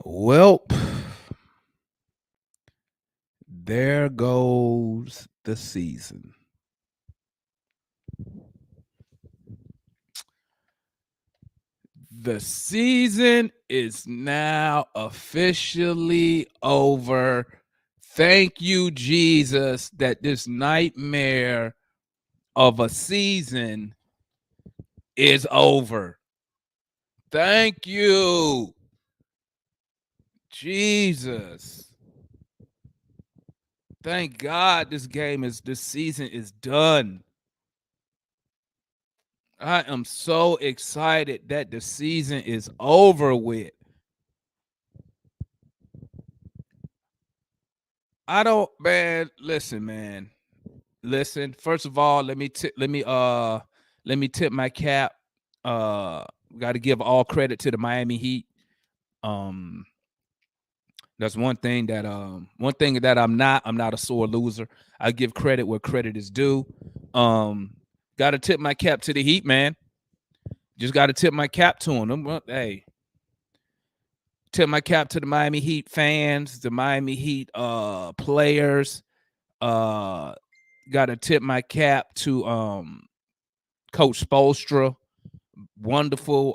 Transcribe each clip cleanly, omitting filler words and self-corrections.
Well, there goes the season. The season is now officially over. Thank you, Jesus, that this nightmare of a season is over. Thank you, Jesus. Thank God this season is done. I am so excited that the season is over with. I don't, man. Listen, man. Listen. First of all, let me tip my cap. Uh, Got to give all credit to the Miami Heat. Um, that's one thing that I'm not a sore loser. I give credit where credit is due. Um, got to tip my cap to the Heat, man. Just got to tip my cap to them. Hey, tip my cap to the Miami Heat fans, the Miami Heat players. Uh Got to tip my cap to Coach Spoelstra. Wonderful,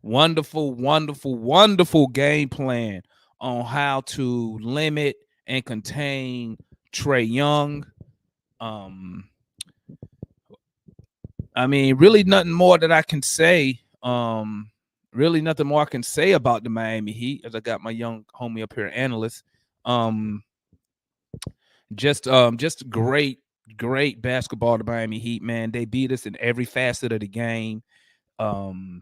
wonderful game plan on how to limit and contain Trae Young. Um, I mean, really nothing more that I can say. Really nothing more I can say about the Miami Heat, as I got my young homie up here, analyst. Um, just great basketball, the Miami Heat, man. They beat us in every facet of the game. Um,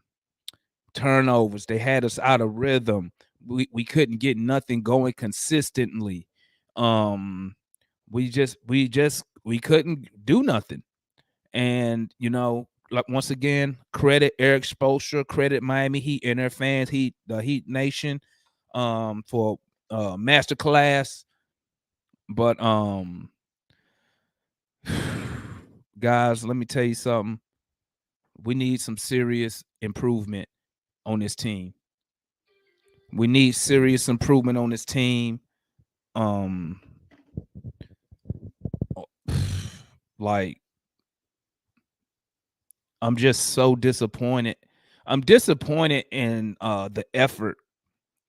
Turnovers, they had us out of rhythm. We couldn't get nothing going consistently. Um, we couldn't do nothing. And like, once again, credit Eric Spoelstra, credit Miami Heat and their fans, the Heat Nation, for masterclass. But guys, let me tell you something. We need some serious improvement on this team. We need serious improvement on this team. Um, like, I'm just so disappointed. I'm disappointed in the effort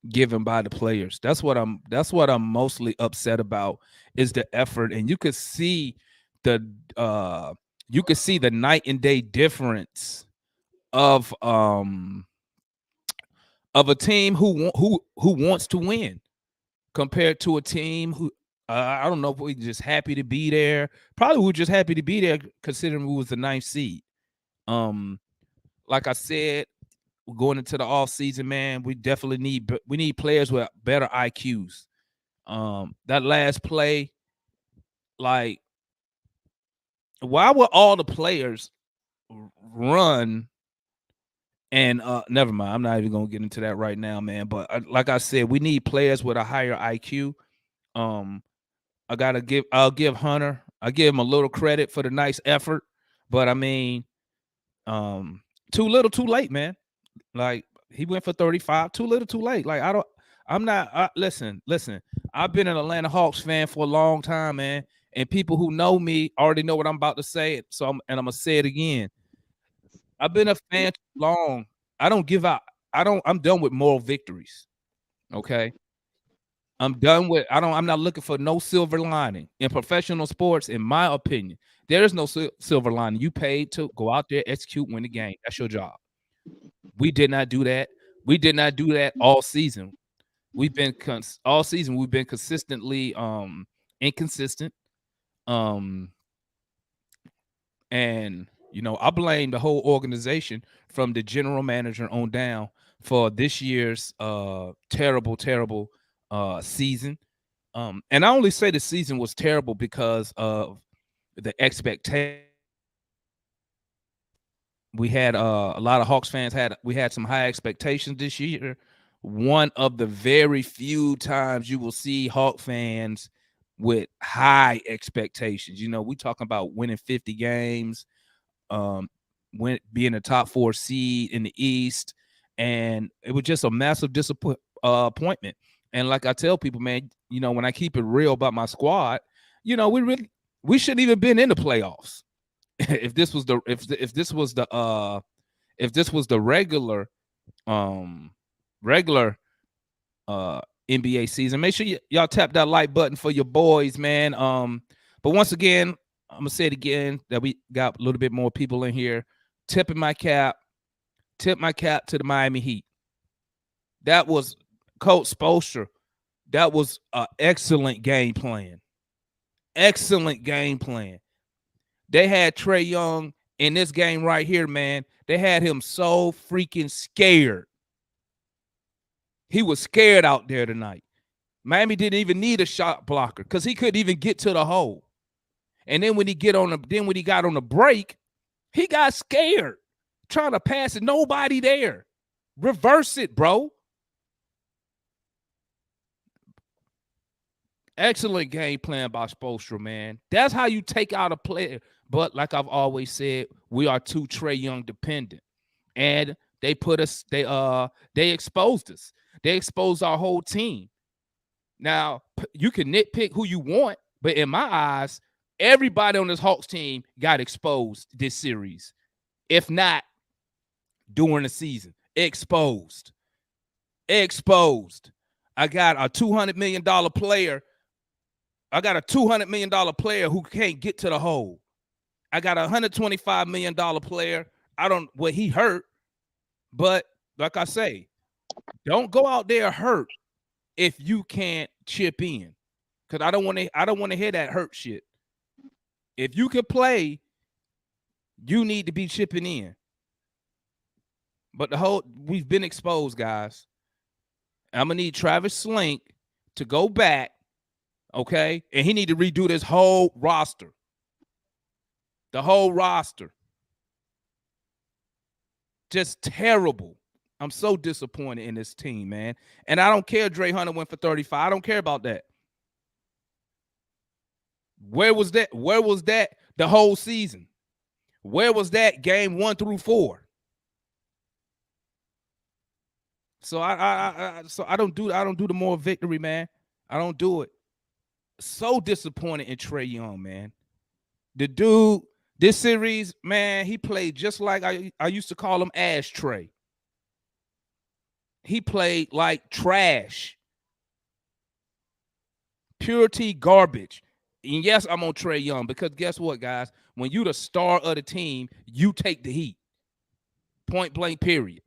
given by the players. That's what I'm mostly upset about, is the effort. And the uh you could see the night and day difference of a team who wants to win compared to a team who, I don't know if we're just happy to be there. Probably we're just happy to be there considering we was the ninth seed. Um, like I said, going into the off season, man, we need players with better IQs. That last play, like, why would all the players run? And never mind, I'm not even gonna get into that right now, man. But like I said, we need players with a higher IQ. Um, I'll give Hunter, I give him a little credit for the nice effort, but I mean, too little, too late, man. Like, he went for 35, too little, too late. Like, I'm not. Listen. I've been an Atlanta Hawks fan for a long time, man, and people who know me already know what I'm about to say. So I'm gonna say it again. I've been a fan too long. I don't give out. I'm done with moral victories. Okay. I'm done with. I'm not looking for no silver lining in professional sports. In my opinion, there is no silver lining. You paid to go out there, execute, win the game. That's your job. We did not do that. We did not do that all season. All season. We've been consistently inconsistent. Um, and I blame the whole organization from the general manager on down for this year's terrible season. And I only say the season was terrible because of the expectation. We had a lot of Hawks fans had some high expectations this year. One of the very few times you will see Hawk fans with high expectations. We talking about winning 50 games, being a top 4 seed in the East, and it was just a massive appointment. And like I tell people, man, when I keep it real about my squad, we shouldn't even been in the playoffs if this was the regular regular NBA season. Make sure y'all tap that like button for your boys, man. But once again, I'm gonna say it again that we got a little bit more people in here. Tip my cap to the Miami Heat. That was Coach Spoelstra. That was an excellent game plan. Excellent game plan. They had Trae Young in this game right here, man. They had him so freaking scared. He was scared out there tonight. Miami didn't even need a shot blocker because he couldn't even get to the hole. And then when he got on the break, he got scared trying to pass it. Nobody there. Reverse it, bro. Excellent game plan by Spoelstra, man. That's how you take out a player. But like I've always said, we are too Trae Young dependent. And they exposed us. They exposed our whole team. Now, you can nitpick who you want, but in my eyes, everybody on this Hawks team got exposed this series. If not during the season. Exposed. I got a $200 million player. I got a $200 million player who can't get to the hole. I got a $125 million player. He hurt, but like I say, don't go out there hurt if you can't chip in. Because I don't want to hear that hurt shit. If you can play, you need to be chipping in. But we've been exposed, guys. I'm gonna need Travis Slink to go back, okay? And he need to redo this whole roster. The whole roster. Just terrible. I'm so disappointed in this team, man. And I don't care Dre Hunter went for 35. I don't care about that. Where was that? Where was that the whole season? Where was that game 1 through 4? So I don't do the moral victory, man. I don't do it. So disappointed in Trae Young, man. The dude, this series, man, he played just like I used to call him Ashtray. He played like trash. Purity garbage. And yes, I'm on Trae Young because guess what, guys? When you the star of the team, you take the heat. Point blank, period.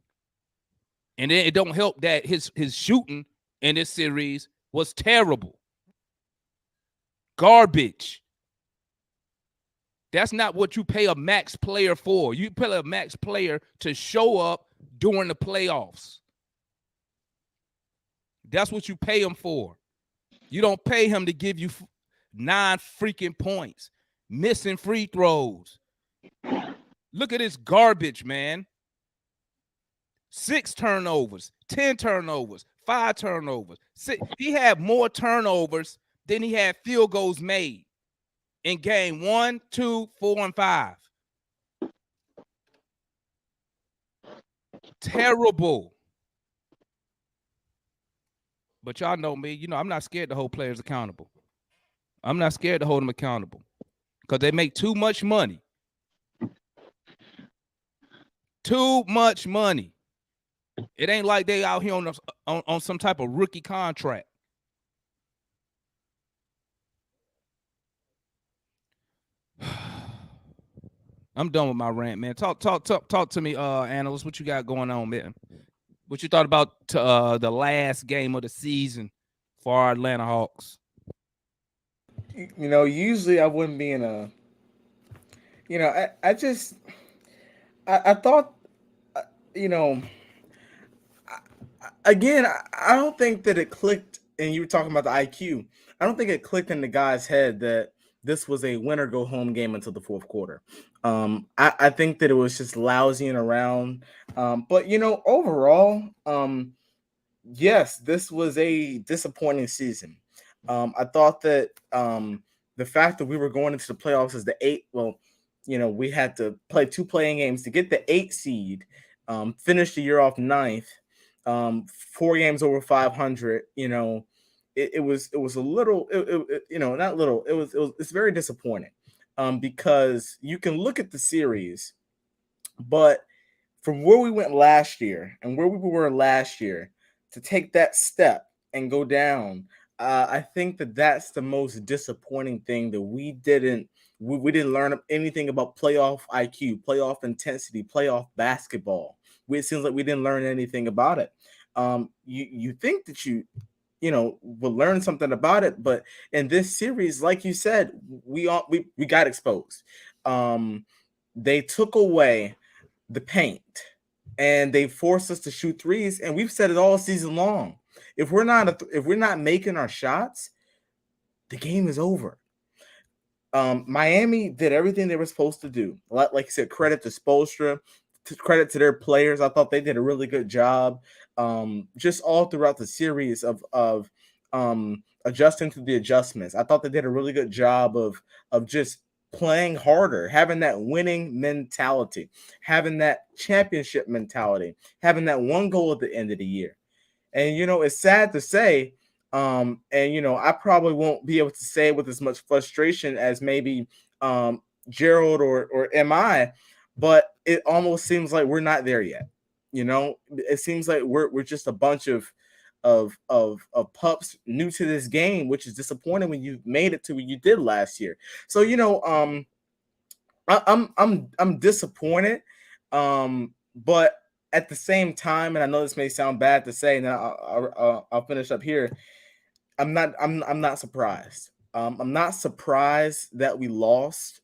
And then it don't help that his shooting in this series was terrible. Garbage. That's not what you pay a max player for. You pay a max player to show up during the playoffs. That's what you pay him for. You don't pay him to give you 9 freaking points, missing free throws. Look at this garbage, man. 6 turnovers, 10 turnovers, 5 turnovers. He had more turnovers than he had field goals made in game 1, 2, 4, and 5. Terrible. But y'all know me. I'm not scared to hold players accountable. I'm not scared to hold them accountable because they make too much money. Too much money. It ain't like they out here on some type of rookie contract. I'm done with my rant, man. Talk to me, analyst. What you got going on, man? What you thought about the last game of the season for our Atlanta Hawks? Usually I wouldn't be in a. I thought, you know, again, I don't think that it clicked. And you were talking about the IQ. I don't think it clicked in the guy's head that this was a win or go home game until the fourth quarter. I think that it was just lousying around. But overall, yes, this was a disappointing season. I thought that the fact that we were going into the playoffs as the 8, we had to play 2 playing games to get the 8 seed, finish the year off 9th. 4 games over 500. It was a little, not little. It's very disappointing, because you can look at the series, but from where we went last year and where we were last year to take that step and go down, I think that that's the most disappointing thing, that we didn't learn anything about playoff IQ, playoff intensity, playoff basketball. It seems like we didn't learn anything about it. You think that will learn something about it, but in this series, like you said, we got exposed. They took away the paint and they forced us to shoot threes, and we've said it all season long. If we're not making our shots, the game is over. Miami did everything they were supposed to do. Like you said, credit to Spoelstra, credit to their players. I thought they did a really good job, just all throughout the series of adjusting to the adjustments. I thought they did a really good job of just playing harder, having that winning mentality, having that championship mentality, having that one goal at the end of the year. And it's sad to say, and I probably won't be able to say it with as much frustration as maybe Gerald or MI, but it almost seems like we're not there yet. It seems like we're just a bunch of pups new to this game, which is disappointing when you made it to what you did last year. So I'm disappointed, but at the same time, and I know this may sound bad to say, and I'll finish up here. I'm not surprised. I'm not surprised that we lost.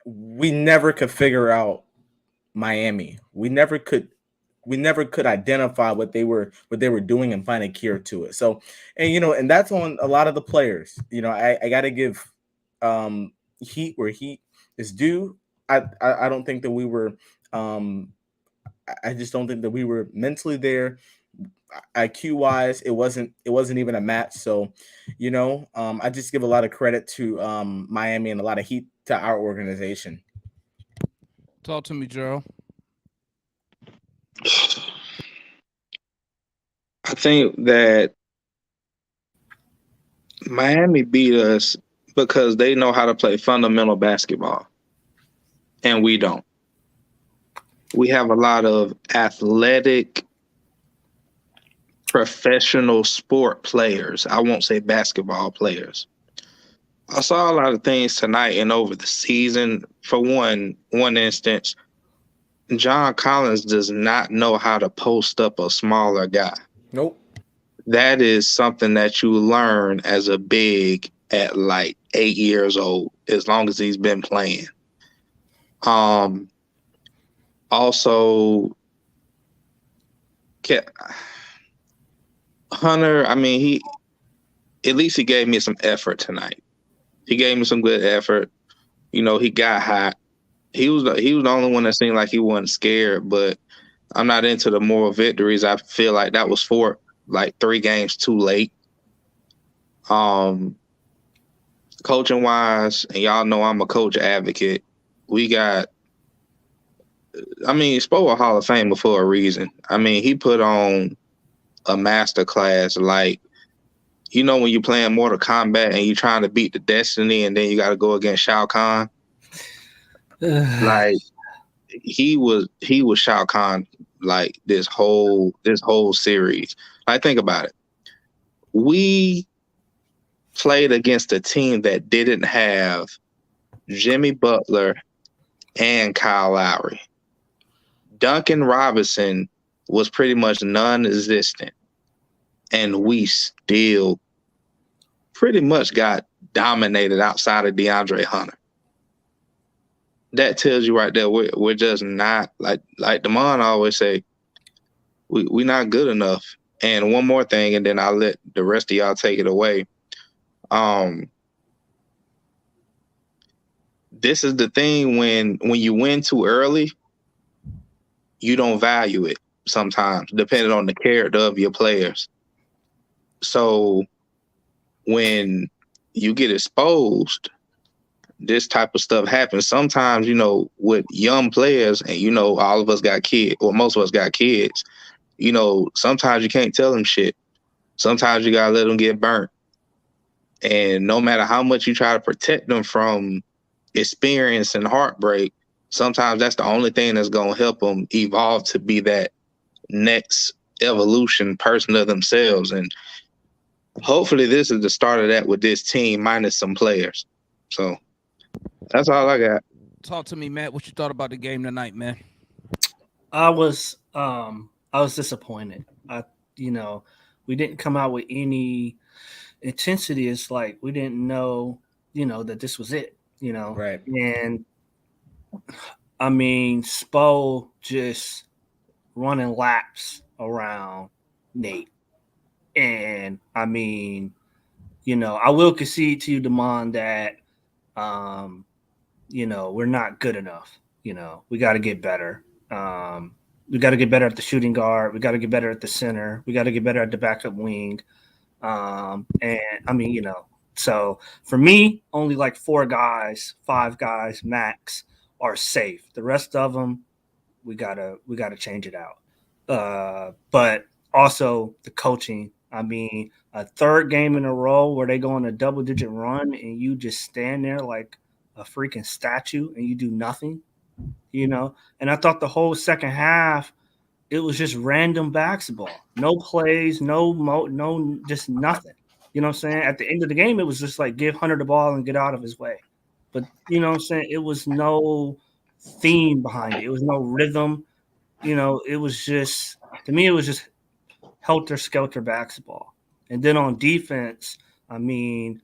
We never could figure out Miami. We never could identify what they were doing and find a cure to it. So, and that's on a lot of the players. I got to give heat where heat is due. I don't think that we were. I just don't think that we were mentally there. IQ wise, it wasn't even a match. So, I just give a lot of credit to Miami and a lot of heat to our organization. Talk to me, Gerald. I think that Miami beat us because they know how to play fundamental basketball, and we don't. We have a lot of athletic, professional sport players. I won't say basketball players. I saw a lot of things tonight and over the season. For one instance, John Collins does not know how to post up a smaller guy. Nope. That is something that you learn as a big at like 8 years old, as long as he's been playing. Also, Hunter, I mean, he gave me some effort tonight. He gave me some good effort. He got hot. He was the only one that seemed like he wasn't scared, but I'm not into the moral victories. I feel like that was 3 games too late. Coaching wise, and y'all know I'm a coach advocate. We got, Spo a Hall of Famer for a reason. He put on a master class. Like, when you're playing Mortal Kombat and you're trying to beat the Destiny and then you got to go against Shao Kahn. Like, he was Shao Kahn, like, this whole series. Like, think about it. We played against a team that didn't have Jimmy Butler and Kyle Lowry. Duncan Robinson was pretty much non-existent, and we still pretty much got dominated outside of DeAndre Hunter. That tells you right there, we're just not, like Damon always say, we're not good enough. And one more thing, and then I'll let the rest of y'all take it away. This is the thing, when you win too early, you don't value it sometimes, depending on the character of your players. So when you get exposed, this type of stuff happens. Sometimes, with young players, and all of us got kids, or most of us got kids, sometimes you can't tell them shit. Sometimes you gotta let them get burnt. And no matter how much you try to protect them from experience and heartbreak, sometimes that's the only thing that's gonna help them evolve to be that next evolution person of themselves. And hopefully this is the start of that with this team minus some players. So that's all I got. Talk to me, Matt. What you thought about the game tonight, man? I was disappointed. We didn't come out with any intensity. It's like we didn't know, that this was it, Right. And I mean, Spo just running laps around Nate. And I mean, I will concede to you, Damon, that we're not good enough. We got to get better. We got to get better at the shooting guard. We got to get better at the center. We got to get better at the backup wing. And I mean, so for me, only like 5 guys max are safe. The rest of them, we gotta change it out. But also the coaching. I mean, a third game in a row where they go on a double-digit run and you just stand there like a freaking statue and you do nothing, And I thought the whole second half, it was just random basketball. No plays, no, just nothing. You know what I'm saying? At the end of the game, it was just like give Hunter the ball and get out of his way. But you know what I'm saying? It was no theme behind it. It was no rhythm. It was just, to me, it was just helter-skelter basketball. And then on defense, I mean,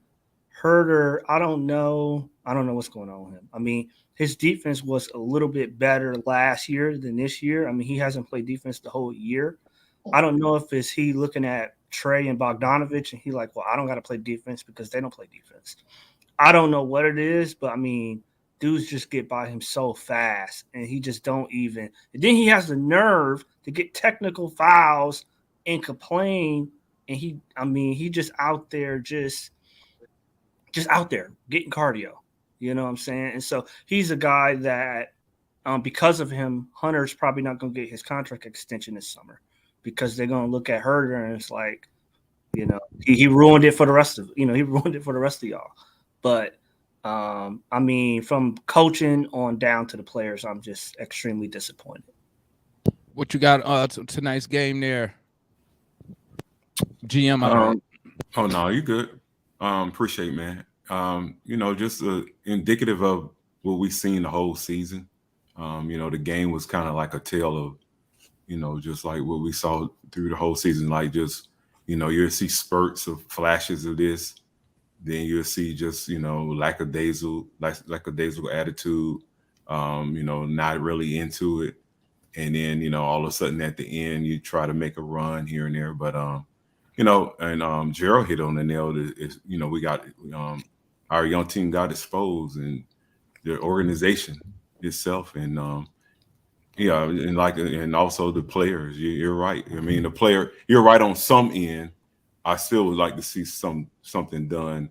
Herter, I don't know what's going on with him. I mean, his defense was a little bit better last year than this year. I mean, he hasn't played defense the whole year. I don't know if it's he looking at Trae and Bogdanovich and he like, well, I don't got to play defense because they don't play defense. I don't know what it is, but I mean, dudes just get by him so fast and he just don't even. And then he has the nerve to get technical fouls and complain. And he just out there, just out there getting cardio. You know what I'm saying? And so he's a guy that, because of him, Hunter's probably not going to get his contract extension this summer because they're going to look at Herter and it's like, he ruined it for the rest of, he ruined it for the rest of y'all. But, I mean, from coaching on down to the players, I'm just extremely disappointed. What you got tonight's game there? GM, Oh, no, you good. Appreciate it, man. Just indicative of what we've seen the whole season. The game was kind of like a tale of, just like what we saw through the whole season. Like just, you'll see spurts of flashes of this. Then you'll see just, lackadaisical attitude, not really into it. And then, all of a sudden at the end, you try to make a run here and there. But, Gerald hit on the nail. We got our young team got exposed and the organization itself. And, and also the players. You're right. I mean, you're right on some end. I still would like to see something done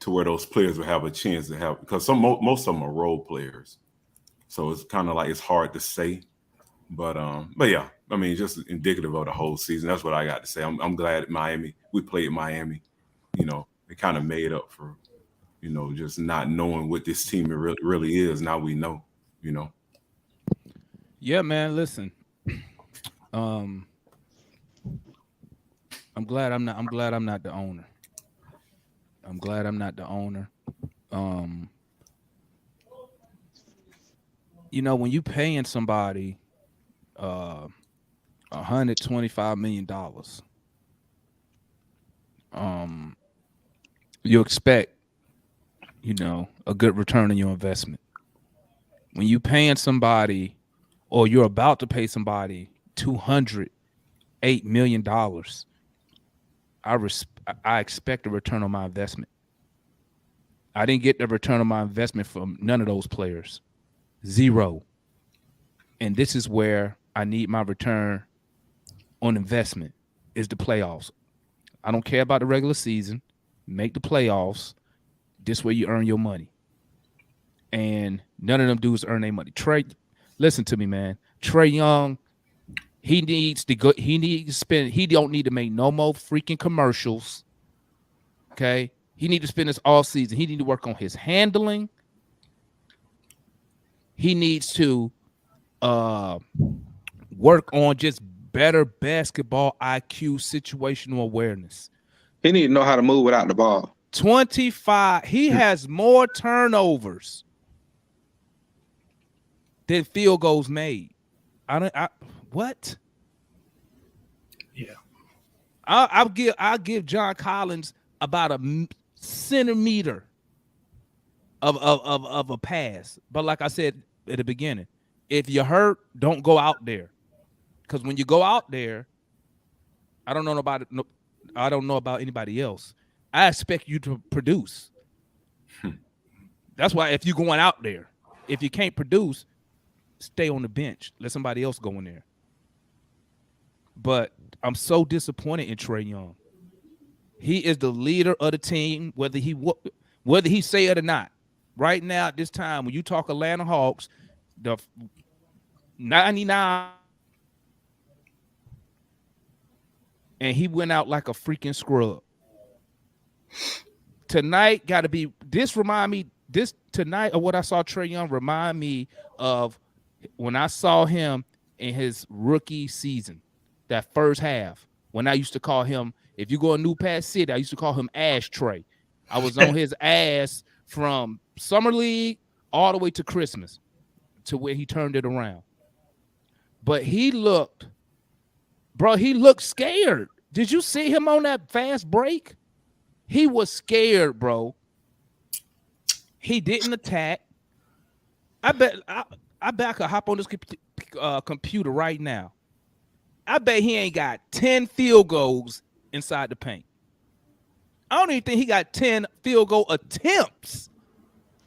to where those players will have a chance to have, because most of them are role players. So it's kind of like it's hard to say, but yeah, I mean, just indicative of the whole season. That's what I got to say. I'm glad we played Miami. It kind of made up for, just not knowing what this team really is. Now we know. Yeah, man. Listen, I'm glad I'm not the owner. I'm glad I'm not the owner. When you paying somebody $125 million, you expect, a good return on your investment. When you paying somebody, or you're about to pay somebody $208 million, I expect a return on my investment. I didn't get the return on my investment from none of those players. 0. And this is where I need my return on investment, is the playoffs. I don't care about the regular season. Make the playoffs. This way you earn your money. And none of them dudes earn their money. Trae, listen to me, man. Trae Young, He needs to go. He needs to spend. He don't need to make no more freaking commercials. Okay. He need to spend this all season. He need to work on his handling. He needs to work on just better basketball IQ, situational awareness. He need to know how to move without the ball. 25. He has more turnovers than field goals made. What? Yeah. I'll give John Collins about a centimeter of a pass. But like I said at the beginning, if you're hurt, don't go out there. Because when you go out there, I don't know about anybody else. I expect you to produce. That's why if you're going out there, if you can't produce, stay on the bench. Let somebody else go in there. But I'm so disappointed in Trae Young. He is the leader of the team, whether he say it or not. Right now, at this time, when you talk Atlanta Hawks, the 99, and he went out like a freaking scrub. Tonight got to be this tonight of what I saw Trae Young remind me of when I saw him in his rookie season, that first half, when I used to call him, if you go to New Pass City, I used to call him Ashtray. I was on his ass from Summer League all the way to Christmas to where he turned it around. But he looked scared. Did you see him on that fast break? He was scared, bro. He didn't attack. I bet I could hop on this computer right now. I bet he ain't got 10 field goals inside the paint. I don't even think he got 10 field goal attempts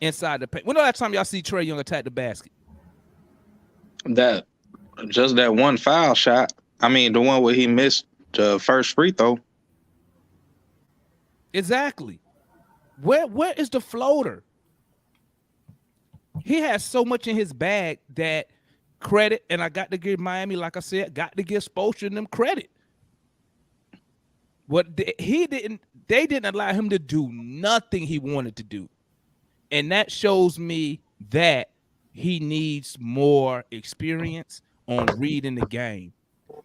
inside the paint. When the last time y'all see Trae Young attack the basket? That one foul shot. I mean, the one where he missed the first free throw. Exactly. Where is the floater? He has so much in his bag that credit, and I got to give Miami, like I said, got to give Spoelstra and them credit. They didn't allow him to do nothing he wanted to do. And that shows me that he needs more experience on reading the game.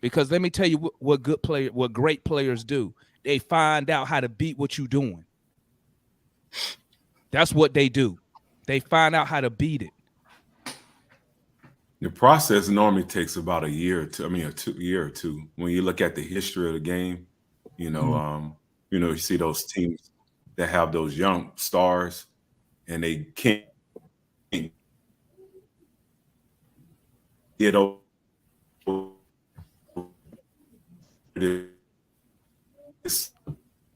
Because let me tell you what great players do. They find out how to beat what you're doing. That's what they do. They find out how to beat it. The process normally takes about a year or two. I mean, a year or two. When you look at the history of the game, you see those teams that have those young stars, and they can't get over.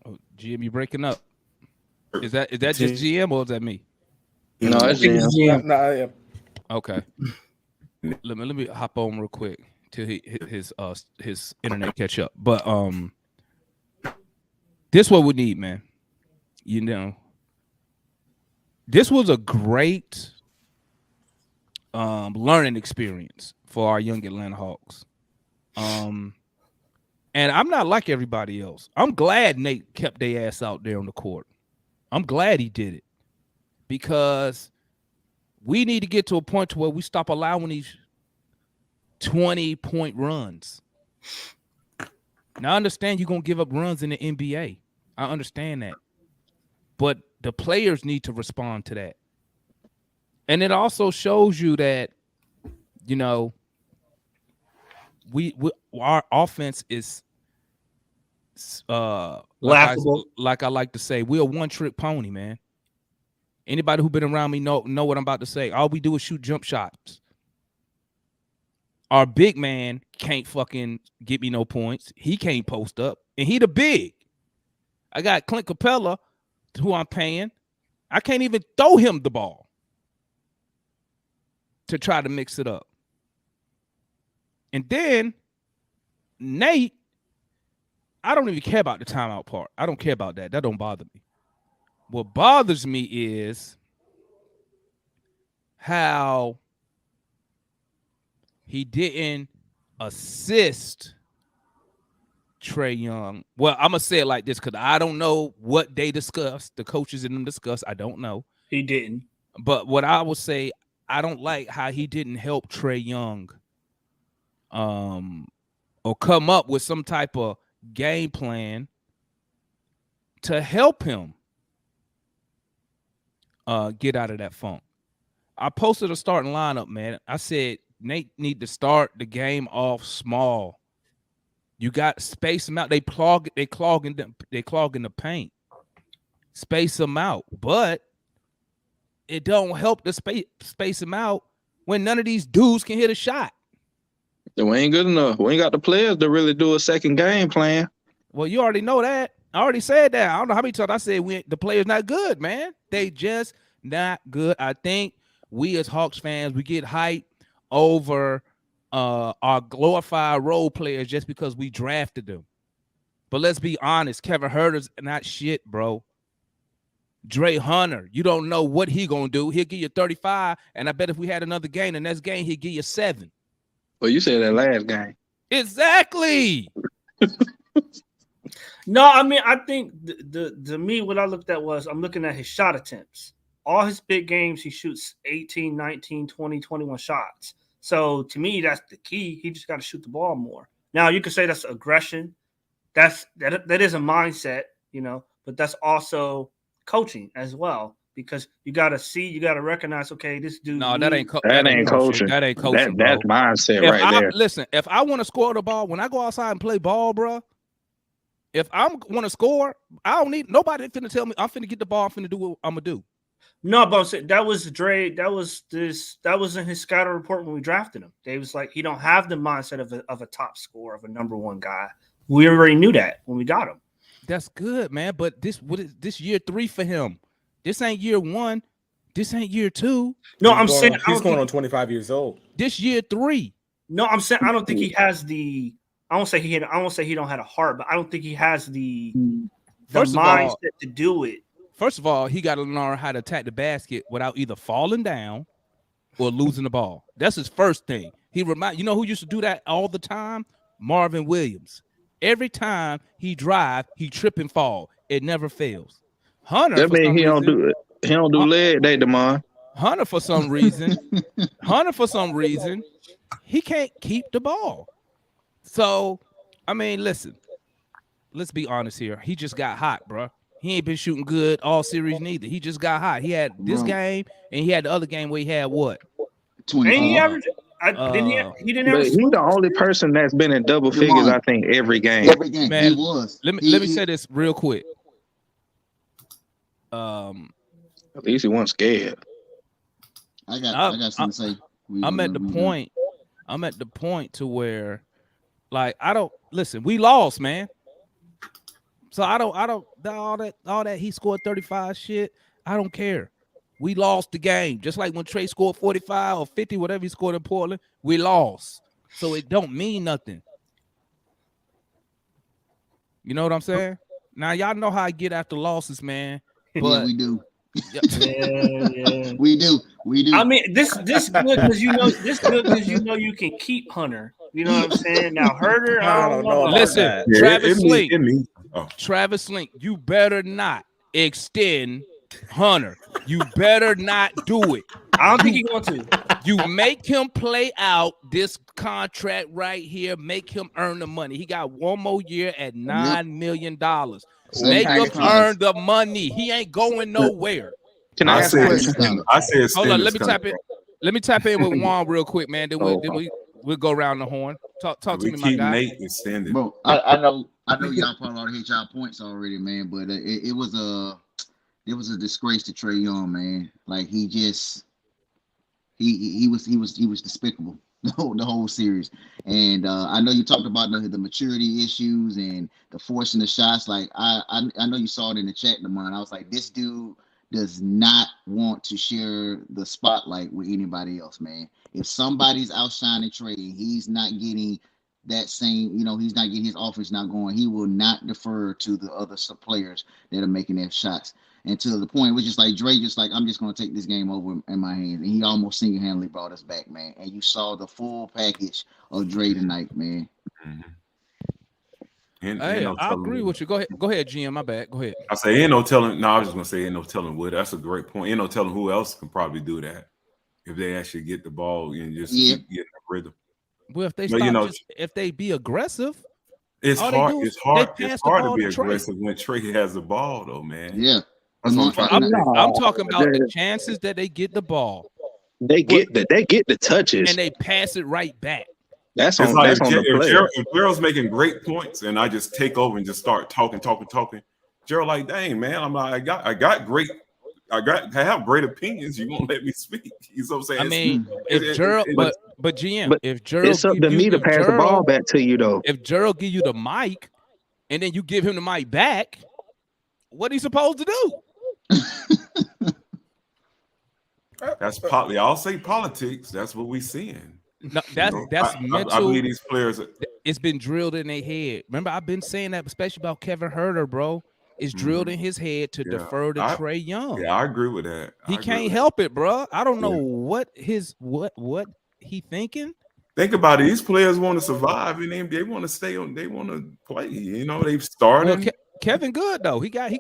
Oh, GM, you breaking up? Is that just GM or is that me? No, it's GM. Yeah. Okay. Let me hop on real quick till his internet catch up. But this what we need, man. This was a great learning experience for our young Atlanta Hawks. And I'm not like everybody else. I'm glad Nate kept their ass out there on the court. I'm glad he did it because we need to get to a point to where we stop allowing these 20-point runs. Now, I understand you're going to give up runs in the NBA. I understand that. But the players need to respond to that. And it also shows you that, our offense is laughable. Like I like to say, we're a one-trick pony, man. Anybody who been around me know what I'm about to say. All we do is shoot jump shots. Our big man can't fucking get me no points. He can't post up, and he the big. I got Clint Capella, who I'm paying. I can't even throw him the ball to try to mix it up. And then Nate, I don't even care about the timeout part. I don't care about that. That don't bother me. What bothers me is how he didn't assist Trae Young. Well, I'm gonna say it like this because I don't know what they discussed. The coaches in them discussed. I don't know. He didn't. But what I would say, I don't like how he didn't help Trae Young, or come up with some type of game plan to help him get out of that funk. I posted a starting lineup, man. I said Nate need to start the game off small. You got to space them out. They clogging the paint. Space them out, but it don't help to space them out when none of these dudes can hit a shot. We ain't good enough. We ain't got the players to really do a second game plan. Well, you already know that. I already said that. I don't know how many times I said the players not good, man. They just not good. I think we as Hawks fans, we get hyped over our glorified role players just because we drafted them. But let's be honest, Kevin Huerter's not shit, bro. Dre Hunter, you don't know what he gonna do. He'll give you 35, and I bet if we had another game, the next game he'll give you 7. Well, you said that last game. Exactly. No, I mean, I think to me, what I looked at was I'm looking at his shot attempts. All his big games, he shoots 18, 19, 20, 21 shots. So to me, that's the key. He just got to shoot the ball more. Now, you could say that's aggression. That is a mindset, but that's also coaching as well, because you got to recognize, okay, this dude. No, that ain't coaching. That ain't coaching. That's mindset there. Listen, if I want to score the ball, when I go outside and play ball, bro, if I want to score, I don't need nobody finna tell me I'm finna get the ball. I'm finna do what I'm gonna do. No, but I'm saying that was Dre. That was in his scouting report when we drafted him. They was like, he don't have the mindset of a top scorer, of a number one guy. We already knew that when we got him. That's good, man. But this year 3 for him. This ain't year 1. This ain't year 2. No, I'm saying he's going on 25 years old. This year 3. No, I'm saying I don't think he has the. I won't say he don't have a heart, but I don't think he has the mindset to do it. First of all, he got to learn how to attack the basket without either falling down or losing the ball. That's his first thing. You know who used to do that all the time? Marvin Williams. Every time he drive, he trip and fall. It never fails. Hunter. That means he don't do it. He don't do leg day, Demond. Hunter for some reason, he can't keep the ball. So, I mean, listen. Let's be honest here. He just got hot, bro. He ain't been shooting good all series neither. He just got hot. He had this game, and he had the other game where he had what? 20. And he averaged. He didn't have. He's the only person that's been in double figures, I think, every game. Every game, man, he was. Let me say this real quick. At least he wasn't scared. I got something to say. I'm at the point to where, like, I don't listen. We lost, man. So I don't all that he scored 35 shit. I don't care. We lost the game. Just like when Trae scored 45 or 50, whatever he scored in Portland, we lost. So it don't mean nothing. You know what I'm saying? Now y'all know how I get after losses, man. But yeah, we do. Yeah. We do. I mean, this good because you know you can keep Hunter. You know what I'm saying? Now Huerter, I don't know. Listen, Travis Link, you better not extend Hunter. You better not do it. I don't think he's going to. You make him play out this contract right here. Make him earn the money. He got one more year at $9 million. Make him earn the money. He ain't going nowhere. Can I ask a question? Hold on, let me tap in. Let me tap in with Juan real quick, man. Then we'll go around the horn. Talk to me, my guy. Nate extended. Bro, I know y'all probably already hit y'all points already, man. But it was a disgrace to Trae Young, man. Like he was despicable the whole series. And I know you talked about the maturity issues and the forcing the shots. Like I know you saw it in the chat, Lamont. I was like, this dude does not want to share the spotlight with anybody else, man. If somebody's outshining Trae, he's not getting that same, he's not getting his offense not going. He will not defer to the other players that are making their shots. And to the point, it was just like Dre, just like, I'm just gonna take this game over in my hands. And he almost single-handedly brought us back, man. And you saw the full package of Dre tonight, man. Hey, I agree with you. Go ahead, GM. My bad. Go ahead. I say ain't no telling. No, I was just gonna say ain't no telling what. That's a great point. Ain't no telling who else can probably do that if they actually get the ball and just keep getting the rhythm. Well, if they stop, if they be aggressive, it's hard. It's hard to be aggressive when Trae has the ball, though, man. Yeah, I'm talking about the chances that they get the ball. They get the touches and they pass it right back. That's on the player. If Gerald's making great points and I just take over and just start talking, Gerald like, dang man, I'm like, I have great opinions. You won't let me speak. You know what I'm saying? I mean, if Gerald, but GM, if Gerald, it's up to me to pass the ball back to you though. If Gerald give you the mic and then you give him the mic back, what are you supposed to do? That's partly. I'll say politics. That's what we seeing. No, that's mental. I believe these players. It's been drilled in their head. Remember, I've been saying that, especially about Kevin Herter, bro. It's drilled in his head to defer to Trae Young. Yeah, I agree with that. He can't help it, bro. I don't know what he thinking. Think about it. These players want to survive, and they want to stay on. They want to play. You know, they've started. Well, Kevin good though. He got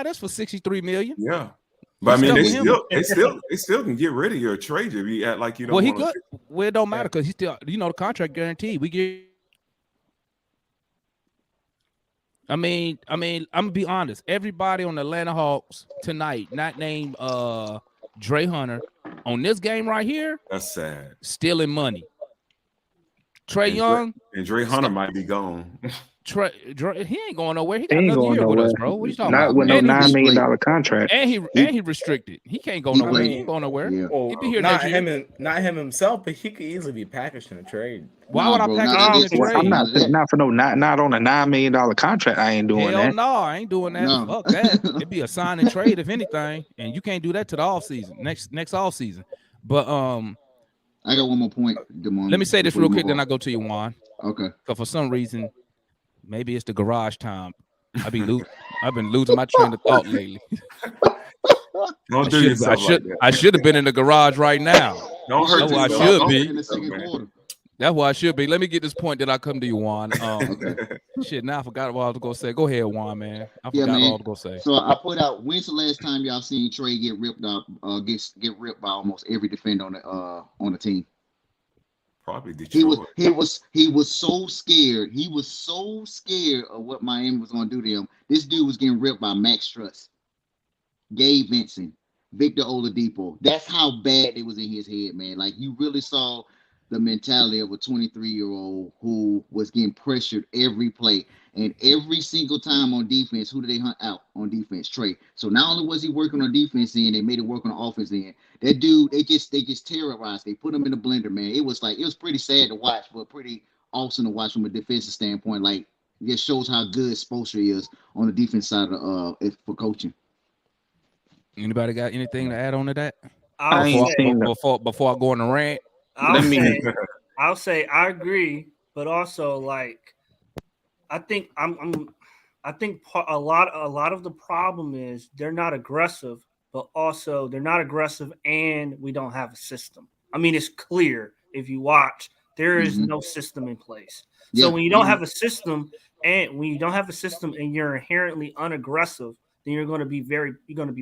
us for $63 million. Yeah. But I mean, they still can get rid of your trade if you act like you don't. Well, he good. Well, it don't matter because he still, the contract guaranteed. We get. I mean, I'm gonna be honest. Everybody on the Atlanta Hawks tonight, not named Dre Hunter, on this game right here. That's sad. Stealing money. Trae Young and Dre Hunter might be gone. Dre, he ain't going nowhere. He got another year with us, bro. What you talking about? Not with no $9 million contract. And he restricted. He can't go nowhere. He ain't going nowhere. Yeah. He'd be here not him himself, but he could easily be packaged in a trade. Why would I package him in a trade? I'm not on a $9 million contract. I ain't doing that. Hell no, I ain't doing that. No. Fuck that. It'd be a sign and trade if anything, and you can't do that to the off season. Next off season. But I got one more point. Let me say this real quick, then I go to you, Juan. Okay. Because for some reason, maybe it's the garage time. I've been losing my train of thought lately. Don't do yourself like that. I should have been in the garage right now. Don't hurt yourself. That's why I should be. That's why I should be. Let me get this point that I come to you, Juan. Shit, now I forgot what I was going to say. Go ahead, Juan, man. I forgot what I was going to say. So I put out, when's the last time y'all seen Trae get ripped up, get ripped by almost every defender on the team? Probably Detroit. He was so scared. He was so scared of what Miami was going to do to him. This dude was getting ripped by Max Strus, Gabe Vincent, Victor Oladipo. That's how bad it was in his head, man. Like, you really saw the mentality of a 23-year-old who was getting pressured every play. And every single time on defense, who did they hunt out on defense? Trae. So not only was he working on defense end, they made it work on the offense end. That dude, they just terrorized. They put him in the blender, man. It was pretty sad to watch, but pretty awesome to watch from a defensive standpoint. Like, it just shows how good Spoelstra is on the defense side of for coaching. Anybody got anything to add on to that? Before I go on the rant. I'll say I agree, but also like I think a lot of the problem is they're not aggressive, but also they're not aggressive and we don't have a system. I mean, it's clear if you watch, there is no system in place. So when you don't have a system and you're inherently unaggressive, then you're going to be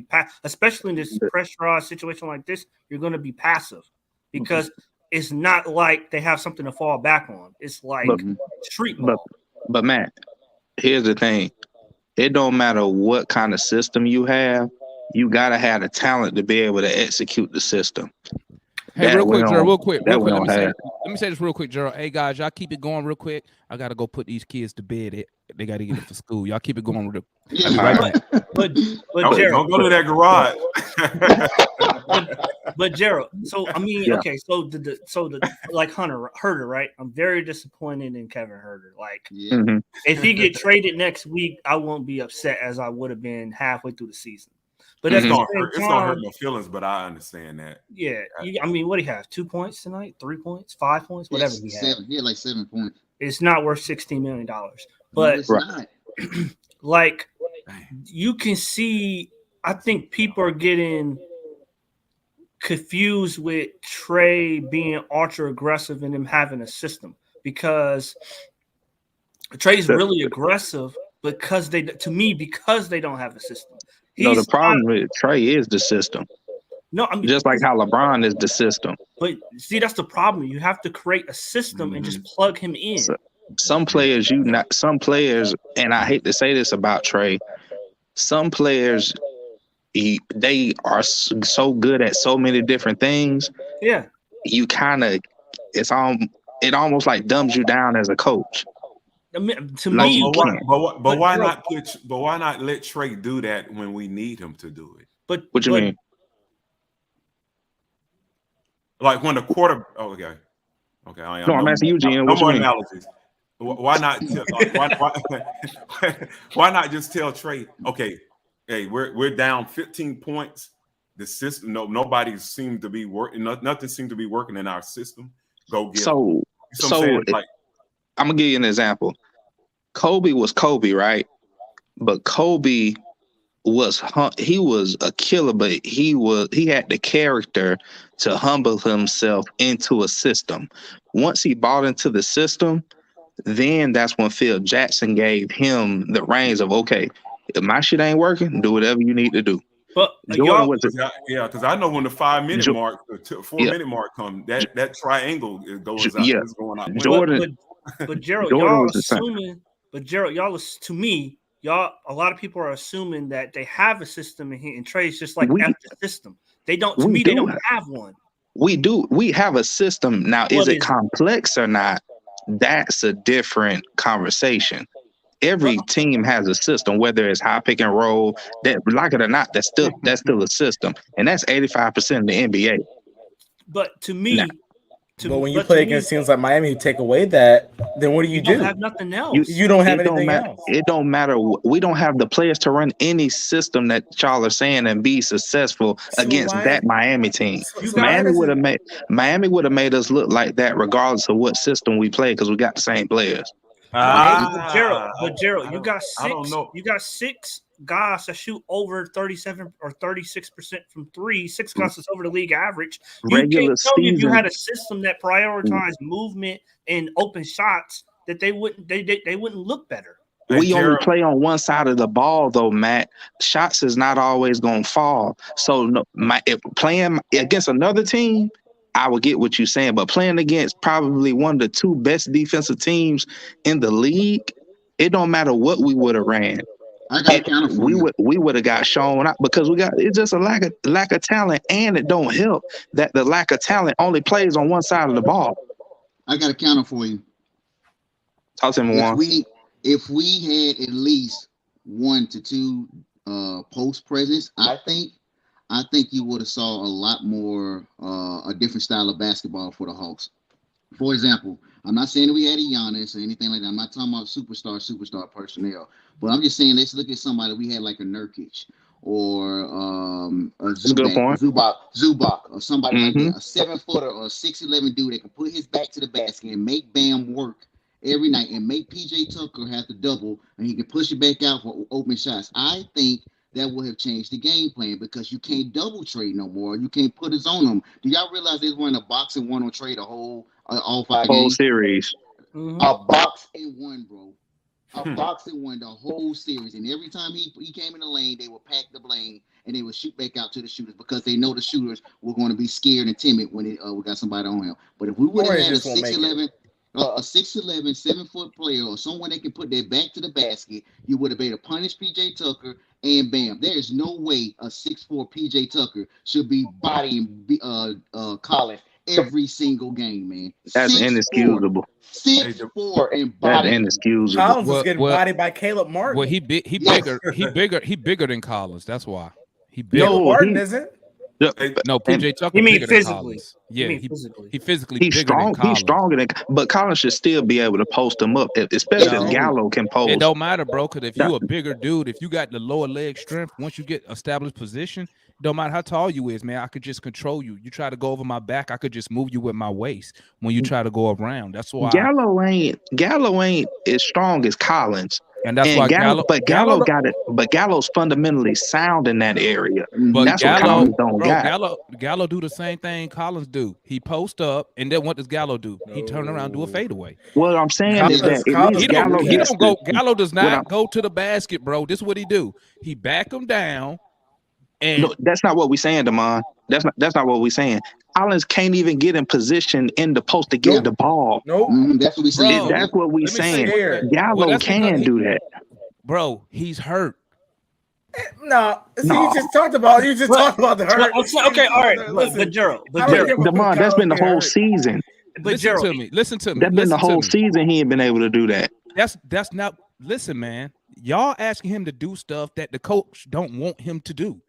passive, especially in this pressurized situation like this, you're going to be passive because it's not like they have something to fall back on. It's like street ball. But Matt, here's the thing. It don't matter what kind of system you have. You got to have the talent to be able to execute the system. Hey, real quick, Gerald, real quick. Let me say this real quick, Gerald. Hey, guys, y'all keep it going real quick. I got to go put these kids to bed. They got to get it for school. Y'all keep it going real quick. But Gerald, don't go to that garage. But Gerald, so I mean, okay, so the like Herter, right? I'm very disappointed in Kevin Herter. Like, if he get traded next week, I won't be upset as I would have been halfway through the season. But it's gonna hurt my feelings, but I understand that. Yeah, I mean, what do you have? 2 points tonight? 3 points? 5 points? Whatever he had. He had like 7 points. It's not worth $16 million, but it's not. Like, you can see I think people are getting confused with Trae being ultra aggressive and him having a system, because Trae's really aggressive because they don't have a system. The problem with Trae is the system. No, I mean, just like how LeBron is the system. But see, that's the problem. You have to create a system and just plug him in. So, some players, and I hate to say this about Trae, some players, they are so good at so many different things. Yeah, you kind of, it almost like dumbs you down as a coach. To like, me, but why not let Trae do that when we need him to do it? But what you mean? Like when the quarter, okay. I'm asking you, Jen. No more analogies. Why not? Why not just tell Trae, okay, hey, we're down 15 points. The system, nobody seemed to be working. Nothing seemed to be working in our system. Go get. So I'm gonna give you an example. Kobe was Kobe, right? But Kobe was a killer, but he had the character to humble himself into a system. Once he bought into the system, then that's when Phil Jackson gave him the reins of, okay, if my shit ain't working, do whatever you need to do. But because I know when the 5 minute mark, 4 minute mark comes, that triangle goes out. Is going out. Jordan, but Gerald, y'all assuming. But Gerald, to me, a lot of people are assuming that they have a system and Trae's just like F the system. They don't. To me, they don't have one. We do. We have a system now. Is it complex or not? That's a different conversation. Every team has a system, whether it's high pick and roll, that like it or not, that's still a system, and that's 85% of the NBA. But to me, but when you play against teams like Miami who take away that, then what do? You don't have nothing else. You don't have anything else. It don't matter. We don't have the players to run any system that y'all are saying and be successful against that Miami team. Miami would have made us look like that regardless of what system we play because we got the same players. Gerald, you got 6. I don't know. You got 6 guys that shoot over 37 or 36% from 3. 6 guys that's over the league average. You can't tell me if you had a system that prioritized movement and open shots that they wouldn't look better. We only play on one side of the ball, though, Matt. Shots is not always going to fall. So, if playing against another team, I would get what you're saying, but playing against probably one of the 2 best defensive teams in the league, it don't matter what we would have ran. I got a counter for you. We would have got shown out because it's just a lack of talent, and it don't help that the lack of talent only plays on one side of the ball. I got a counter for you. Talk to me, Juan. If we had at least 1 to 2 post presence, I think you would have saw a lot more a different style of basketball for the Hawks. For example, I'm not saying that we had a Giannis or anything like that. I'm not talking about superstar personnel. But I'm just saying let's look at somebody we had like a Nurkic or a Zubac or somebody like that. A 7-footer or a 6'11" dude that can put his back to the basket and make Bam work every night and make PJ Tucker have to double and he can push it back out for open shots. I think that would have changed the game plan because you can't double trade no more. You can't put us on them. Do y'all realize they were in a box and 1 on trade all 5 games? Series. A box and 1, bro. A box and 1 the whole series. And every time he came in the lane, they would pack the blame and they would shoot back out to the shooters because they know the shooters were going to be scared and timid when we got somebody on him. But if we would have had a 6'11", 7-foot player or someone that can put their back to the basket, you would have been able to punish PJ Tucker and Bam. There is no way a 6'4" PJ Tucker should be bodying Collins every single game, man. That's inexcusable. 6'4" and body. That's inexcusable. Collins was getting bodied by Caleb Martin. Well, he bigger than Collins. That's why he bigger. No, Martin isn't. No, PJ Tucker. You mean bigger physically? Yeah, he physically. He's strong. He's stronger than, but Collins should still be able to post him up, especially if Gallo can post. It don't matter, bro. Because if you a bigger dude, if you got the lower leg strength, once you get established position, it don't matter how tall you is, man. I could just control you. You try to go over my back, I could just move you with my waist. When you try to go around, that's why Gallo ain't as strong as Collins. And that's And why Gallo got it. But Gallo's fundamentally sound in that area. But That's what Gallo, Collins don't bro, got. Gallo do the same thing Collins do. He post up, and then what does Gallo do? He turn around and do a fadeaway. What I'm saying is that at least He Gallo don't go. Gallo does what I'm- not go to the basket, bro. This is what he do. He back him down, and No, that's not what we're saying, Damon. That's not what we're saying. Collins can't even get in position in the post to get Nope. the ball. Nope. That's what we Bro, saying. That's what we're let me say saying. here. Well, Gallo that's because can do that. bro, he's hurt. No, see, No. you just talked about the hurt. Okay, all right. Listen, But Gerald, I don't care about Damon, that's been the Gallo whole being hurt. season. but Gerald, Listen to me. That's been the Listen to whole me. season he ain't been able to do that. That's not. Listen, man. Y'all asking him to do stuff that the coach don't want him to do.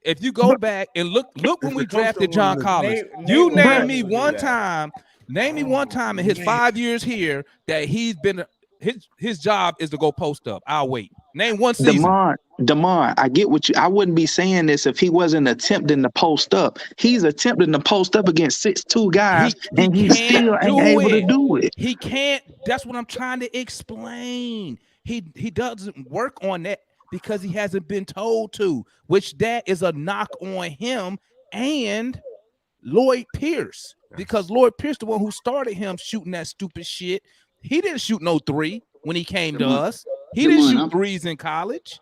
If you go back and look when we drafted John Collins, you name me one time. Name me one time in his 5 years here that he's been his job is to go post up. I'll wait. Name one season. Damon, I get what you. I wouldn't be saying this if he wasn't attempting to post up. He's attempting to post up against 6'2" guys, and he still ain't able to do it. He can't. That's what I'm trying to explain. He doesn't work on that because he hasn't been told to, which that is a knock on him and Lloyd Pierce, because Lloyd Pierce, the one who started him shooting that stupid shit, he didn't shoot no three when he came to us. He didn't shoot threes in college.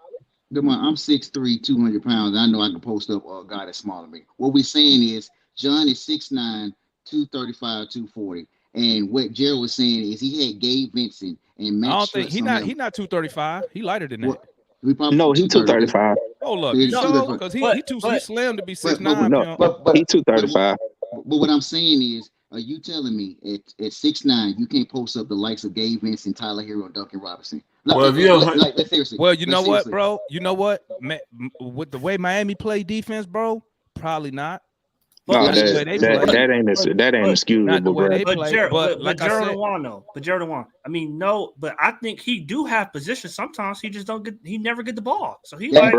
I'm 6'3", 200 pounds. I know I can post up a guy that's smaller than me. What we're saying is John is 6'9", 235, 240. And what Gerald was saying is he had Gabe Vincent and Max. I don't think he's not 235. He lighter than that. No, he's 235. Oh look, because he too slim to be 6'9". No, he 235. But what I'm saying is, are you telling me at 6'9" you can't post up the likes of Gabe Vincent, Tyler Hero, and Duncan Robinson? Seriously. Well, you know what, bro? You know what? With the way Miami play defense, bro, probably not. No, that ain't excusable, bro. But Gerald don't want. I mean, no, but I think he do have positions. Sometimes he just don't get. He never get the ball, so he give up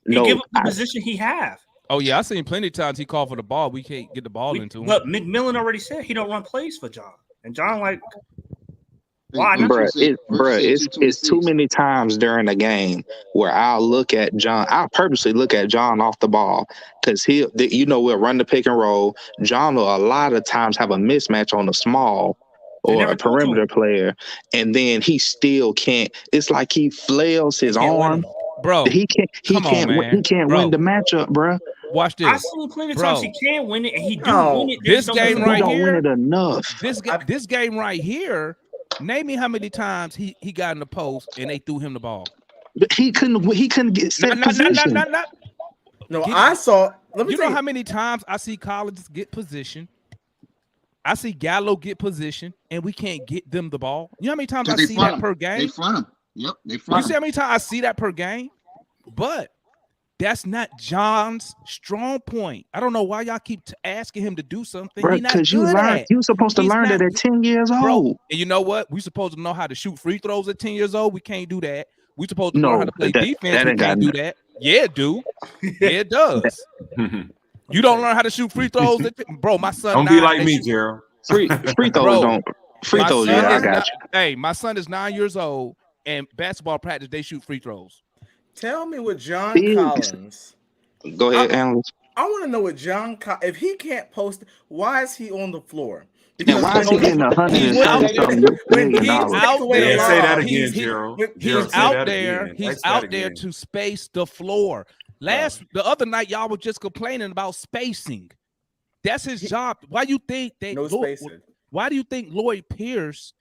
the position he have. Oh yeah, I seen plenty of times he called for the ball. We can't get the ball into him. But McMillan already said he don't run plays for John, and John like. Why? It's too many times during the game where I'll look at John. I'll purposely look at John off the ball because we'll run the pick and roll. John will a lot of times have a mismatch on a small or a perimeter player, and then he still can't. It's like he flails his arm, bro. He can't win the matchup, bro. Watch this. I've seen plenty of times he can win it, and he do win it. This game right here, he don't win it enough. This game right here. Name me how many times he got in the post and they threw him the ball. But he couldn't get set position. No, I saw. Let me. You know how many times I see Collins get position? I see Gallo get position, and we can't get them the ball. You know how many times I see that per game? They front him. Yep, they front him. You see how many times I see that per game? But that's not John's strong point. I don't know why y'all keep asking him to do something. Because you're supposed to learn that at 10 years old. Bro, and you know what? We supposed to know how to shoot free throws at 10 years old. We can't do that. We supposed to know how to play defense. We can't do that. Yeah, it do. Yeah, it does. You don't learn how to shoot free throws, bro. My son don't be like me, Gerald. Free throws don't. Free throws, yeah, I got you. Hey, my son is 9 years old, and basketball practice they shoot free throws. Tell me what John Collins. Go ahead, analyst. I want to know what John. If he can't post, why is he on the floor? Because why is he getting $100 He's out there. Say that again, Gerald. He's out there. He's out there to space the floor. The other night, y'all were just complaining about spacing. That's his job. Why do you think Why do you think Lloyd Pierce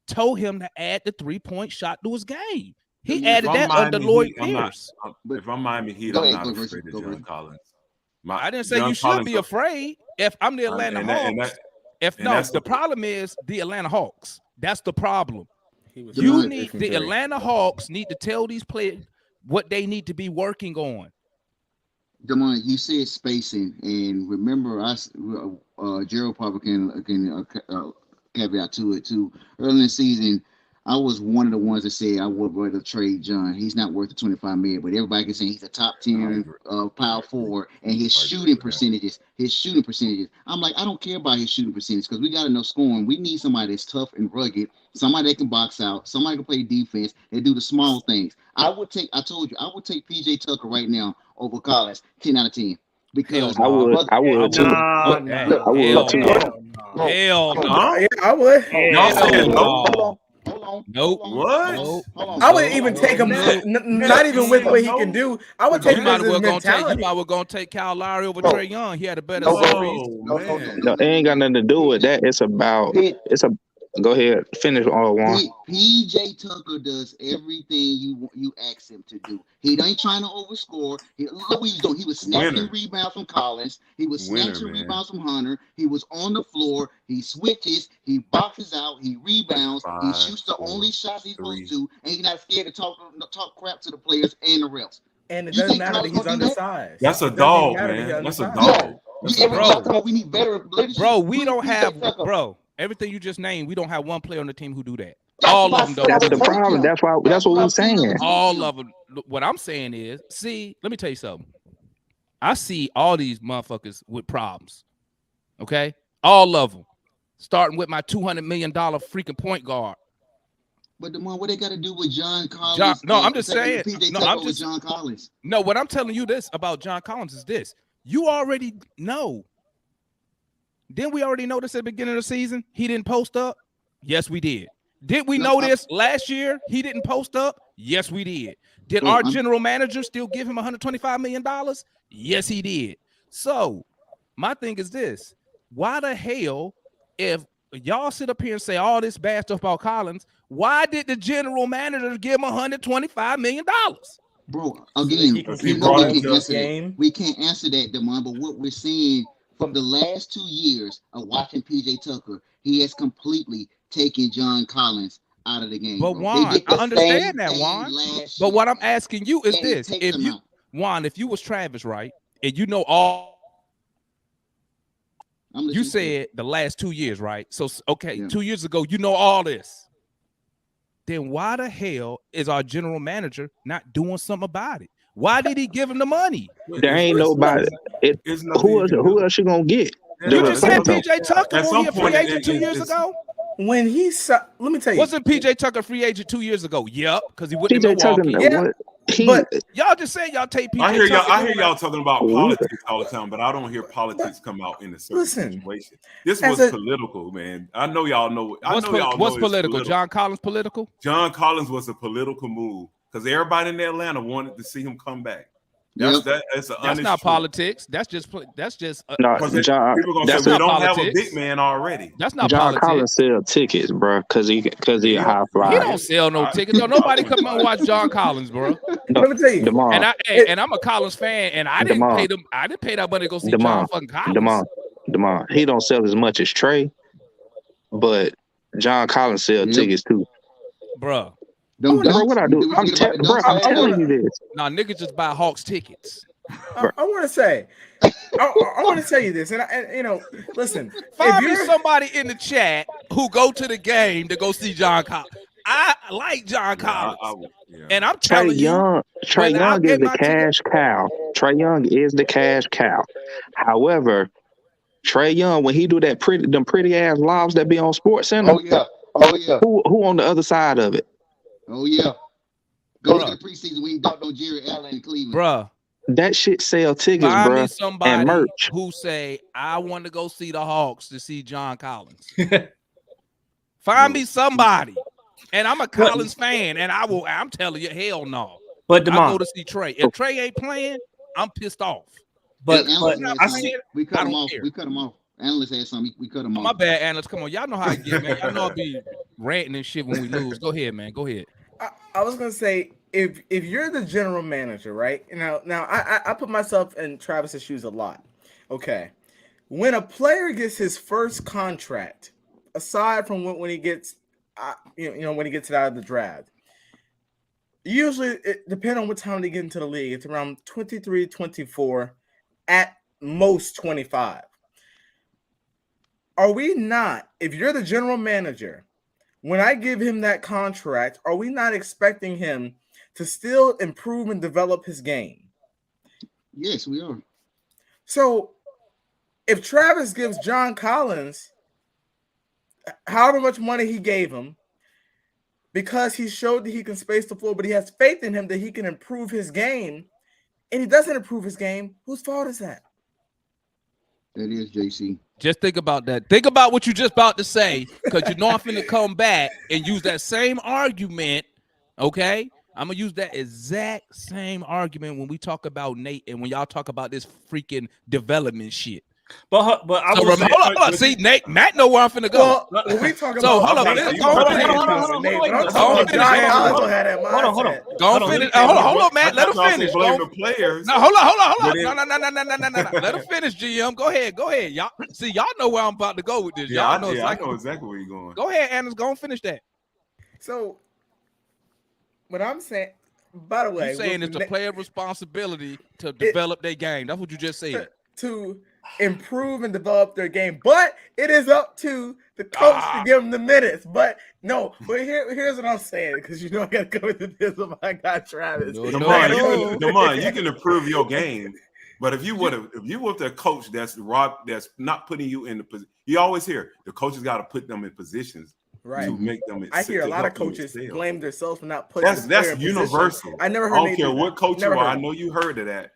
told him to add the 3-point shot to his game? He added that under Lloyd Pierce. If I'm Miami Heat, I'm not afraid of John Collins. I didn't say you should be afraid. If I'm the Atlanta Hawks, the problem is the Atlanta Hawks. That's the problem. The Atlanta Hawks need to tell these players what they need to be working on. Damon, you said spacing, and remember, Gerald probably can caveat to it too. Early in the season, I was one of the ones that said I would rather trade John. He's not worth the $25 million, but everybody can say he's a top 10 power forward, and his shooting percentages. I'm like, I don't care about his shooting percentage because we got enough scoring. We need somebody that's tough and rugged, somebody that can box out, somebody can play defense, and do the small things. I would take PJ Tucker right now over Collins, 10 out of 10. Because I would too. Hell no. Yeah, I would. Y'all said no. Hold on. Nope. What? Hold on. I would even take him, not even with what he can do. I would take You him might as as his well mentality. gonna take Kyle Lowry over Trae Young. He had a better Oh, series. man. No, it ain't got nothing to do with that. Go ahead, finish all one. PJ Tucker does everything you ask him to do. He ain't trying to overscore. Look what he was doing. He was snatching rebounds from Collins. He was snatching rebounds from Hunter. He was on the floor. He switches. He boxes out. He rebounds. He shoots the only shots he's supposed to, and he's not scared to talk crap to the players and the refs. And it doesn't matter that he's undersized. That's a dog, man. That's a dog. We need better leadership. Bro, we don't have everything you just named. We don't have one player on the team who do that. All of them don't. That's the problem. That's what we're saying. All of them. What I'm saying is, see, let me tell you something. I see all these motherfuckers with problems. Okay, all of them, starting with my $200 million freaking point guard. But what they got to do with John Collins? I'm just saying. John Collins. No, what I'm telling you this about John Collins is this: you already know. Didn't we already know this at the beginning of the season? He didn't post up. Yes, we did. Did we know this last year? He didn't post up. Yes, we did. Did our general manager still give him $125 million? Yes, he did. So my thing is this: why the hell, if y'all sit up here and say all this bad stuff about Collins, why did the general manager give him $125 million? Bro, again, we can't answer that, Damon, but what we're seeing from the last 2 years of watching PJ Tucker, he has completely taken John Collins out of the game. But Juan, I understand that, Juan. But what I'm asking you is this: if you was Travis, right, and you know all, you said the last 2 years, right? So 2 years ago, you know all this. Then why the hell is our general manager not doing something about it? Why did he give him the money? There ain't nobody. Who else you gonna get? You just said PJ Tucker when he a free agent 2 years ago. When let me tell you, wasn't PJ Tucker free agent 2 years ago? Yep, because he went to Milwaukee. But y'all just say y'all take PJ. I hear y'all talking about politics all the time, but I don't hear politics come out in a certain situation. This was political, man. I know y'all know. What's political? John Collins political? John Collins was a political move because everybody in Atlanta wanted to see him come back. That's not politics. That's just no, John. That's we don't have a big man already. That's not John politics. Collins sell tickets, bro, because he a high flyer. He don't sell no tickets. No, nobody come out and watch John Collins, bro. Let me tell you, and I'm a Collins fan, and I didn't pay them. I didn't pay that money to go see John fucking Collins. Demar, he don't sell as much as Trae, but John Collins sell tickets too, bro. What I do? I'm telling you this. Nah, niggas just buy Hawks tickets. I want to say, I want to tell you this, and listen. Find me somebody in the chat who go to the game to go see John Collins. I like John Collins, and I'm telling you, Trae Young is the cash cow. Trae Young is the cash cow. However, Trae Young, when he do them pretty ass lobs that be on Sports Center, who on the other side of it? Oh yeah, go to the preseason when he dunked on Jerry Allen in Cleveland, bruh. That shit sell tickets, bro, and merch. Who say I want to go see the Hawks to see John Collins? Find me somebody, and I'm a Collins fan, and I'm telling you, hell no. But I go to see Trae. If Trae ain't playing, I'm pissed off. But we cut him off. We cut him off. Analyst had something. We cut him off. My bad, analyst. Come on, y'all know how I get, man. Y'all know I be ranting and shit when we lose. Go ahead, man. Go ahead. I was gonna say, if you're the general manager, right? Now I put myself in Travis's shoes a lot. Okay, when a player gets his first contract, aside from when he gets, when he gets it out of the draft, usually it depends on what time they get into the league. It's around 23, 24, at most 25. Are we not? If you're the general manager, when I give him that contract, are we not expecting him to still improve and develop his game? Yes, we are. So if Travis gives John Collins however much money he gave him, because he showed that he can space the floor, but he has faith in him that he can improve his game, and he doesn't improve his game, whose fault is that? That is JC. Just think about that. Think about what you just about to say, because you know I'm finna come back and use that same argument. Okay, I'm gonna use that exact same argument when we talk about Nate and when y'all talk about this freaking development shit. But I So was hold on. See, Matt know where I'm finna go. Well, when we talk So, about hold on, Nate, hold on, Nate, hold on, but I'm hold talking on, about hold on, John hold on, Collins hold on, will have that hold on, hold on. mindset. Go finish. Hold on, Matt. Let him finish. Blame Go- the players. No, hold on. But No. Let him finish, GM. Go ahead. Y'all see, y'all know where I'm about to go with this. Yeah, Y'all know I exactly. know exactly where you're going. Go ahead, Anders. Go and finish that. So, what I'm saying, by the way, You saying with it's the Na- player's responsibility to develop their game. That's what you just said. to improve and develop their game, but it is up to the coach to give them the minutes. But here's what I'm saying, because you know I got to go into this with my guy Travis. Damon, you can improve your game, but if you with a coach that's not putting you in the position, you always hear the coaches got to put them in positions Right. to make them. I hear a lot of coaches blame themselves for not putting. That's universal. Position. I never heard. I don't care what coach you are. I know you heard of that.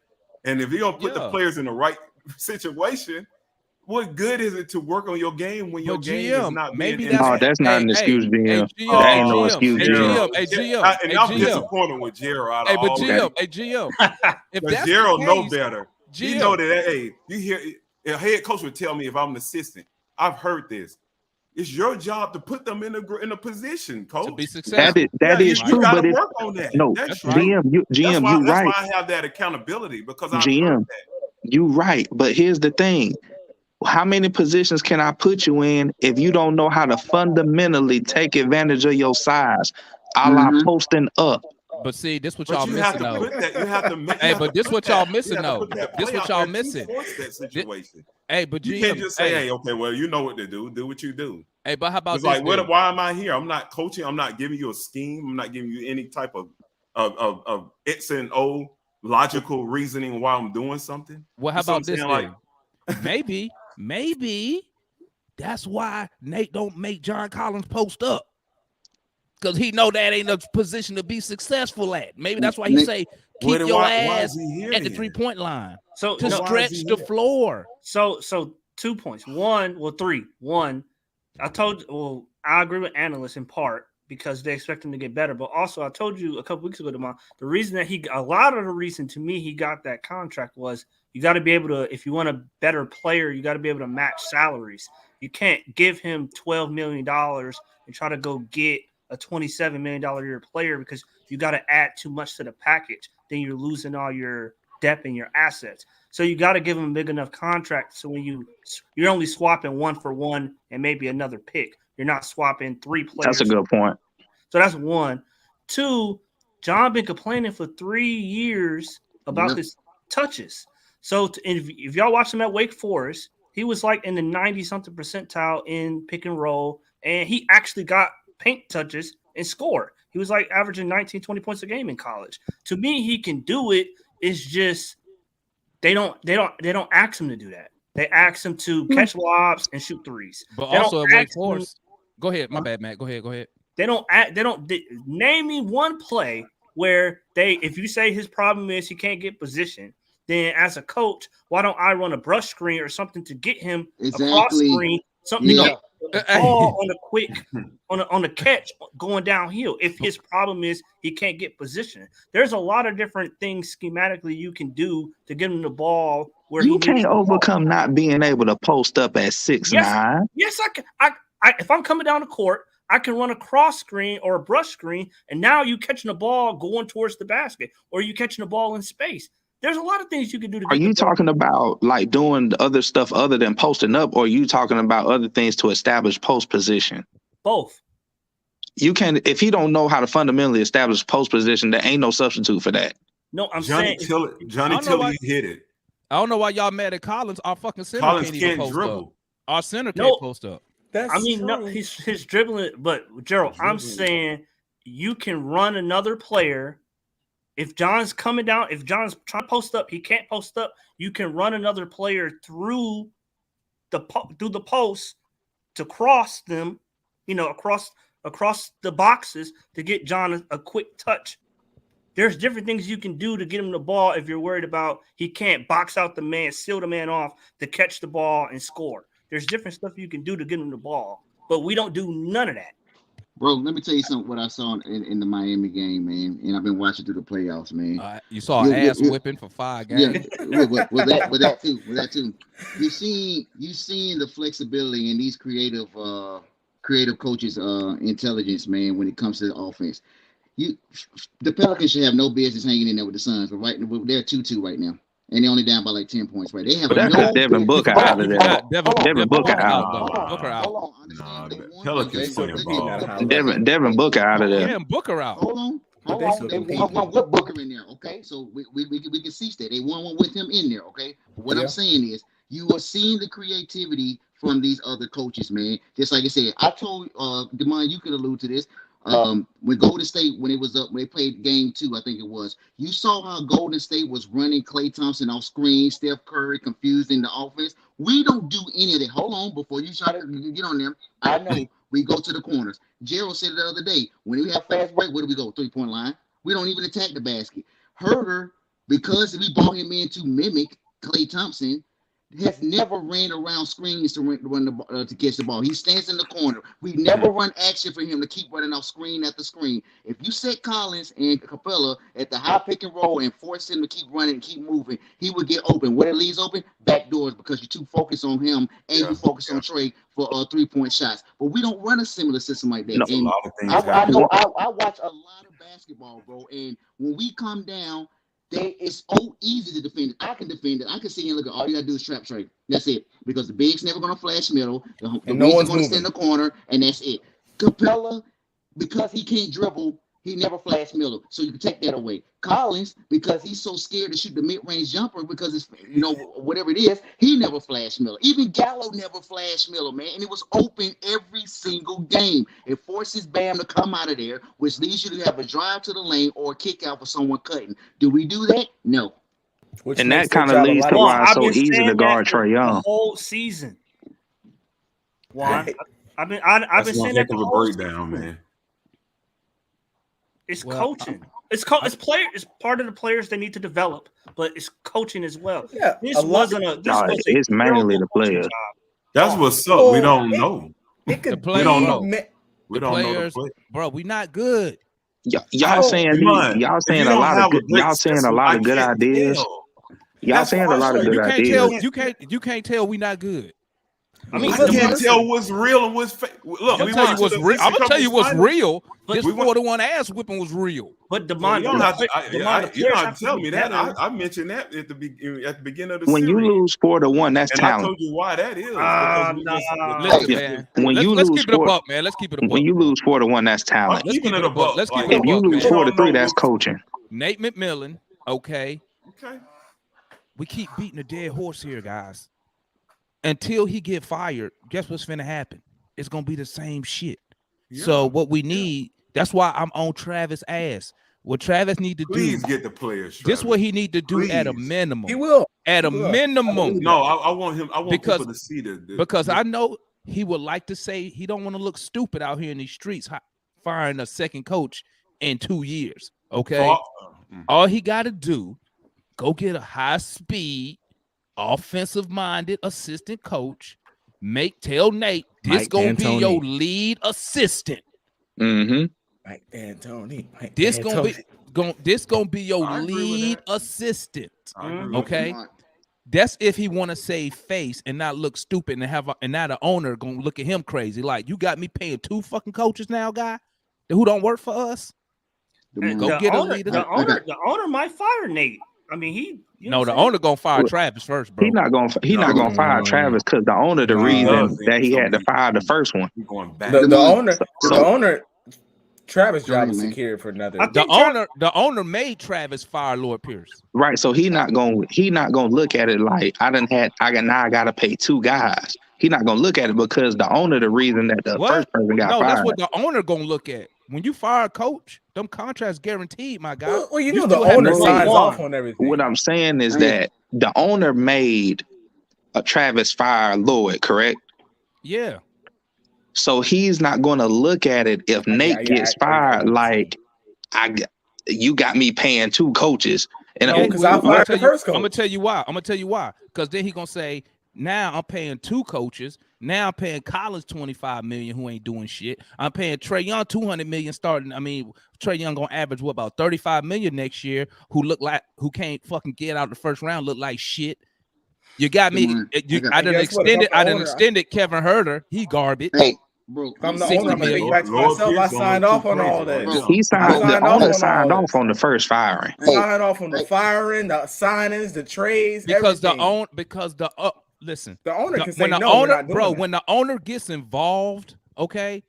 And if you don't put the players in the right situation, what good is it to work on your game when your game is not maybe being? That's not an excuse, GM. That ain't no excuse, GM. And I'm disappointed with Gerald. Hey, but GM. If that's Gerald the know case, better. GM. He know that. Hey, you hear a head coach would tell me if I'm an assistant. I've heard this. It's your job to put them in a position, coach. To be successful. That is true, but it's work on that. No, that's GM, right. GM, That's why I have that accountability, because I heard that. You right, but here's the thing: how many positions can I put you in if you don't know how to fundamentally take advantage of your size, a la posting up? But see, this what y'all missing though. Hey, but this what y'all missing though. This what y'all missing. That situation. Hey, but you can't just say, "Hey, okay, well, you know what to do. Do what you do." Hey, but how about it's this? Like, why am I here? I'm not coaching. I'm not giving you a scheme. I'm not giving you any type of X and O logical reasoning why I'm doing something. Well, how about this? Like, maybe that's why Nate don't make John Collins post up. Because he know that ain't a position to be successful at. Maybe that's why he say keep your ass at the 3-point line. So to stretch the floor. So 2 points. Three. One, I agree with analysts in part because they expect him to get better. But also I told you a couple weeks ago, Demond, the reason that a lot of the reason to me he got that contract was you got to be able to, if you want a better player, you got to be able to match salaries. You can't give him $12 million and try to go get a $27 million a year player because you got to add too much to the package. Then you're losing all your depth and your assets. So you got to give him a big enough contract so when you're only swapping 1 for 1 and maybe another pick. You're not swapping 3 players. That's a good point. So that's 1. 2, John been complaining for 3 years about his touches. So if y'all watch him at Wake Forest, he was like in the 90-something percentile in pick and roll, and he actually got paint touches and scored. He was like averaging 19, 20 points a game in college. To me, he can do it. It's just they don't ask him to do that. They ask him to catch lobs and shoot threes. But also at Wake Forest. Go ahead. My bad, Matt. Go ahead. They name me one play where if you say his problem is he can't get position, then as a coach, why don't I run a brush screen or something to get him a cross screen, something to get the ball on a quick on a catch going downhill. If his problem is he can't get position, there's a lot of different things schematically you can do to get him the ball where you can't overcome not being able to post up at 6'9". Yes, I can. I if I'm coming down the court, I can run a cross screen or a brush screen, and now you catching the ball going towards the basket, or you catching the ball in space. There's a lot of things you can do to. Are you talking about like doing the other stuff other than posting up, or are you talking about other things to establish post position? Both. You can, if he don't know how to fundamentally establish post position, there ain't no substitute for that. No, I'm Johnny saying Tilley hit it. I don't know why y'all mad at Collins. Our fucking center Collins can't even post dribble. up. Our center can't post up. That's I mean, true. no, he's dribbling, but Gerald, I'm saying you can run another player. If John's coming down, if John's trying to post up, he can't post up. You can run another player through the post to cross them, across the boxes to get John a quick touch. There's different things you can do to get him the ball if you're worried about he can't box out the man, seal the man off to catch the ball and score. There's different stuff you can do to get him the ball, but we don't do none of that. Bro, let me tell you something. What I saw in the Miami game, man, and I've been watching through the playoffs, man. You saw ass whipping for 5 games. Yeah, with that too. You seen the flexibility in these creative coaches' intelligence, man, when it comes to the offense. The Pelicans should have no business hanging in there with the Suns, but they're 2-2 right now. And they're only down by like 10 points, right? They have that's Devin Booker out of there. Devin Booker out. Booker out. Pelicans playing ball. Devin Booker out of there. Damn, Booker out. Hold on. They won with Booker in there, okay? So we can see that they won one with him in there, okay? But what I'm saying is, you are seeing the creativity from these other coaches, man. Just like I said, I told Demond, you could allude to this. When Golden State, when they played game 2, I think it was, you saw how Golden State was running Klay Thompson off screen, Steph Curry confusing the offense. We don't do any of that. Hold on, before you try to get on them. I know we go to the corners. Gerald said it the other day, when we have fast break, where do we go? 3-point line. We don't even attack the basket. Herter, because we brought him in to mimic Klay Thompson, has never ran around screens to catch the ball. He stands in the corner. We never run action for him to keep running off screen after screen. If you set Collins and Capella at the high pick and roll and force him to keep running and keep moving, he would get open. What it leaves open? Back doors, because you're too focused on him and you focus on Trae for 3-point shots. But we don't run a similar system like that. A lot of things I watch a lot of basketball, bro. And when we come down, it's so easy to defend it. I can defend it. I can see and look at all you gotta do is trap Trae. That's it. Because the big's never gonna flash middle. The wings are gonna stay in the corner, and that's it. Capella, because he can't dribble, he never flash middle. So you can take that away. Collins, because he's so scared to shoot the mid-range jumper because it's whatever it is, he never flash middle. Even Gallo never flash middle, man. And it was open every single game. It forces Bam to come out of there, which leads you to have a drive to the lane or a kick out for someone cutting. Do we do that? No. And that kind of leads to why it's so easy to guard Trae Young. The whole season. Why? I've been saying that the whole breakdown, man. It's coaching. It's player. It's part of the players they need to develop, but it's coaching as well. Yeah, it's mainly the players. That's what's up. We don't know. We don't know. We don't know the players, bro. We not good. Y'all saying a lot of good ideas. Y'all saying a lot of good ideas. You can't tell we not good. I mean, you can't tell what's real and what's fake. Look, I'm gonna tell you what's real. This 4-1 ass whipping was real. But Demond, you don't have to tell me that. I mentioned that at the beginning of the when series. You lose 4-1, that's talent. I told you why that is. Listen, man. Let's keep it a buck, man. Let's keep it a buck. When you lose 4-1, that's talent. Let's keep it a buck. If you lose 4-3, that's coaching. Nate McMillan, okay. We keep beating a dead horse here, guys. Until he get fired, guess what's finna happen? It's gonna be the same shit. So what we need, that's why I'm on Travis' ass. What Travis need to Please get the players. This is what he need to do at a minimum. He will. At a minimum. No, I want him. I want people to see because I know he would like to say he don't want to look stupid out here in these streets firing a second coach in 2 years. Okay. All he got to do, go get a high speed, offensive minded assistant coach. Tell Nate this gonna be your lead assistant. Mm-hmm. Mike D'Antoni. This gonna be your lead assistant. Okay. That's if he want to save face and not look stupid and now the owner gonna look at him crazy. Like, you got me paying 2 fucking coaches now, guy, who don't work for us. Go get a leader. The owner might fire Nate. I mean, the owner gonna fire Travis first, bro. He's not gonna fire Travis because the owner the reason that he had to fire the first one. The owner. Travis job is secured for another. The owner made Travis fire Lord Pierce. Right, so he not gonna look at it like I gotta pay 2 guys. He's not gonna look at it because the owner, the reason that the What? first person got No, fired. that's what the owner gonna look at. When you fire a coach, them contracts guaranteed, my guy. Well, you You know the still have owner to No, signs Juan. off on everything. What I'm saying is that the owner made a Travis fire Lloyd, correct? Yeah. So he's not going to look at it if Nate gets fired like you got me paying 2 coaches. And No, because I fired the first coach. I'm gonna tell you why. Because then he gonna say, now I'm paying 2 coaches. Now I'm paying Collins $25 million who ain't doing shit. I'm paying Trae Young $200 million starting. I mean, Trae Young gonna average what, about $35 million next year. Who can't fucking get out the first round, look like shit. You got me. I done extended Kevin Herter. He garbage. Hey, bro, I'm the owner. I'm gonna take back to Lord myself. I Pierce signed going off on crazy all that. right now. He signed. The owner signed all off on the first firing. Signed off on the firing, the signings, the trades, Because everything. listen. The owner can say when the no. owner, we're not doing bro, that. when the owner gets involved, okay,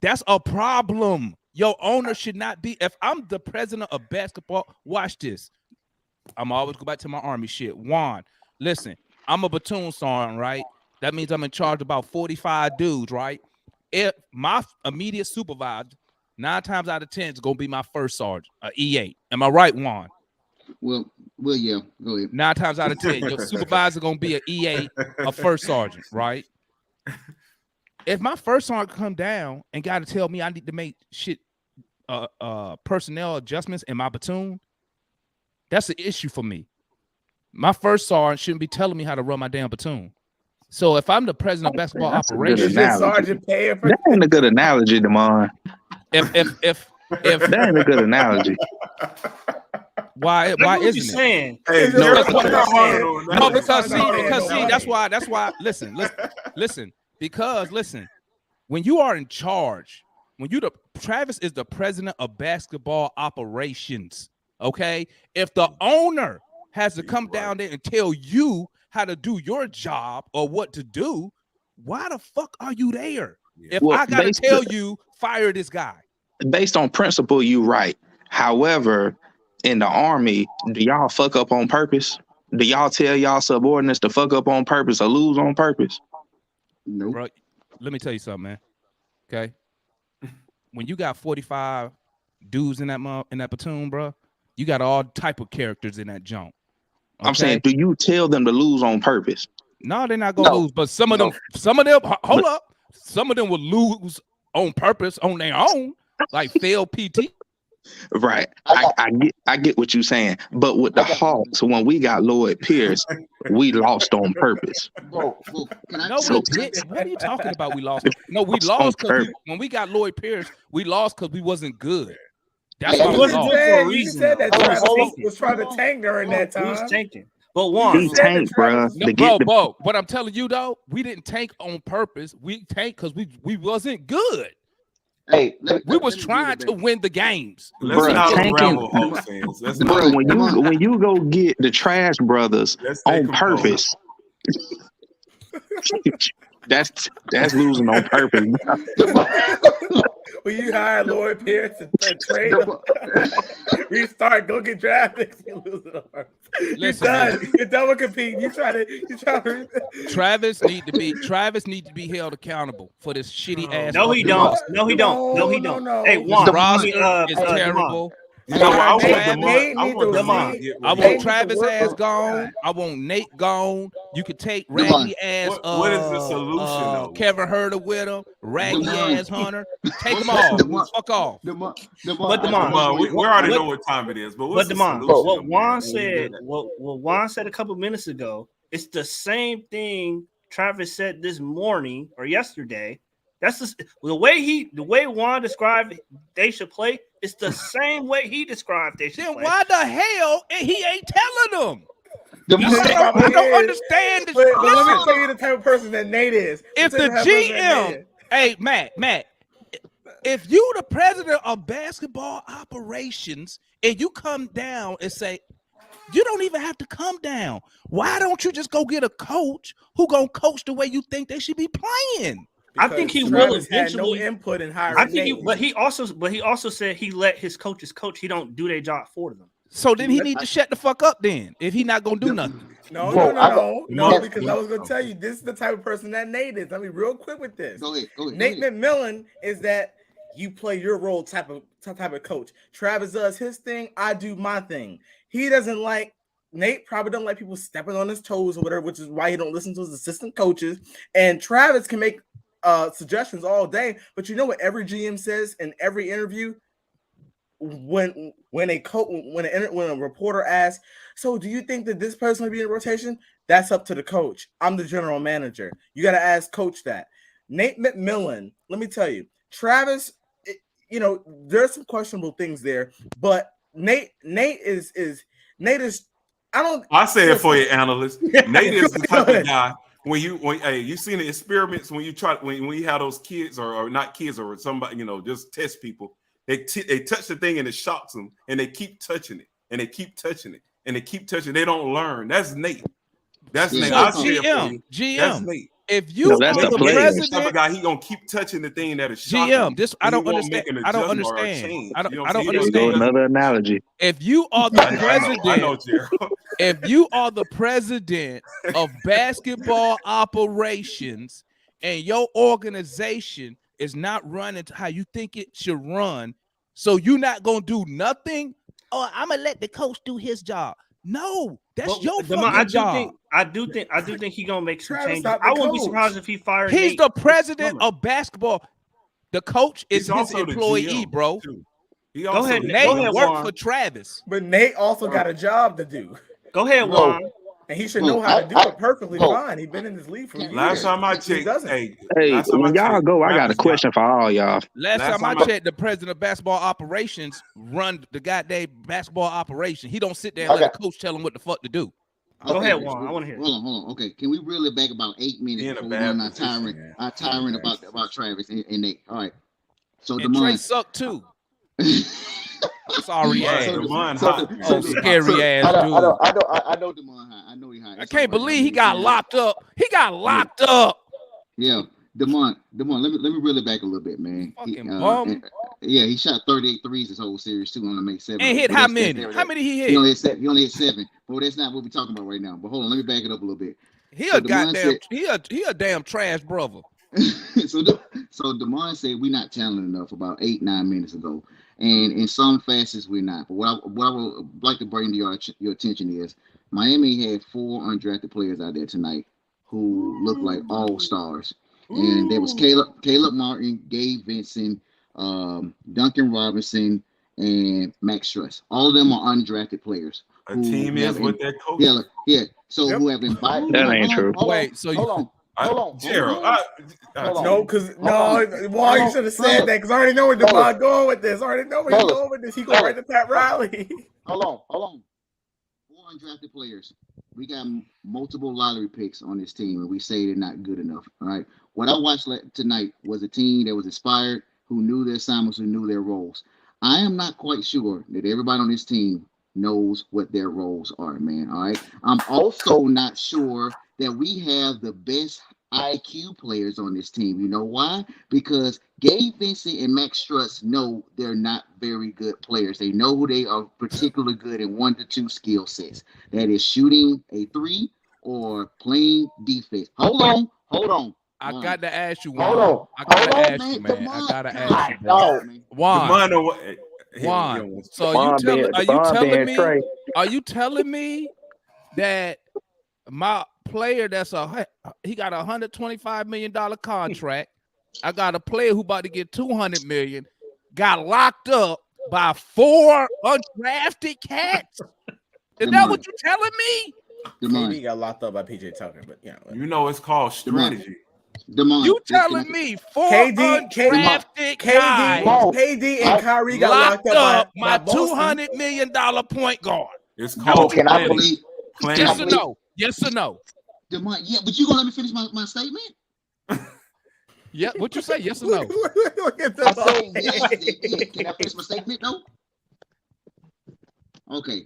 that's a problem. Your owner should not be. If I'm the president of basketball, watch this. I'm always go back to my Army shit. Juan, listen, I'm a platoon sergeant, right? That means I'm in charge of about 45 dudes, right? If my immediate supervisor, 9 times out of 10 is gonna be my first sergeant, E8. Am I right, Juan? Well, yeah. Go ahead. 9 times out of 10, your supervisor gonna be an E8, a first sergeant, right? If my first sergeant come down and got to tell me I need to make personnel adjustments in my platoon, that's an issue for me. My first sergeant shouldn't be telling me how to run my damn platoon. So if I'm the president of basketball operations, sergeant paying for that ain't a good analogy, Damon. if That ain't a good analogy. why isn't it? Saying? Hey, No, no, because see, that's why. Listen. Because listen, when you are in charge, Travis is the president of basketball operations. Okay, if the owner has to come down there and tell you how to do your job or what to do, why the fuck are you there? If I gotta tell you, fire this guy. Based on principle, you right. However, in the Army, do y'all fuck up on purpose? Do y'all tell y'all subordinates to fuck up on purpose or lose on purpose? Nope. Bro, let me tell you something, man. Okay, when you got 45 dudes in that platoon, bro, you got all type of characters in that junk. Okay? I'm saying, do you tell them to lose on purpose? No, they're not gonna lose. But some of them, hold up. Some of them will lose on purpose on their own, like fail PT. Right. I get what you're saying. But with the Hawks, when we got Lloyd Pierce, we lost on purpose. No, we didn't. What are you talking about? We lost. No, we lost because when we got Lloyd Pierce, we lost because we wasn't good. That's why we lost. You said that Travis was trying to tank during that time. He was tanking. But Juan, he tanked, bro. Bro. What I'm telling you though, we didn't tank on purpose. We tanked because we wasn't good. Hey, we was trying to win the games. Let's not unravel Hawks fans. Bro, when you go get the Trash Brothers on purpose, that's losing on purpose. When you hire Lloyd Pierce and trade him, restart, go get drafted, you lose it on purpose. You're done with competing. You try to Travis need to be held accountable for this shitty ass. No, he don't. No, he don't. Hey, Juan, the roster is terrible. I want Travis ass gone. I want Nate gone. You could take raggedy ass. What is the solution though? Kevin Herter with him, raggedy ass Hunter. Take them all. Fuck off. But Damon, we already know what time it is. But Damon, what Juan said, what Juan said a couple minutes ago, it's the same thing Travis said this morning or yesterday. That's just, the way Juan described they should play. It's the same way he described they should play. Why the hell he ain't telling them? I don't understand this. But let me tell you the type of person that Nate is. If the GM, hey Matt, if you the president of basketball operations and you come down and say, you don't even have to come down. Why don't you just go get a coach who gonna coach the way you think they should be playing? Because I think he Travis will eventually. Had no input in hiring. I think, but he also said he let his coaches coach. He don't do their job for them. So then he need to shut the fuck up then if he not gonna do nothing. No, Monk- because I was gonna tell you this is the type of person that Nate is. I mean, real quick with this. Go ahead. Nate McMillan is that you play your role type of coach. Travis does his thing, I do my thing. He doesn't like Nate probably don't like people stepping on his toes or whatever, which is why he don't listen to his assistant coaches. And Travis can make suggestions all day, but you know what every GM says in every interview when a reporter asks, so do you think that this person will be in rotation? That's up to the coach. I'm the general manager. You got to ask coach that. Nate McMillan, let me tell you, Travis, there's some questionable things there, but Nate is I say it for you, analyst. Nate is the type of guy when you seen the experiments when you have those kids or not kids or somebody, just test people. They touch the thing and it shocks them, and they keep touching it, and they keep touching it, and they keep touching it. They don't learn. That's Nate. That's Nate. So GM, That's Nate. If you are the president, type of guy, he gonna keep touching the thing that is shocking. GM, I don't understand. I don't understand. I don't understand. Another analogy. If you are the president, I know, Gerald. If you are the president of basketball operations and your organization is not running to how you think it should run, so you're not gonna do nothing. Oh, I'm gonna let the coach do his job. No, that's your fucking job. I do think he's gonna make some Travis, changes. I wouldn't be surprised if he fired. He's Nate the president of basketball. The coach is He's his also the employee, GM, bro. too. He also ahead, the Nate Go ahead, worked Juan. for Travis. but Nate also got a job to do, Go ahead, Juan. and he should know how to do it perfectly fine. He's been in this league for years. Last time I checked, Hey, when y'all go, I got a question for all y'all. Last time I checked, the president of basketball operations run the goddamn basketball operation. He don't sit there and let the coach tell him what the fuck to do. Go ahead, Juan. I want to hear. Hold on. Okay, can we reel it back about 8 minutes before we run our tyrant about Travis and Nate? All right. So And Trae DeMond. sucked too. Sorry ass. Scary ass dude. I know DeMond high. I know he high. I can't believe he got locked up. He got locked up. Yeah, DeMond. Let me reel it back a little bit, man. Fucking bum. He shot 38 threes this whole series too. On to make 7. And hit how many? How many he hit? He only hit 7. Well, that's not what we're talking about right now. But hold on, let me back it up a little bit. He a goddamn. He a damn trash brother. So DeMond said we're not talented enough about 8-9 minutes ago, and in some facets we're not. But what I would like to bring to your attention is Miami had 4 undrafted players out there tonight who looked like all stars, and there was Caleb Martin, Gabe Vincent, Duncan Robinson, and Max Struess. All of them are undrafted players. A team is with their coach. Yeah. So who have invited? That ain't true. Wait, so Hold on. Gerald. No, why you should have said that? Because I already know where DeMond going with this. I already know where he's going with this. He going right to Pat Riley. Hold on. 4 undrafted players. We got multiple lottery picks on this team, and we say they're not good enough. All right. What I watched tonight was a team that was inspired, who knew their assignments, who knew their roles. I am not quite sure that everybody on this team knows what their roles are, man. All right. I'm also not sure that we have the best IQ players on this team. You know why? Because Gabe Vincent and Max Struess know they're not very good players. They know who they are particularly good in 1 to 2 skill sets. That is shooting a 3 or playing defense. Hold on. I got to ask you, Hold Juan. on. I gotta Hold on, ask you, man. man. I gotta God, ask you, bro. no. Juan. So are you telling me that my player he got $125 million contract? I got a player who about to get $200 million, got locked up by 4 undrafted cats. Is that what you telling me? Maybe got locked up by PJ Tucker, but it's called strategy. You telling me 4 undrafted guys, KD and Kyrie got locked up my by $200 million point guard? It's called Can I believe? Yes or no? Yes or no? DeMond, yeah, but you gonna let me finish my statement? Yeah, what you say? Yes or no? I say yes. Can I finish my statement? No. Okay.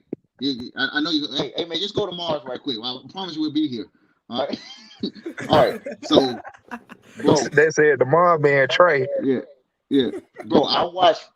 I know you. Hey, man, just go to Mars right quick. I promise you we'll be here. All right. All right. So, bro, they said the mob man Trae. Yeah. Bro, I watched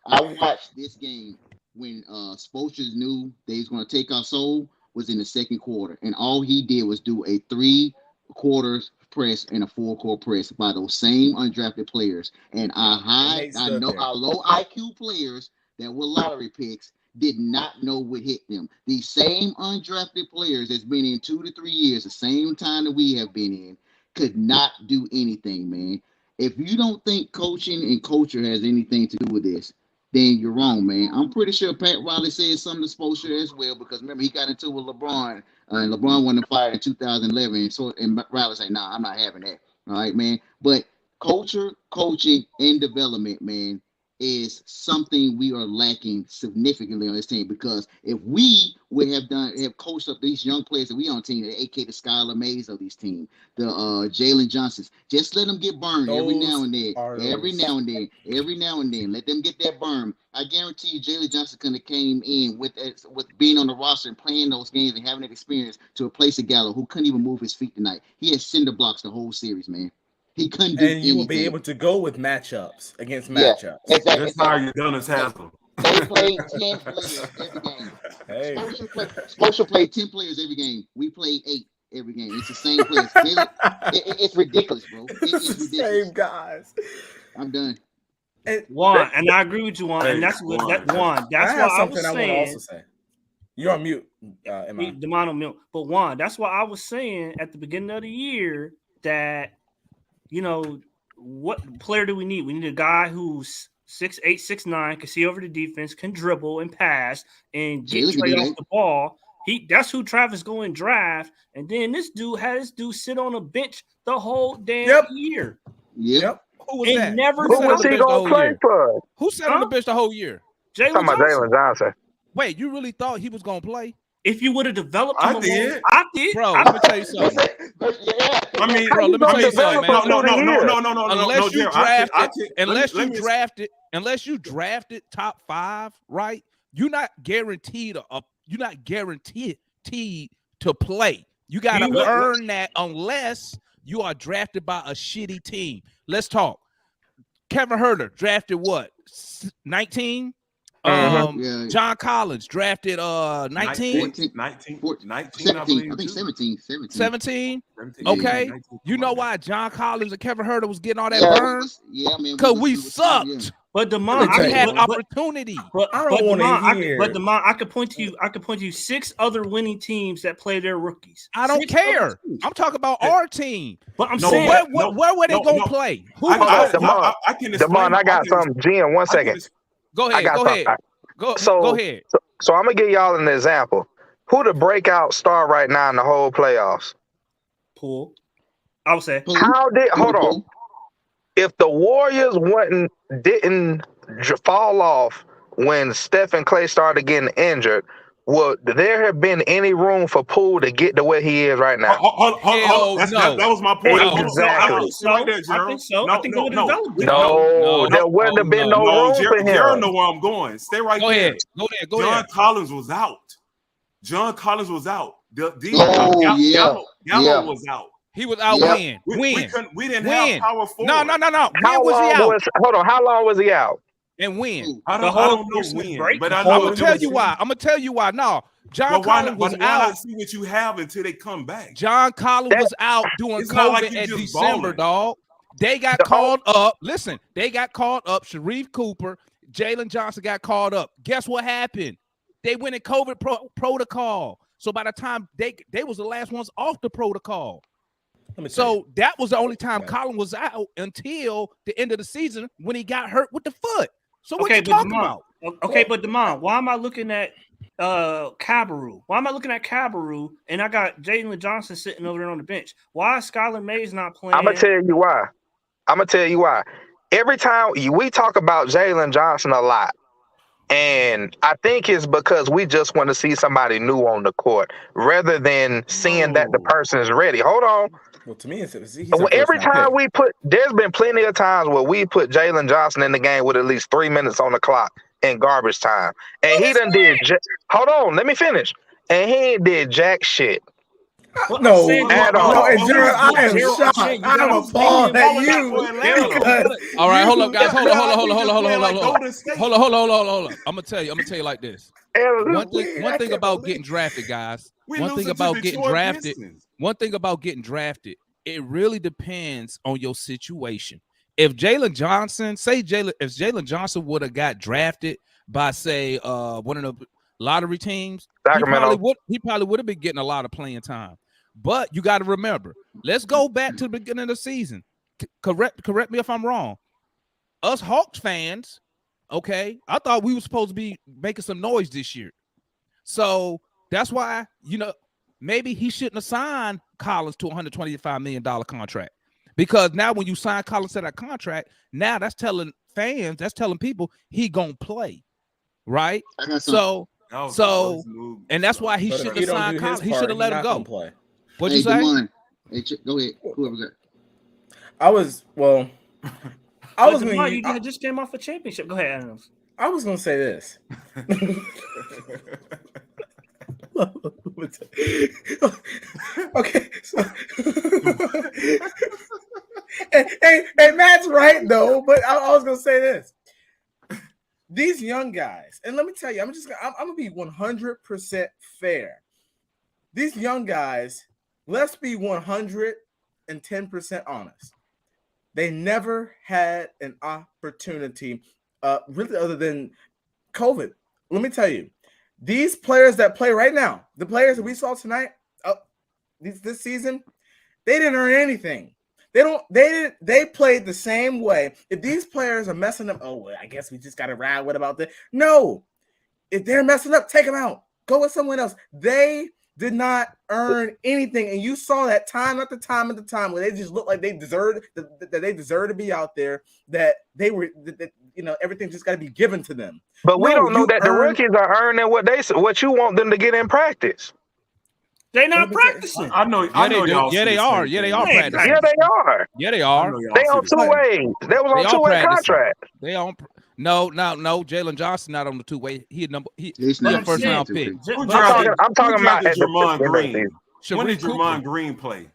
this game when Spoelstra knew they was going to take our soul was in the second quarter, and all he did was do a 3 quarters press and a 4 court press by those same undrafted players. And I know our low IQ players that were lottery picks did not know what hit them. These same undrafted players that's been in 2 to 3 years, the same time that we have been in, could not do anything, man. If you don't think coaching and culture has anything to do with this, then you're wrong, man. I'm pretty sure Pat Riley said something to Spoelstra as well, because remember, he got into it with LeBron, and LeBron wasn't fired in 2011. And Riley said, nah, I'm not having that. All right, man. But culture, coaching, and development, man, is something we are lacking significantly on this team, because if we would have coached up these young players that we on team, aka the Skylar Mays of these teams, the Jalen Johnsons, just let them get burned every now and then. Let them get that burn. I guarantee you, Jalen Johnson could have came in with being on the roster and playing those games and having that experience to replace a Gallo who couldn't even move his feet tonight. He had cinder blocks the whole series, man. He couldn't do anything. And you will be able to go with matchups against matchups. Exactly. That's how you're gonna tackle. They played 10 players every game. Hey. Spoelstra played 10 players every game. We played 8 every game. It's the same players. It's ridiculous, bro. It's ridiculous. Same guys. I'm done. Juan, and I agree with you, Juan. And that's what Juan. That's what I was saying. I want to also say. You're on mute, Demond on mute. But Juan, that's what I was saying at the beginning of the year, that, you know, what player do we need? We need a guy who's 6'8", 6'9", can see over the defense, can dribble and pass, and get Trae off the ball. That's who Travis going draft. And then this dude had this dude sit on a bench the whole damn year. Yep. Who was that? Who was he gonna play for? Who sat on the bench the whole year? Jalen Johnson. Wait, you really thought he was gonna play? If you would have developed him, I did. Bro, let me tell you something. I mean, bro, let me tell you something, man. Unless you drafted top 5, right? You're not guaranteed to play. You got to earn that unless you are drafted by a shitty team. Let's talk. Kevin Huerter drafted what? 19? John Collins drafted 19? 19, 17, I believe. I think 17. 17? Okay. 19, you know why John Collins and Kevin Huerter was getting all that burn? Man. Because we sucked. But Demond, I had opportunity. But I don't want to hear. But Demond, I could point to you 6 other winning teams that play their rookies. I don't care. I'm talking about our team. But I'm saying, where were they going to play? Demond, I got something. Jen, 1 second. Go ahead. Go ahead. So I'm gonna give y'all an example. Who the breakout star right now in the whole playoffs? Poole. I would say. Hold on. If the Warriors didn't fall off when Steph and Clay started getting injured, would there have been any room for Poole to get to where he is right now? That was my point. Exactly. I think so. I think they would have developed it. No, there wouldn't have been no room for him. Jared know where I'm going. Stay right there. Go ahead. John Collins was out. Gallo was out. He was out when? We didn't have power forward. No. When was he out? Hold on. How long was he out? And when? I don't know when. But I'm gonna tell you why. No, John Collins was out. See what you have until they come back. John Collins was out doing COVID at December, dog. They got called up. Listen, they got called up. Sharif Cooper, Jalen Johnson got called up. Guess what happened? They went in COVID protocol. So by the time they was the last ones off the protocol. So that was the only time Collins was out until the end of the season when he got hurt with the foot. So what you talking about? Okay, but Demond, why am I looking at Cabarrou? Why am I looking at Cabarrou and I got Jalen Johnson sitting over there on the bench? Why is Skylar Mays not playing? I'm gonna tell you why. Every time we talk about Jalen Johnson a lot, and I think it's because we just want to see somebody new on the court rather than seeing that the person is ready. Hold on. Well, to me, every time there's been plenty of times where we put Jalen Johnson in the game with at least 3 minutes on the clock in garbage time. And he done did, hold on, let me finish. And he ain't did jack shit. Well, No, I'm saying, At all. no, and Gerald, I am Gerald, I'm shocked. saying you I'm gotta appalled at balling out you. for Atlanta. because All right, hold you- up, guys. Hold on. Golden State. Hold on. I'm gonna tell you like this. One I thing can't about believe- getting drafted, guys. We One thing losing to about getting Detroit drafted. Pistons. One thing about getting drafted, it really depends on your situation. If Jalen Johnson would have got drafted by, say, one of the lottery teams, Sacramento. he probably would have been getting a lot of playing time. But you got to remember, let's go back to the beginning of the season. Correct me if I'm wrong. Us Hawks fans, okay, I thought we were supposed to be making some noise this year. So that's why, maybe he shouldn't have signed Collins to a $125 million contract. Because now when you sign Collins to that contract, now that's telling fans, that's telling people he gonna play, right? So and that's why he But if shouldn't he have don't signed do his Collins. He part, should have he let him not go. gonna play. What'd you say? Demond. Hey, go ahead. Whoever got. I was But gonna Demond, use- you just came off a championship. Go ahead, Adams. I was gonna say this. Okay, so and Matt's right though, but I was gonna say this. These young guys, and let me tell you, I'm gonna be 100% fair. These young guys, let's be 110% honest. They never had an opportunity, really, other than COVID. Let me tell you, these players that play right now, the players that we saw tonight, this season, they didn't earn anything. They played the same way. If these players are messing up, well, I guess we just got to ride. What about that? No, if they're messing up, take them out. Go with someone else. They did not earn anything, and you saw that time after time where they just looked like they deserved that they deserved to be out there. That they were, everything just got to be given to them. But we don't know you that the rookies are earning what you want them to get in practice. They're not practicing. I know y'all. Yeah, they are. Yeah, they are Man, practicing. Yeah, they are. Yeah, they are. They on two-way. They was on two-way contract. They on. No. Jalen Johnson not on the two-way. He He's a not first round pick. I'm talking about at Jermon the Green. When did Cooper. Jermon Green play?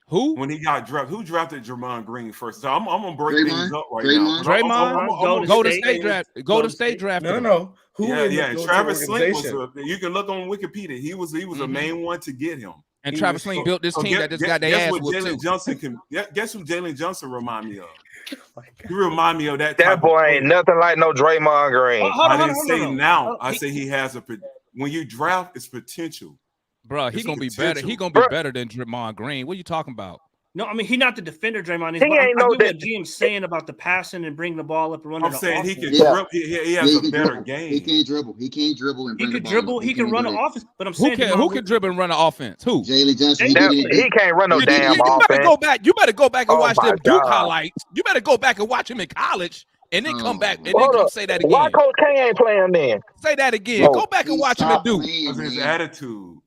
Who? When he got drafted? Who drafted Jermon Green first? So I'm gonna break Draymond? things up right Draymond? now. Draymond? Golden State draft. Golden State drafted. No. Who Yeah. in the Travis Slink was. organization? You can look on Wikipedia. He was the main one to get him. And Travis Slink built this team that just got their ass whooped too. Guess who Jalen Johnson remind me of? He remind me of that. That boy ain't nothing like no Draymond Green. I didn't say now. I say he has when you draft, it's potential. Bro, he's It's gonna be potential. better. He's gonna be better than Draymond Green. What are you talking about? No, I mean, he's not the defender Draymond is. He But ain't I no get what GM's saying about the passing and bringing the ball up and running. I'm saying he can Yeah. dribble. He has a better dribble. game. He can't dribble. He can't dribble and He bring could the ball dribble. up. He can can't run do an that. offense. But I'm saying, Who can dribble and run an offense? Who? Jalen Johnson. He can't run no damn You better offense. go back. You better go back and Oh watch my them Duke God. highlights. You better go back and watch him in college, and then come back and then Hold come up. say that Why again. Coach K ain't playing then? Say that again. Oh, Go back and watch him at Duke. Because his attitude.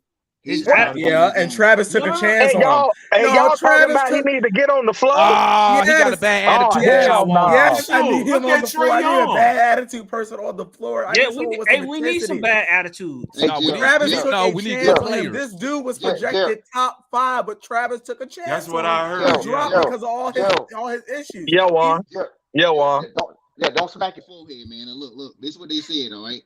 Yeah, and Travis took a chance Hey, on him. y'all talking Travis about he need to get on the floor? Oh, he got a Yes. bad attitude. hell y'all no. want. Yes, I need Look him on at the Trae floor. I need a Young. bad attitude person on the floor. I yeah, need someone with some we need some intensity. bad attitudes. No, we need- Travis took a we need chance good on him. players. This dude was Yeah, projected top 5, but Travis took a chance. That's what on I him. heard. He dropped Yo. because of all his issues. Yo, Juan. Don't smack your forehead. Forehead, man. And look. This is what they said. All right.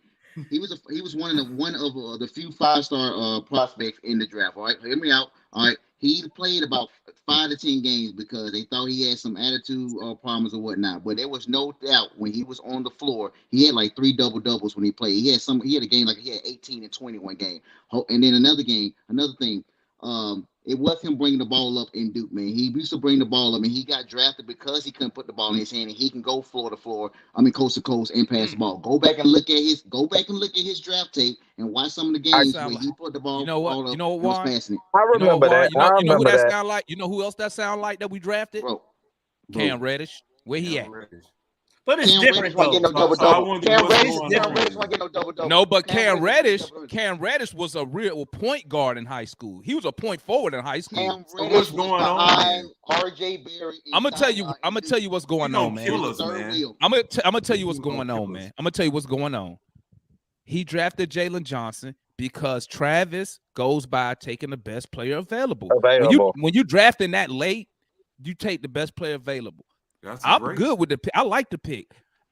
He was one of the few 5-star prospects in the draft. All right. Hear me out. All right. He played about 5 to 10 games because they thought he had some attitude problems or whatnot. But there was no doubt when he was on the floor, he had like 3 double-doubles when he played. He had a game like he had 18 and 20 one game. And then another thing, it was him bringing the ball up in Duke, man. He used to bring the ball up, and he got drafted because he couldn't put the ball in his hand, and he can go floor to floor. coast to coast, and pass the ball. Go back and look at his draft tape and watch some of the games where he put the ball. You know what? Ball up You know and was what? passing it. I remember that. You know who remember that that. sound like? You know who else that sound like that we drafted? Bro. Cam Reddish. Where he at? But it's Cam different Reddish though. Cam Reddish on. won't get no double-double. No, but Cam Reddish was a real point guard in high school. He was a point forward in high school. Cam So Reddish what's was going on? behind RJ Barry. I'm gonna tell you what's going on, man. Kill us, man. I'm gonna tell you what's going on, man. I'm gonna tell you what's going on. He drafted Jalen Johnson because Travis goes by taking the best player available. Available. When you drafting that late, you take the best player available. I'm good with the pick. I like the pick.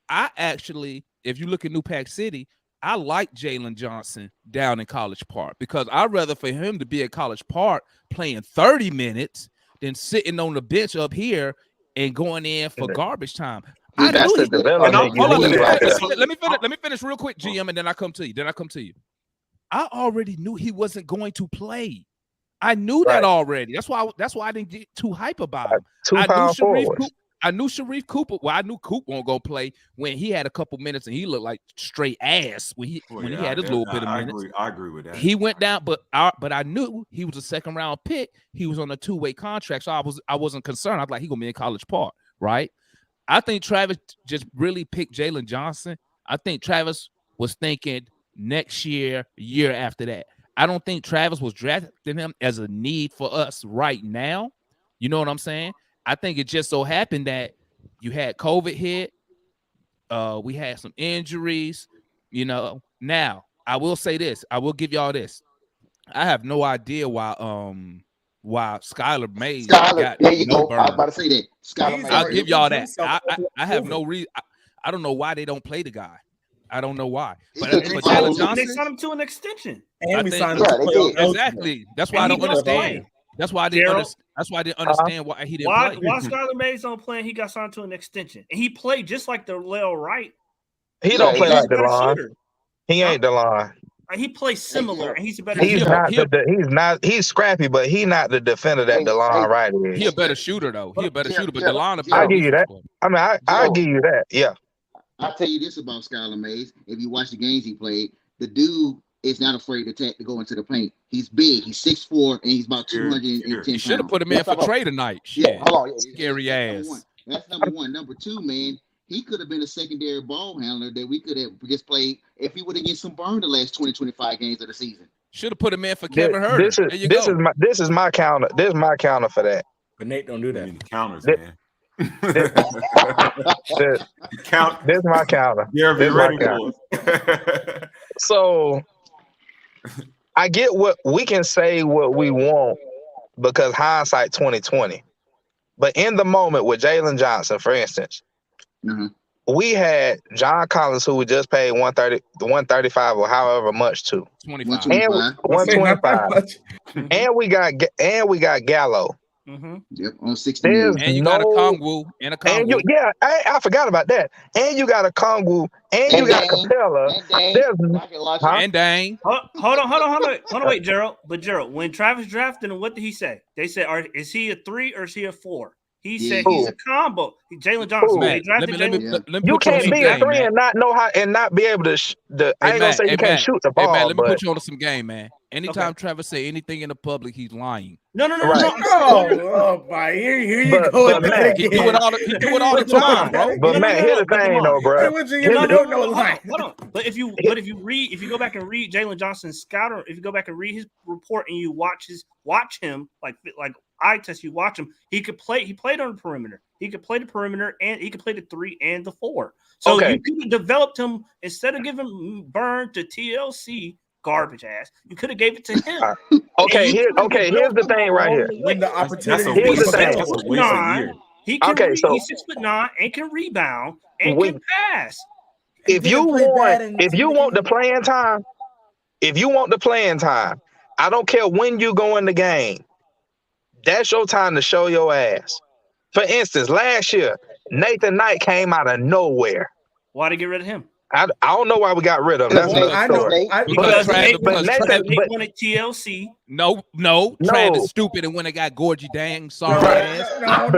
I actually, if you look at New Pack City, I like Jalen Johnson down in College Park because I'd rather for him to be at College Park playing 30 minutes than sitting on the bench up here and going in for garbage time. Yeah, That's the development you need right there. Let me finish real quick, GM, and then I come to you. I already knew he wasn't going to play. I knew that already. That's why I didn't get too hype about him. I knew Sharif Cooper. Well, I knew Coop won't go play when he had a couple minutes and he looked like straight ass when he had his little bit of minutes. I agree with that. He went down, but I knew he was a second round pick. He was on a 2-way contract, so I wasn't concerned. I was like, he gonna be in College Park, right? I think Travis just really picked Jalen Johnson. I think Travis was thinking next year, year after that. I don't think Travis was drafting him as a need for us right now. You know what I'm saying? I think it just so happened that you had COVID hit. We had some injuries, you know. Now, I will say this. I will give y'all this. I have no idea why Skylar Mays got there you no go. I was burn. about to say that. Skylar Mays. I'll give y'all that. I have no reason. I don't know why they don't play the guy. I don't know why. But Jalen Johnson, they signed him to an extension. And we signed him. Exactly. That's why I don't understand. That's why I didn't understand why he didn't play. Why Skylar Mays don't play? He got signed to an extension, and he played just like the Lil Wright. He don't play like DeLon. He ain't DeLon. He plays similar, and he's a better. He's scrappy, but he's not the defender that DeLon Wright is. He a better shooter though. He a better shooter, but DeLon. I'll give you that. I mean, I'll give you that. Yeah. I'll tell you this about Skylar Mays. If you watch the games he played, the dude is not afraid to go into the paint. He's big. He's 6'4", and he's about 210 pounds. You should have put him in for Trae tonight. Shit. Scary ass. That's number one. Number two, man, he could have been a secondary ball handler that we could have just played if he would have get some burn the last 20-25 games of the season. Should have put him in for Kevin Huerter. This is my counter. This is my counter for that. But Nate, don't do that. The counters, man. This is my counter. Yeah, be ready for it. So I get what we can say what we want because hindsight 2020. But in the moment with Jalen Johnson, for instance, we had John Collins, who we just paid 135 or however much to. 125. And we got Gallo. Yep, on 16. And you got a Kongwu and a Kongwu. I forgot about that. And you got a Kongwu, and you got Capella. And Dang. Hold on, wait, Gerald. But Gerald, when Travis drafted him, what did he say? They said, is he a 3 or is he a 4? He said he's a combo. Jalen Johnson. You can't be a 3 and not know how and not be able to. I ain't gonna say you can't shoot the ball. Let me put you on to some game, man. Anytime Travis say anything in the public, he's lying. No. Oh, my! Here you go. But Matt, he do it all the time, bro. But Matt, here's the thing, though, bro. Hold on. But if you go back and read Jalen Johnson's scouter, if you go back and read his report and you watch him like eye test, you watch him. He played on the perimeter. He could play the perimeter and he could play the 3 and the 4. So you could have developed him instead of giving him burn to TLC. Garbage ass. You could have gave it to him. Here's the thing right here. When the opportunity, here's the thing. He's 6'9" and can rebound and can pass. If you want the playing time, I don't care when you go in the game. That's your time to show your ass. For instance, last year, Nathan Knight came out of nowhere. Why did they get rid of him? I don't know why we got rid of him. That's another story. Because Nate wanted TLC. No. Travis stupid and when they got Gorgie Dang. Sorry, ass. No.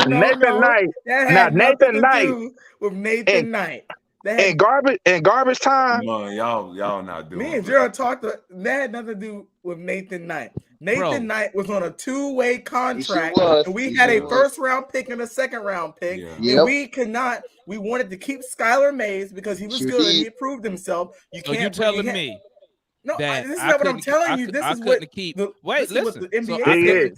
Nathan Knight. Now Nathan Knight with Nathan Knight. And garbage time. No, y'all not doing. Me and Gerald talked. That had nothing to do with Nathan Knight. Nathan Knight was on a 2-way contract, and we had a first-round pick and a second-round pick, and we could not. We wanted to keep Skylar Mays because he was good and he proved himself. You're telling me? No, this is not what I'm telling you. This is what the NBA is.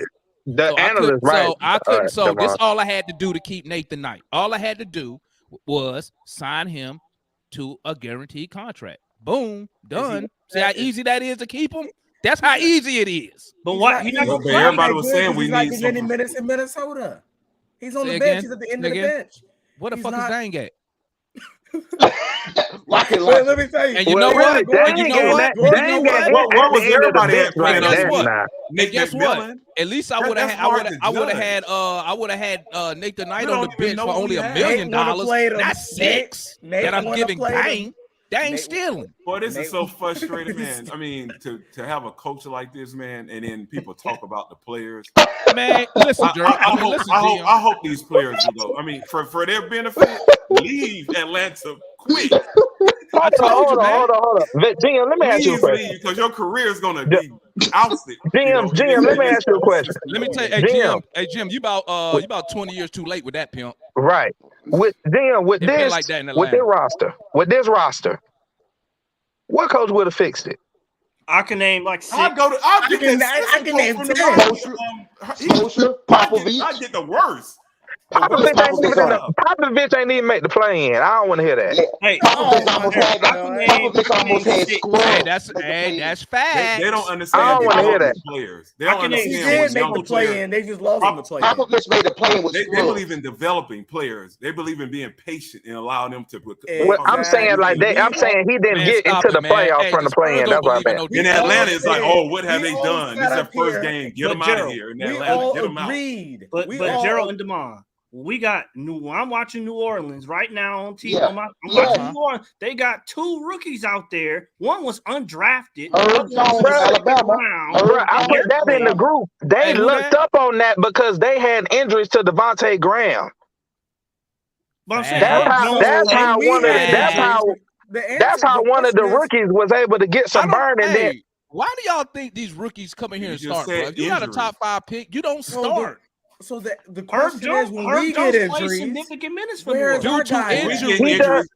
The analyst, right? So I couldn't. So this all I had to do to keep Nathan Knight. All I had to do was sign him to a guaranteed contract. Boom, done. See how easy that is to keep him? That's how easy it is. But what? He's not But gonna play. everybody was saying we he's not need getting any some. minutes in Minnesota. He's on Say the again? bench. He's at the end Say of the again? bench. What the He's fuck not- is Dang at? Lock it, Wait, let me tell you. And you Well, know really, what? And you know what? Dang And you know at what? Where was the end of the everybody bench at playing like guess that what? now. Nick Guess what? McMillan? At least I That- would have that's had hard to I would have had Nathan Knight We on the don't even bench know for who only he $1 had. million, Nate wanna play them. not six Nate that I'm wanna giving play them. Dang. Dang Nate- stealing. Boy, this Nate- is so frustrating, man. I mean, to have a coach like this, man, and then people talk about the players. Man, listen, Jerry. I hope these players will go. I mean, for their benefit, leave Atlanta quick. I told you, man. Hold on. GM, let me ask you a Please question. leave, because your career is going to be ousted. GM, let me ask you a question. Let me tell you, hey Jim, you about 20 years too late with that pimp. Right. With It been this like that in with this Atlanta. roster, what coach would have fixed it? I can name like 6. I can name 10. Sposher, Popovich. I get the worst. Popovich ain't even make the play in. I don't want to hear that. Hey, Popovich almost had scrubs. That's fact. They don't I understand don't wanna hear developing that. players. They I don't can name- He understand did what make young the play players. in. They just lost him the play in. Popovich made the play with They scrubs. believe in developing players. They believe in being patient and allowing them to. Well, I'm saying like that. I'm saying he didn't Man, get stop into it, the man. playoffs Hey, from the the Spurs play-in. don't That's what I believe in meant. no In Atlanta, it's like, oh, what have we they all done? This is sat their up first here. game. Get But them out of Gerald, here. In We Atlanta, all get them out. agreed. But We Gerald all and Damon, we got I'm watching New Orleans right now on TV. Yeah. I'm Yeah. watching New Orleans. They got 2 rookies out there. One was undrafted. Herb Jones, Alabama. Bro, I put that in the group. They Hey, who looked that? up on that because they had injuries to Devontae Graham. But I'm saying That's Herb how- Jones That's played- how we one of had that's injuries. how that's how one of the rookies was able to get some burn and then. Why do y'all think these rookies come in here You and just start, said bro? If you got a injuries. top 5 pick, you don't So start. So the Herb question Jones, is, when Herb we Jones get played injuries, significant minutes for where New is Orleans. our Due to guy? When we at? get He injuries,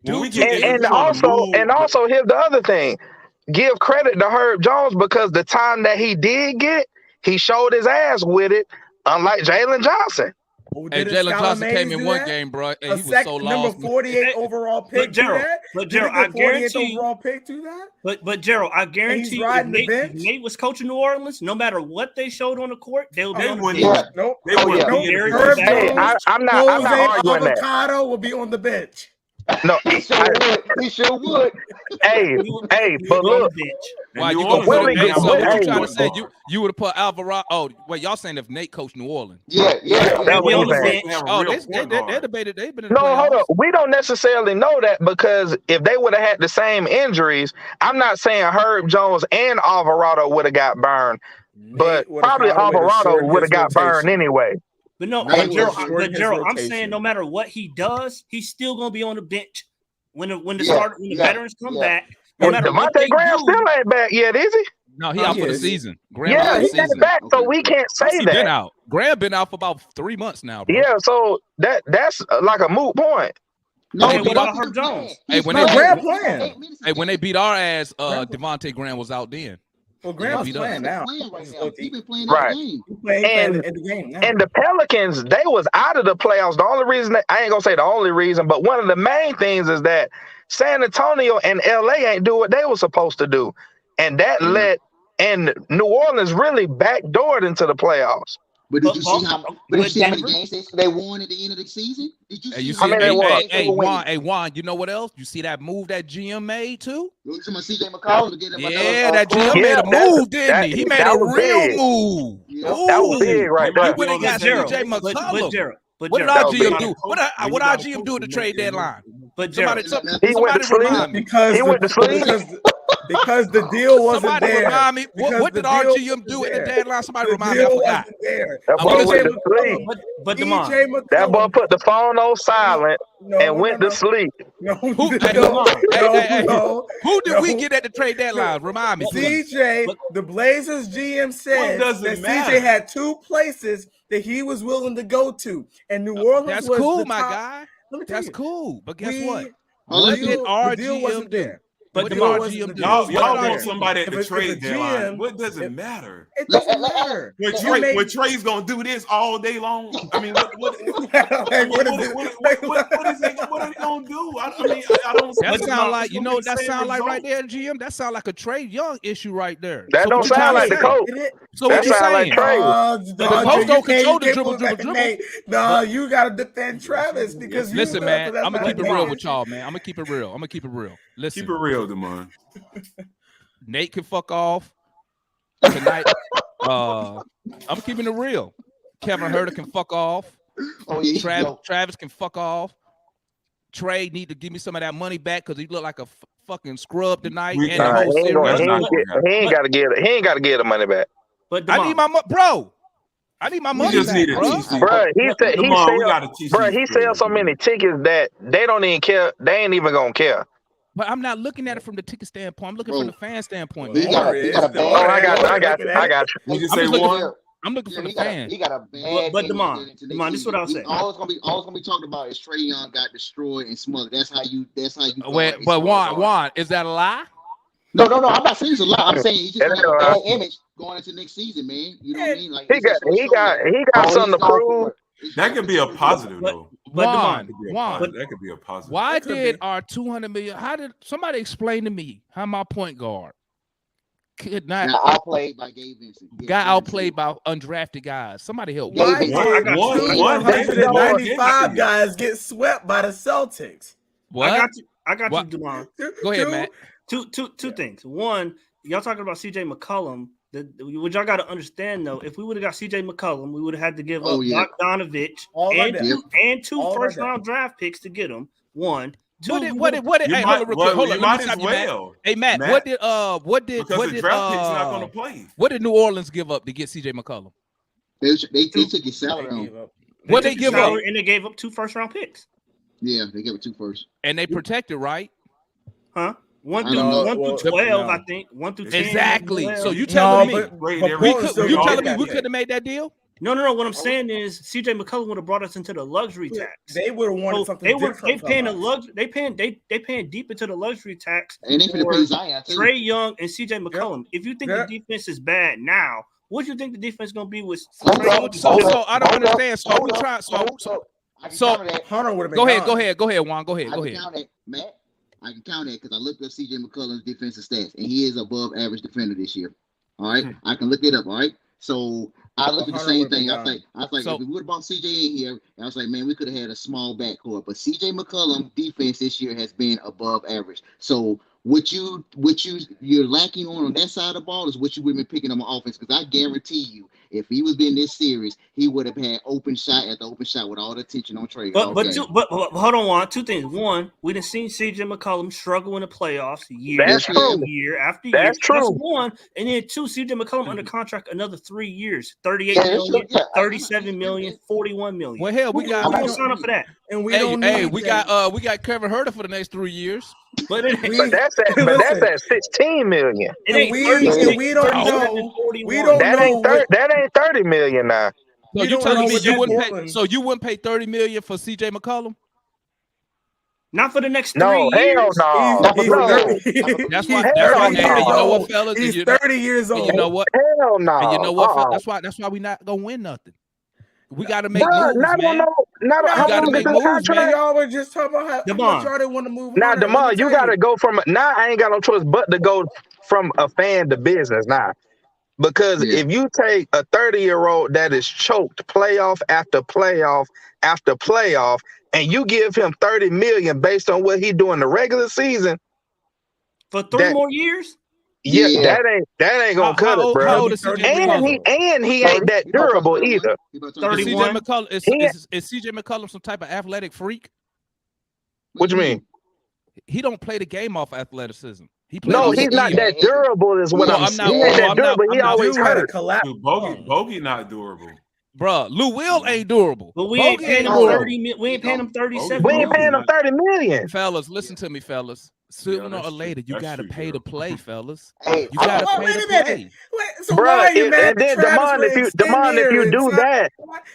when we get injuries, And we wanna also move. here's the other thing. Give credit to Herb Jones because the time that he did get, he showed his ass with it, unlike Jalen Johnson. Oh, Hey, didn't Jalen Skylar Johnson Mays came in do one that? game, bro. Hey, A he was so number lost. 48 overall pick do Gerald, that? but Didn't Gerald, the I 48th guarantee you- overall pick do that? But Gerald, I guarantee you, if riding the Nate, bench? if Nate was coaching New Orleans, no matter what they showed on the court, they would be They on the wouldn't bench. even. Nope. They wouldn't yeah. be in Herb the Herb position. Hey, Jones, I'm not Jose arguing that. Avocado will be on the bench. No, He sure would. He sure would. hey, He would but be on look, the bench. And Why New you Orleans gonna When put we hey, get- so what hey, you trying to what say? bar? You would have put Alvarado. Oh, wait, y'all saying if Nate coached New Orleans? Yeah. That's He'll what be on he's the saying. bench. Oh, Real they point guard. debated. They've been in the No, playoffs. hold up. We don't necessarily know that because if they would have had the same injuries, I'm not saying Herb Jones and Alvarado would have got burned, but Nate would've probably found a way to Alvarado shorten would have his got burned rotation. anyway. But no, Nate but Gerald, was shorting his I'm rotation. saying no matter what he does, he's still gonna be on the bench when the Yeah, veterans come yeah. back. No And matter what Devontae they Graham do, still ain't back yet, is he? No, he No, out he for the is. season. Graham out Yeah, for he the ain't season. back, so Okay. we can't say He been that. out. Graham been out for about 3 months now, bro. Yeah, so that's like a moot point. No, Okay, but what I about think Herb he's Jones? playing. Hey, He's when No, they playing. Graham He's playing. 8 minutes a Hey, when they game. beat our ass, Graham- Devontae Graham was out then. Well, Yeah, Graham's he does. playing now. Playing right He's now. OT. He's been playing Right. every game. He's playing And- in the game now. And the Pelicans, they was out of the playoffs. The only reason I ain't gonna say the only reason, but one of the main things is that San Antonio and LA ain't do what they were supposed to do. And that and New Orleans really backdoored into the playoffs. But did you see how? but But did you see how many Denver- games they won at the end of the season? Did you Hey, see? you how see, I mean, many they won. games they were winning? Juan, you know what else? You see that move that GM made too? You see my CJ McCollum to get him Yeah, that score? GM Yeah, made a that- move, didn't he? He made that a was real big. move. Yeah. That was Ooh. big right there. We would have got Gerald, CJ but McCollum. Gerald, but What did Gerald, our That GM was do? What our GM do at the trade deadline? but Somebody, Gerald, He went to sleep. remind me. because He went to sleep. because the deal wasn't Somebody there. remind me. Because What the did our deal GM do at wasn't the there. deadline? Somebody The remind me. I deal forgot. wasn't there. That I'm boy gonna went say- to sleep. but Damon, That boy put the phone on silent and went to sleep. No, Who, no, hey, no, hey, no, who did we no. get at the trade deadline? Remind me, please. CJ, the Blazers GM said doesn't that matter? CJ had 2 places that he was willing to go to, and New Orleans That's was cool, the my top. guy. Let me tell That's you, cool. But guess we- what? Oh, What let's did do- our the deal GM wasn't do? there. What did GM our was- GM the do? deal Y'all, was y'all not want there. somebody at If the a- if trade a deadline. GM What does it if- matter? It doesn't matter. When You make- Trey's gonna do this all day long. I mean, what Like, what is it? what is they? What are they gonna do? I mean, I don't. That it's sound not- like it's you gonna know be what the that same sound like right result. there, GM. That sound like a Trae Young issue right there. That So don't what you sound trying like to the say? coach. So That what you sound like saying? Trey. The coach don't control the dribble. No, you gotta defend Travis because you. Listen, man, that's I'm gonna not keep it the real case. with y'all, man. I'm gonna keep it real. Listen, Keep it real, Damon. Nate can fuck off tonight. I'm keeping it real. Kevin Herter can fuck off. Oh yeah, Travis can fuck off. Trey need to give me some of that money back because he looked like a fucking scrub tonight We and the can't- whole He ain't gonna- series. he ain't get- he ain't got to get. He ain't got to get the money back. But I need my bro. I need my money just back, need a bro. TC. Bro, he said Come he on, we sell. gotta teach Bro, these he players, sells so man. many tickets that they don't even care. They ain't even gonna care. But I'm not looking at it from the ticket standpoint. I'm looking Bro, from the fan standpoint, he man. got a Oh, I got you. I got you. Would you I'm say just looking one? I'm looking for the He got fan. a bad. But image Damon, going into next Damon, this is what I was season. saying. All it's gonna be talked about is Trae Young got destroyed and smothered. That's how you. Wait, guard but a small guard. Juan, is that a lie? No. I'm not saying it's a lie. I'm saying he just That got ain't a a bad lie. image going into next season, man. You know what I mean? Like He got something to prove. That could be a positive though. Juan, That could be a Juan, positive. That could be a positive. why That could did be. our 200 million? How did somebody explain to me how my point guard could not got outplayed by Gabe Vincent. got outplayed by undrafted guys? Somebody help me. Why Gabe did Vincent. One- 195 guys get swept by the Celtics? What? I got What? you, Dumont. Go ahead, Matt. Two things. One, y'all talking about CJ McCollum. What y'all got to understand though, if we would have got CJ McCollum, we would have had to give up Bogdanovich All and right two All right first round draft picks to get him. One, two. What did You hey, might, hold on real well, quick. Hold you on, let might me as stop you, Matt. well. Hey Matt, Matt, what did because the draft pick's not going to play. what did New Orleans give up to get CJ McCollum? They took his salary on. What they give up? And they gave up 2 first round picks. Yeah, they gave it 2 first. And they protected, right? Huh? I don't know. 1 through 12, no. I think. 1 through 10. Exactly. 12. So you telling me Great, but every- Portland still you gonna telling get me we that could have made that deal? No. What I'm saying is CJ McCollum would have brought us into the luxury pick. tax. They would have wanted So something they different. paying from us. they paying deep into the luxury tax. And they finna for pay Zion too. Trae Young and CJ McCollum. If you think Yep. the defense is bad now, what do you think the defense is gonna be with Hold Trae on. Young? So I don't understand. So we Hold up. try. I can So counter that. Hunter would have been go ahead, gone. go ahead, Juan. Go I ahead. can count that, Matt. I can count that because I looked up CJ McCollum's defensive stats, and he is above average defender this year. All right, I can look it up. All right, so I look at the Hunter same would've thing. been I was like, So- if we would have brought CJ in here, I was like, man, we could have had a small backcourt. But CJ McCollum defense this year has been above average. So you're lacking on that side of the ball is what you would have been picking up on offense. Because I guarantee you, if he was in this series, he would have had open shot after open shot with all the attention on Trae. But hold on, Juan. 2 things. One, we done seen CJ McCollum struggle in the playoffs year That's after true. year after That's year. That's true. one. And then 2, CJ McCollum under contract another 3 years, 38 Yeah, million, yeah. 37 million, 41 million. Well, hell, we Who's got. gonna sign up for that? And we Hey, don't hey, need we that. got Kevin Herter for the next 3 years. But it, We- But that's at 16 million. it and ain't we- 36, and we don't 37, know- 41. we don't That know ain't that ain't 30 million now. So We you don't telling know me what you that wouldn't pay? Portland- So you wouldn't pay 30 million for CJ McCollum? Not for the next 3 No, hell years. no. He's No. 30. That's why. Hell That's why. no. And you know what, old. fellas? He's And you, 30 years and old. you know what? Hell no. And you know what? Uh-uh. That's why we not gonna win nothing. We got to make Bruh, moves, not man. not You how gotta long make is this moves, contract? man. Y'all were just talking about how Demar. much y'all didn't want to move. Now, Hunter. Let Demar, me you tell gotta go from now. I ain't got no choice but to go from a fan to business now. Because Yeah. if you take a 30-year-old that is choked playoff after playoff after playoff, and you give him 30 million based on what he do in the regular season, For 3 That- more years? yeah, that ain't gonna cut it, bro. How old is CJ McCollum? And he ain't that durable either. Is 31. CJ McCollum is CJ McCollum some type of athletic freak? What you mean? He don't play the game off athleticism. He plays No, off he's not skill. that durable. Is what No, I'm I'm not- saying. He ain't no, that I'm not- durable. He I'm not- always Dude had a hurt. collapse. Dude, Bogey not durable. Bruh, Lou Will ain't durable. But we ain't Bogey paying him durable. 30. We ain't paying him 37. We ain't paying him 30 million. Fellas, listen to me, fellas. Sooner that's or later, true. you That's got to true, pay Joe. to play, fellas. Hey, You got to Oh, pay wait to a minute. play. Wait, so Bruh, why are you and mad then at Travis Damon, for if you extending Damon, if you here do and that,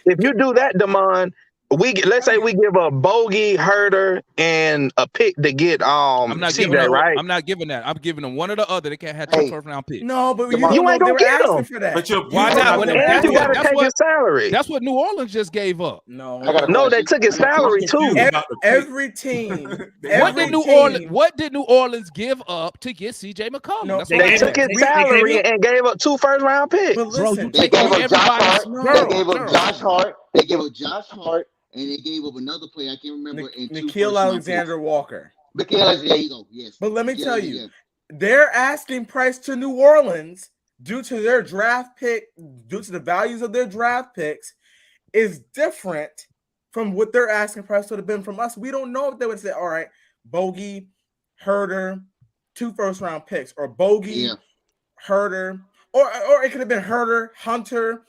if you do that, Damon, let's say we give a Bogey, Herter, and a pick to get I'm not giving CJ, them, right? I'm not giving that. I'm giving them one or the other. They can't have 2 Hey. first-round picks. No, but you You don't know ain't they gonna were get asking them. for that. But Why you not? have Well, to- then And you that's gotta take his salary. That's what New Orleans just gave up. No, I got a No, they question. took his I got a salary I'm too. confused about the pick. every team. They What have did a- New Orleans? What did New Orleans give up to get CJ McCollum? No, That's they what I'm They gave took saying. his they gave salary up- and gave up 2 first-round picks. But Bro, listen, you They take gave away up Josh everybody's Hart. No. They gave up girl. Josh Hart. They gave up Josh Hart, and they gave up another player. I can't remember. And 2 Nikhil first-round Alexander Walker. picks. Because there you go. Yes. But let me Yeah, tell yeah, you, yeah. their asking price to New Orleans, due to their draft pick, due to the values of their draft picks, is different from what their asking price would have been from us. We don't know if they would say, all right, Bogey, Herter, 2 first-round picks, or Bogey, Yeah. Herter, or it could have been Herter, Hunter,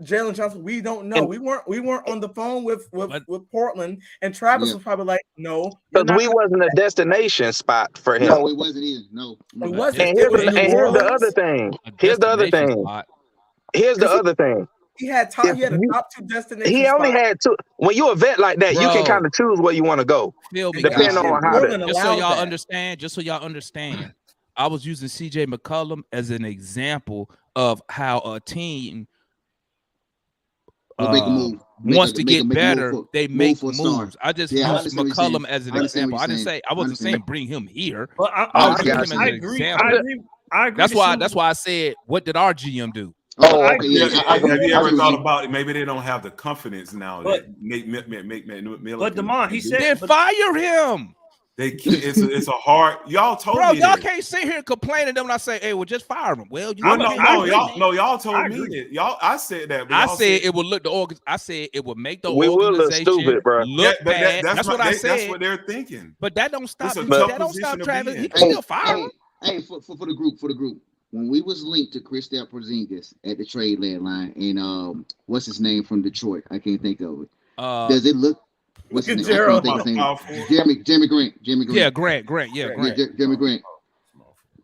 Jalen Johnson. We don't know. And- we weren't on the phone with But- Portland, and Travis Yeah. was probably like, no, you're Because not we wasn't a destination spot for him. No, it wasn't either. No. It wasn't. And It here's was the, New and here's the Orleans. other thing. A Here's the other destination thing. spot. Here's the other thing. He had If a you- top 2 destination. He only spot. had 2. When you're a vet like that, you can Bro. kind of choose where you want to go. Feel me, Depending guys. on how Portland Just so allowed y'all that. understand, I was using CJ McCollum as an example of how a team We'll make a move. wants to get make a better. move for- They move make for a star. moves. I just Yeah, I used understand what you're saying. McCollum as an I understand example. what I didn't you're say saying. I wasn't I understand. saying bring him here. Well, I I was got using him as you. an I agree. example. I agree. That's to why. some- That's why I said, what did our GM do? Oh, I okay. agree. Yeah, I Have you agree ever with thought you. about it? Maybe they don't have the confidence now But- that Nate Miller. But Damon, he said, Then but- fire him, they can't, it's a hard. Y'all told bro. me Y'all that. can't sit here complaining. Then when I say, hey, well, just fire him. Well, you Well, know, y'all told I me agree. that. Y'all, I said that. But I y'all said it would look I said it would make the We would look organization stupid, bro. look but bad. That's what I said. That's what they're thinking. But that don't stop. It's a That tough don't stop position to be Travis. in. He can Hey, still fire him. hey, for the group. When we was linked to Kristaps Porzingis at the trade deadline, and what's his name from Detroit? I can't think of it. Does it look? What's Look his at name? I Gerald. can't think Power of his name. forward. Jeremy Grant. Yeah, Grant. Yeah, Grant. Jeremy Grant.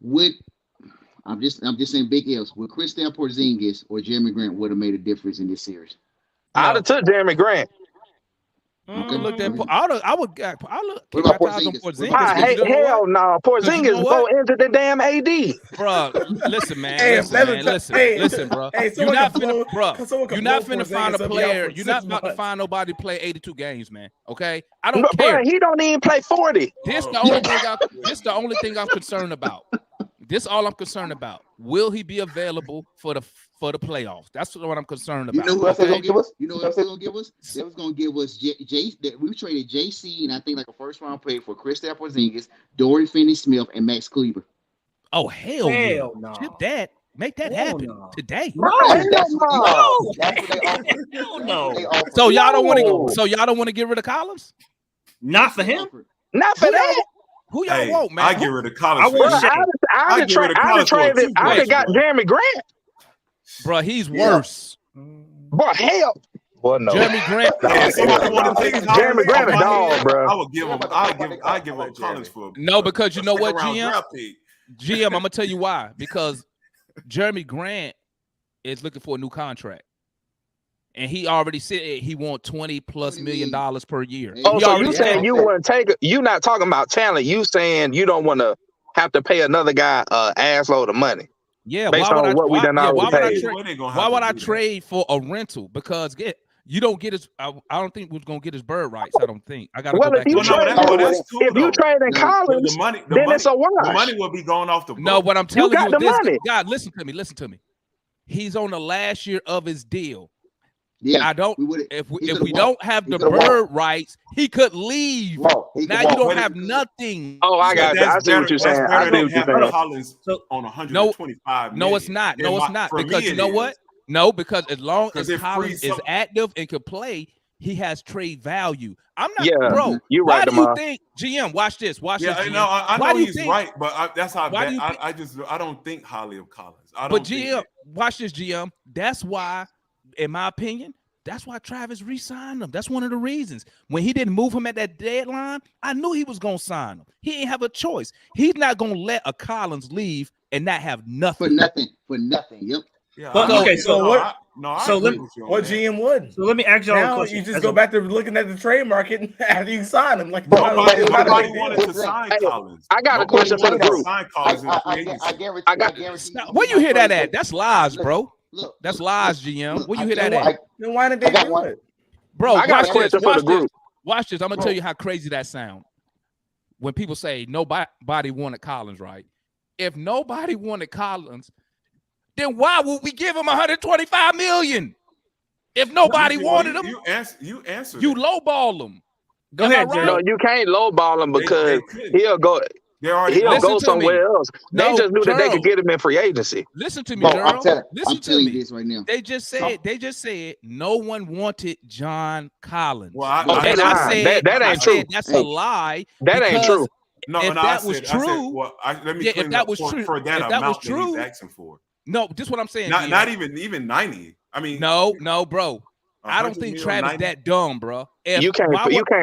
Would I'm just saying big L's. Would Kristaps Porzingis or Jeremy Grant would have made a difference in this series? I'd have took Jeremy Grant. Okay, Look at. Mhm. I would look. What about keep my eyes on Porzingis? Porzingis. What I about hate You know hell what? no. Porzingis you know what? more injured than damn AD. Bro, listen, man. Hey, Listen, bro. Hey, You're someone not can blow- finna, bro. someone can You're not blow finna find a Porzingis and be out player. for You're not 6 about to months. find nobody to play 82 games, man. Okay, I don't But, care. bro, he don't even play 40. This the only thing. This the only thing I'm concerned about. This all I'm concerned about. Will he be available for the playoffs? That's what I'm concerned You about. know who else they're okay? gonna give us? You know what else they're gonna give us? They was gonna give us we traded JC and I think like a first round pick for Kristaps Porzingis, Dorian Finney-Smith, and Max Kleber. Oh hell Hell no! no. Chip that. Make that Hell happen no. today. No, That's what they offered. That's what they offered. hell no. They offered. So y'all don't want No. to. So y'all don't want to get rid of Collins? Not for him. Not for Who that. y'all, who y'all Hey, want, man? I get rid of college. I for want you. Shaq. I'd have get rid of college for a traded. I'd have two-way, got bro. Jeremy Grant. Bro, he's Yeah. worse. Boy, hell. Well, no. Jeremy Grant. Hey, if somebody want to take Jeremy Collins Grant a off my dog, hands, bro. I would give him. I give up Collins for. No, because you know what, second-round GM? draft pick. GM, I'm gonna tell you why. Because Jeremy Grant is looking for a new contract, and he already said he want $20+ million per year. Oh, He so already you said saying that. you wouldn't take it? You not talking about talent? You saying you don't want to have to pay another guy ass load of money? Yeah, based why would on I? what we done why already would I paid. trade? Well, they gonna have Why to would I do that. trade for a rental? Because you don't get his. I don't think we're gonna get his bird rights. I don't think. I gotta Well, go if back. you and Well, no, check. trade, that's cool. if you though. trade in No, Collins, the money, then it's a the wash. money will be going off the book. No, what I'm telling got you the is this. money. God, listen to me. He's on the last year of his deal. Yeah, I don't. we would've- If we he if could've we walked. don't have He the could've bird rights, he could leave. Whoa, he Now can you walk. don't have nothing. Oh, I got you. I That's see what you're better- saying. that's I better see than what you're having saying. Collins So- on 125 No, it's not. No, it's not. Because you know what? No, because as long 'Cause as it Collins frees is up- active and can play, he has trade value. I'm not, Yeah, bro. you're Why right, do you Damar. think GM? Watch this. Watch Yeah, this. I GM. know. I Why know do you he's think- right, but that's how Why do you I just I don't think highly of Collins. I But don't. think GM, that. watch this, GM. That's why, in my opinion, that's why Travis re-signed him. That's one of the reasons. When he didn't move him at that deadline, I knew he was gonna sign him. He didn't have a choice. He's not gonna let a Collins leave and not have for nothing. nothing. Yep. Yeah, But, I- okay, so no, what- I- No, I So agree with you on What that. GM would? So let me ask y'all a Now question. you just As go a- back to looking at the trade market after you sign him. Like Nobody it's not a wanted big deal. to sign Hey, Collins. I got a Nobody question for the wanted to group. sign Collins in free I agency. guarantee. I got- I guarantee. Stop. Where you hear that at? That's lies, bro. Look, That's look, lies, look, GM. look, Where you I hear that guarantee- at? Then why did I they got do one. it? Bro, I got a watch this. question for Watch the this. group. Watch this. I'm gonna Bro. tell you how crazy that sound. When people say nobody wanted Collins, right? If nobody wanted Collins, then why would we give him 125 million? If nobody wanted him, You answered. you it. lowball him. Go Am I ahead, right? No, you can't lowball him They because couldn't. he'll go. They already He'll Listen go to somewhere me. else. They No, just knew that they could Gerald. get him in free agency. Listen to me, Bro, Gerald. I'm Listen to telling you me. this right now. They just said no one wanted John Collins. Well, I that's I lying. said That ain't true. that's Hey. a lie. That ain't because true. No, if no, that I was said, true, well, let me yeah, clean if that up was for, true, for that if that was amount that he's true, asking for. no, this is what I'm saying. Not GM. even 90. I mean, No, bro. I don't 100 think mil, Travis 90. that dumb, bro. You can't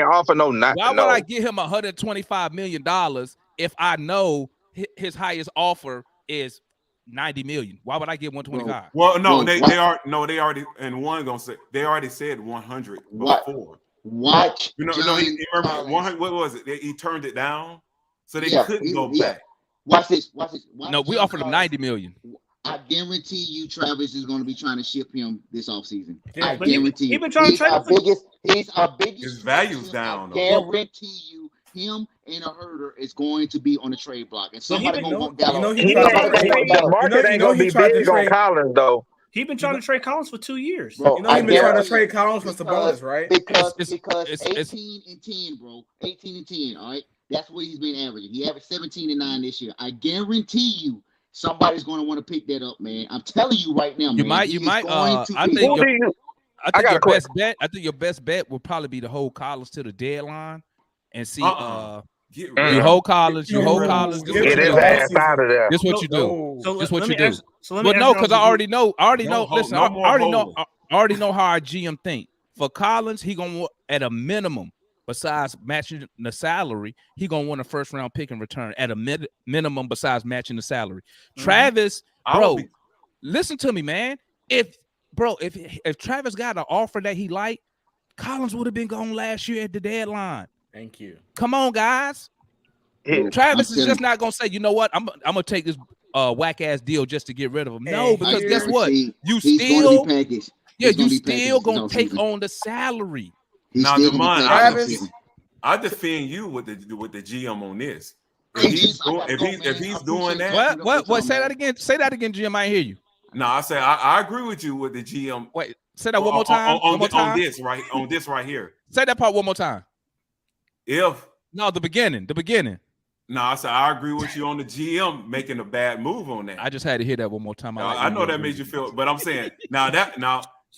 offer no. Why would I give him $125 million if I know his highest offer is 90 million? Why would I give 125? Well, no, Bro, they already and one gonna say they already said 100 What? before. Watch. No, John he remember Collins. 100. What was it? He turned it down, so they Yeah, couldn't go yeah. back. Watch this. Watch No, we John offered him Collins. 90 million. I guarantee you, Travis is going to be trying to ship him this offseason. Yeah, I but he- guarantee he you. been trying to He's trade our him for- biggest. His value's ship. down, I though. guarantee you, him and a herder is going to be on the trade block, and So he somebody been- going to want you Gallo. know, He tried to ain't, trade- the market ain't gonna he be tried to big on trade- Collins though. He been trying to trade Collins for 2 years. Bro, You know, he's been guarantee trying to trade you, Collins for Sabonis, right? Because It's- 18 and 10, bro. 18 and 10, all right? That's what he's been averaging. He averaged 17 and 9 this year. I guarantee you somebody's going to want to pick that up, man. I'm telling you right now, You man. might. He You is might. going to I be. think Who your, do you? I I think got a your question. best bet. I think your best bet would probably be to hold Collins to the deadline and see. Get Mm. rid You of hold him. Collins. You Get hold rid of him. Collins. This Get what Get you his do. ass out of there. This what you do. No. So This what let you me do. ask. So let me Well, ask no, y'all because the I group- already know. I already No know. hold- Listen, no I more already know. hold. I already know how our GM think. For Collins, he gonna want at a minimum. Besides matching the salary, he gonna want a first round pick in return at a minimum. Besides matching the salary, Travis, I bro, would be- listen to me, man. If Travis got an offer that he liked, Collins would have been gone last year at the deadline. Thank you. Come on, guys. He- Travis I'm is just telling not gonna say, you know what, I'm gonna take this whack ass deal just to get rid of him. No, And because I guess what? guarantee You he's still, going to be packaged. yeah, He's you gonna be still packaged gonna this take offseason. on the salary. He's Now, still going to Demond, be I packaged Travis- this season. I defend you with the GM on this. Hey, If he's Jeez, I gotta doing, go, if man. he's I doing appreciate that, that. What? Say that again. Say that again, Jim. I ain't hear you. no, I say I agree with you with the GM. Wait, say that one more time. One more time. On this right here. Say that part one more time. If No, the beginning. no, I said I agree with you on the GM making a bad move on that. I just had to hear that one more time. I know that made you feel, but I'm saying now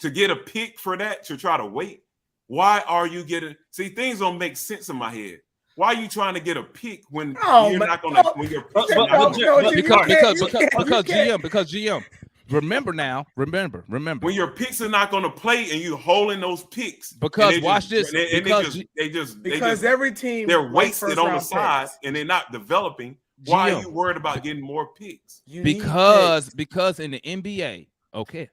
to get a pick for that to try to wait. Why are you getting? See, things don't make sense in my head. Why are you trying to get a pick when you're not gonna when you're But- picking but- not but- gonna- but- because GM. Remember when your picks are not gonna play and you holding those picks because and they watch just- this. and Because they just every team they're likes wasted on the first-round side picks. and they're not developing. Why GM. are you worried about getting more picks? You need because picks. in the NBA, okay,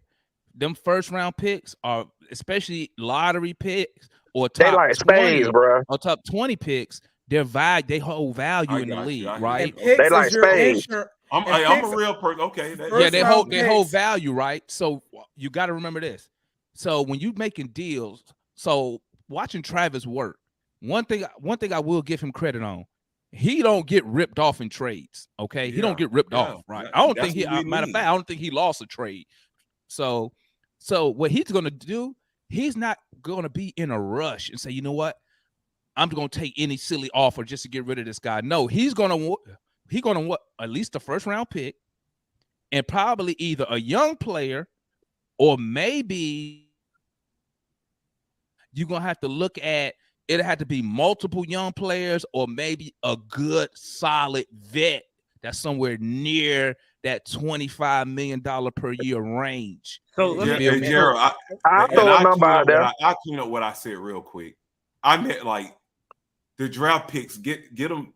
them first round picks are especially lottery picks or They top like 20 spades, bro. or top 20 picks. They hold value I in the got you. league, I hear right? And picks They like is your spades. insurance. I'm And a picks- real person. Okay, that, First Yeah, they round hold picks. value, right? So you got to remember this. So when you making deals, so watching Travis work, one thing I will give him credit on, he don't get ripped off in trades. Okay, he don't get ripped off, right? I don't think that's what we matter of need. fact, I don't think he lost a trade. So what he's gonna do, he's not gonna be in a rush and say, you know what, I'm gonna take any silly offer just to get rid of this guy. No, he's gonna want at least the first round pick, and probably either a young player or maybe you're gonna have to look at it'll have to be multiple young players or maybe a good solid vet that's somewhere near that $25 million per year range. So let me. Gerald, I'll throw a number out there. I'll clean up what I said real quick. I meant like the draft picks, get them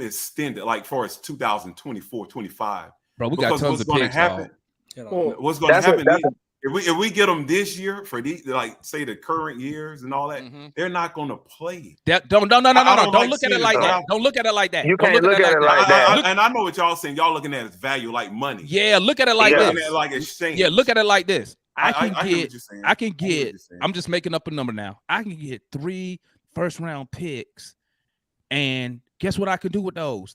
extended, like for as 2024, 25. Bro, we got Because tons what's of going to picks. happen? Well, What's going to happen? If we get them this year for these, like say the current years and all that, they're not going to play. Don't look at it like that. Don't look at it like that. You Don't can't look at it like that. And I know what y'all saying. Y'all looking at its value like money. Yeah, look at it like Looking this. at it like exchange. Yeah, look at it like this. I hear what you're saying. I can get. I'm just making up a number now. I can get 3 first-round picks, and guess what I could do with those?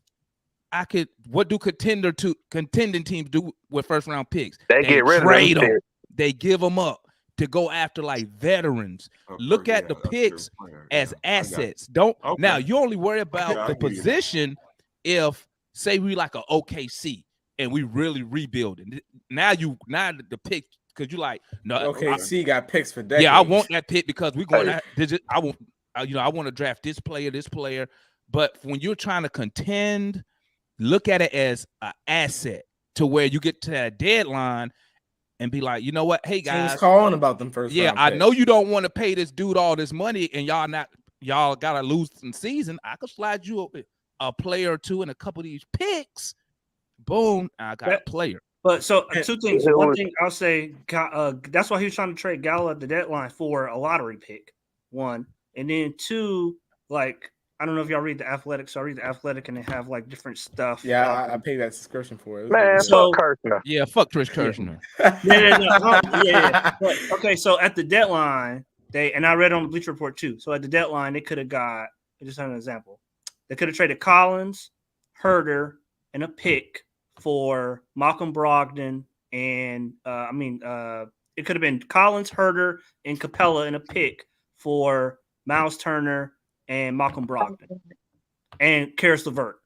What do contending teams do with first-round picks? They get rid of them. They give them up to go after like veterans. Look at the picks as assets. Now you only worry about the position if say we like a OKC and we really rebuilding. Now the pick because you like no OKC got picks for decades. Yeah, I want that pick because we're going to I want to draft this player. But when you're trying to contend, look at it as an asset to where you get to that deadline and be like, you know what? Hey guys, teams calling about them first. Yeah, I know you don't want to pay this dude all this money, and y'all gotta lose some season. I could slide you a player or two and a couple of these picks. Boom, I got a player. But so 2 things. One thing I'll say, that's why he was trying to trade Gallo at the deadline for a lottery pick. 1, and then 2, like. I don't know if y'all read The Athletic, so I read The Athletic and they have like different stuff. Yeah, I paid that subscription for it. Man, fuck Kirshner. Yeah, fuck Trish Kirshner. Yeah. But, okay, so at the deadline, and I read on the Bleacher Report too. So at the deadline, they could have got, just an example, they could have traded Collins, Herter, and a pick for Malcolm Brogdon, and it could have been Collins, Herter, and Capella, and a pick for Miles Turner and Malcolm Brogdon and Karis LeVert.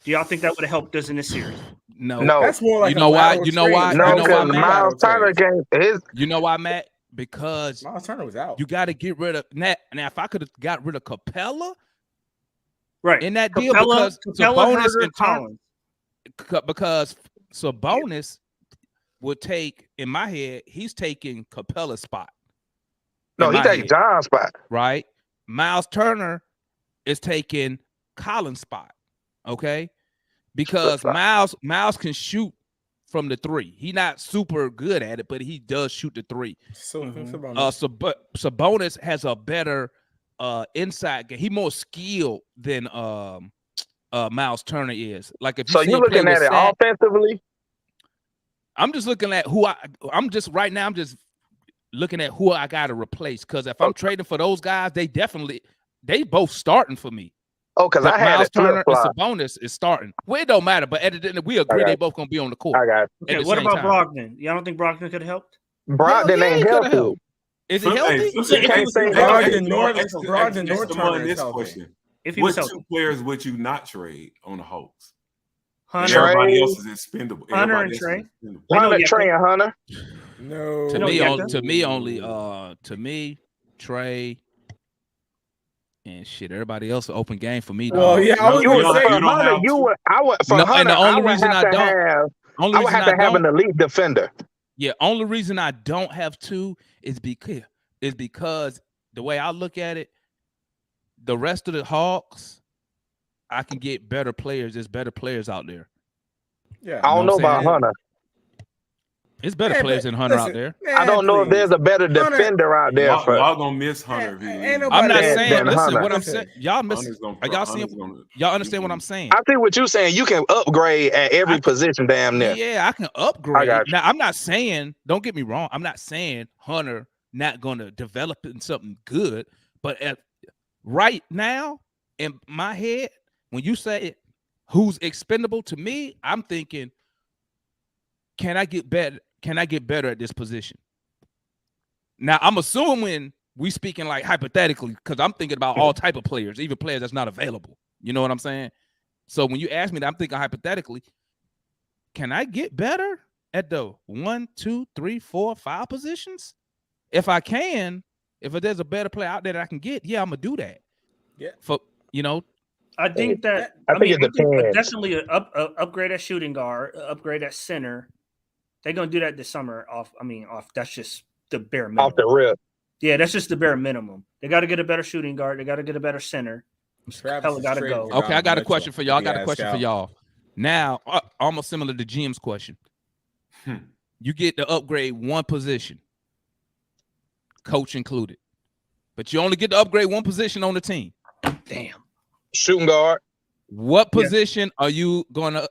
Do y'all think that would have helped us in this series? No. That's more like you know why? No, because Miles Turner game is. You know why, Matt? Because Miles Turner was out. You got to get rid of that. Now, if I could have got rid of Capella, right, in that deal, because Sabonis and Collins, because Sabonis would take, in my head, he's taking Capella's spot. No, he takes John's spot. Right. Miles Turner is taking Collins' spot, okay? Because Miles can shoot from the 3. He's not super good at it, but he does shoot the 3. Sabonis has a better inside game. He's more skilled than Miles Turner is. Like if you're looking at it offensively. I'm just looking at I'm just looking at who I got to replace, because if I'm trading for those guys, they both starting for me. Oh, because I had Miles Turner and Sabonis is starting. Well, it don't matter, but at the end, we agree they both gonna be on the court. I got it. Okay, what about Brogdon? Y'all don't think Brogdon could have helped? Brogdon ain't healthy. Is he healthy? Brogdon nor Turner is healthy. If he was healthy. 2 players would you not trade on the Hawks? Hunter, everybody else is expendable. Hunter and Trae. Trae and Hunter. No. To me, Trae and shit. Everybody else an open game for me. Well, yeah, I was going to say Hunter. I would have to have an elite defender. Yeah, only reason I don't have 2 is because the way I look at it, the rest of the Hawks, I can get better players. There's better players out there. Yeah, I don't know about Hunter. It's better players than Hunter out there. I don't know if there's a better defender out there. Y'all gonna miss Hunter. I'm not saying. Listen, what I'm saying. Y'all miss. Y'all understand what I'm saying? I think what you're saying. You can upgrade at every position, damn near. Yeah, I can upgrade. Now, I'm not saying. Don't get me wrong. I'm not saying Hunter not gonna develop in something good. But right now, in my head, when you say who's expendable to me, I'm thinking, can I get better? Can I get better at this position? Now, I'm assuming we speaking like hypothetically, because I'm thinking about all type of players, even players that's not available. You know what I'm saying? So when you ask me that, I'm thinking hypothetically, can I get better at the 1, 2, 3, 4, 5 positions? If I can, if there's a better player out there that I can get, yeah, I'm gonna do that. Yeah. I think that I think definitely an upgrade at shooting guard, upgrade at center. They're gonna do that this summer. That's just the bare minimum. Off the rip. Yeah, that's just the bare minumum. They got to get a better shooting guard. They got to get a better center. Capella got to go. Okay, I got a question for y'all. Now, almost similar to Jim's question. You get to upgrade one position, coach included, but you only get to upgrade one position on the team. Damn. Shooting guard. What position are you going to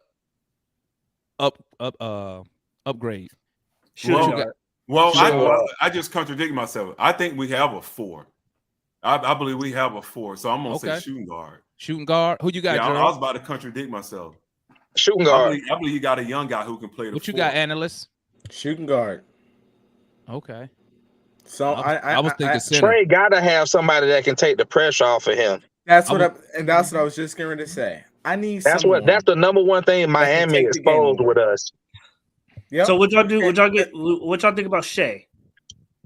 upgrade? Shooting Well, guard. Well, Sure. I just contradict myself. I think we have a 4. I believe we have a 4. So I'm gonna say shooting guard. Shooting guard. Who you got, Yeah, I Gerald? was about to contradict myself. Shooting I guard. believe you got a young guy who can play the What you 4. got, analyst? Shooting guard. Okay. So I was thinking center. Trae gotta have somebody that can take the pressure off of him. That's what I was just going to say. I need That's someone. that's the number one thing Miami take the game exposed over. with us. Yep. So what y'all do? What y'all think about Shea?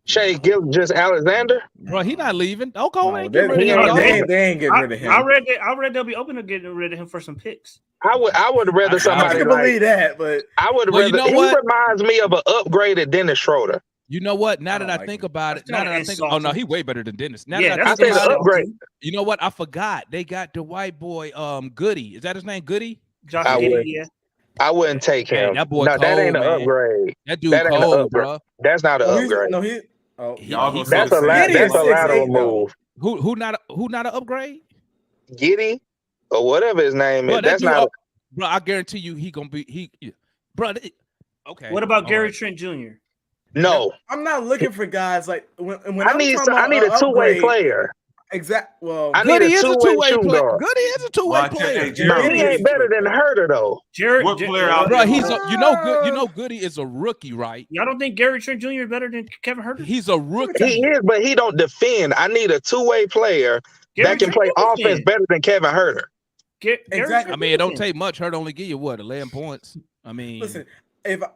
Shea Gilgeous Alexander. Bro, he not leaving. Don't go No, and they, get rid of they him. ain't, y'all. they ain't getting rid of him. I read they'll be open to getting rid of him for some picks. I would rather I somebody can like believe that, but I would Well, you rather. know He what? reminds me of an upgraded Dennis Schroeder. You know what? Now I that don't I like think him. about it, That's now kinda that I think, insulting. oh no, he way better than Dennis. Now Yeah, that I I think said about the it, upgrade. you know what? I forgot they got the white boy, Goody. Is that his name? Goody? Josh I Giddey, would. yeah. I wouldn't take Hey, him. that boy No, that cold, ain't an man. upgrade. That dude That ain't an cold, upgrade. bro. That's not an no, upgrade. Y'all gonna say That's the a same la- thing Giddey is that's a about 6'8" lateral though. move. Who not an upgrade? Giddy or whatever his name Bro, is. that That's dude, not. bro. I guarantee you, he gonna be bro. Okay. What about all Gary right. Trent Jr.? No, I'm not looking for guys like when I I'm need. talking about I need a two-way upgrade. player. Well, I need Goody a is a two-way two-way shooting player. guard. Goody is a two-way Well, I tell- player. hey, Jerry, But he Giddy is ain't better two-way than player. Herter though. What player out Bro, there? he's you know Goody is a rookie, right? Y'all don't think Gary Trent Jr. is better than Kevin Herter? He's a He rookie. is, but he don't defend. I need a two-way player Gary that can Trent play do offense defend. better than Kevin Herter. Gary Exactly. I Trent mean, do it don't defend. take much. Hurt only give you what 11 points. I mean, listen,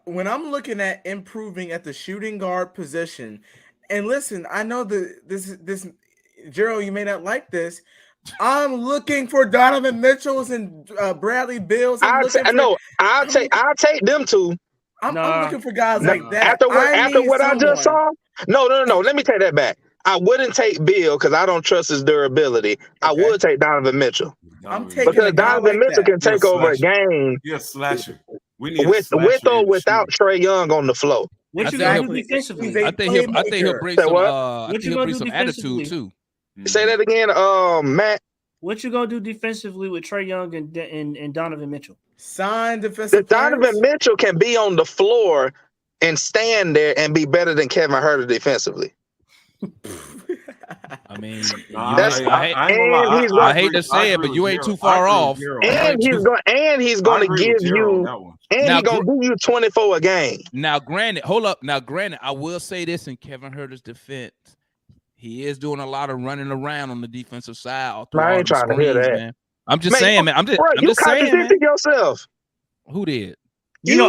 when I'm looking at improving at the shooting guard position, and listen, I know that this Gerald, you may not like this. I'm looking for Donovan Mitchells and Bradley Bills. I'm I'll take them two. I'm Nah. looking for guys Nah. like that. After what I just someone. saw, no. Let me take that back. I wouldn't take Bill because I don't trust his durability. I Okay. would take Donovan Mitchell I'm taking because a guy Donovan like Mitchell that. can take over a game He a slasher. We need a with slasher or in the without shooting. Trae Young on the floor. What you think gonna he'll- do defensively? He's a I think he'll playmaker. bring Say some. what? I What think you he'll gonna bring do some attitude defensively? too. Say that again, Matt. What you gonna do defensively with Trae Young and Donovan Mitchell? Sign The defensive Donovan players. Mitchell can be on the floor and stand there and be better than Kevin Herter defensively. I mean, Nah, That's- I ain't gonna lie. he's I gonna- hate to say it, but you ain't too far off. And he's going to give you Now, he's going to give you 24 a game. Now, granted, hold up. Now, granted, I will say this in Kevin Herter's defense. He is doing a lot of running around on the defensive side. All through I all ain't them trying to hear screens, that. man. I'm just saying, man. I'm Bro, just you saying, man. contradicted yourself. Who did? I How?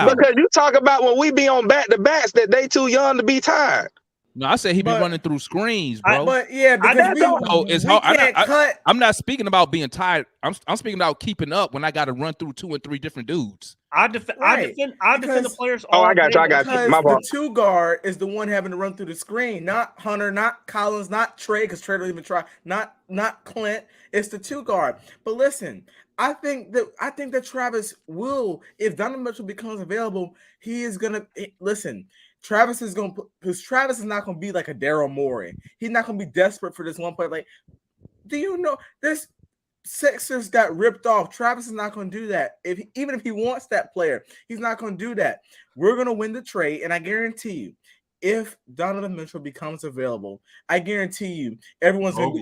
defend. Because you talk about when we be on back-to-backs that they too young to be tired. No, I said he be But- running through screens, bro. But yeah, because it's we hard. can't cut. I'm not speaking about being tired. I'm speaking about keeping up when I got to run through 2 and 3 different dudes. I defend the Because- players. Oh, I all got day. you. Because My the fault. 2 guard is the one having to run through the screen, not Hunter, not Collins, not Trae, because Trae don't even try, not Clint. It's the 2 guard. But listen, I think that Travis will, if Donovan Mitchell becomes available, he is gonna listen. Travis is gonna because Travis is not gonna be like a Daryl Morey. He's not gonna be desperate for this one play. Like, do you know this? Sixers got ripped off. Travis is not going to do that. Even if he wants that player, he's not going to do that. We're going to win the trade, and I guarantee you, if Donovan Mitchell becomes available, I guarantee you, everyone's going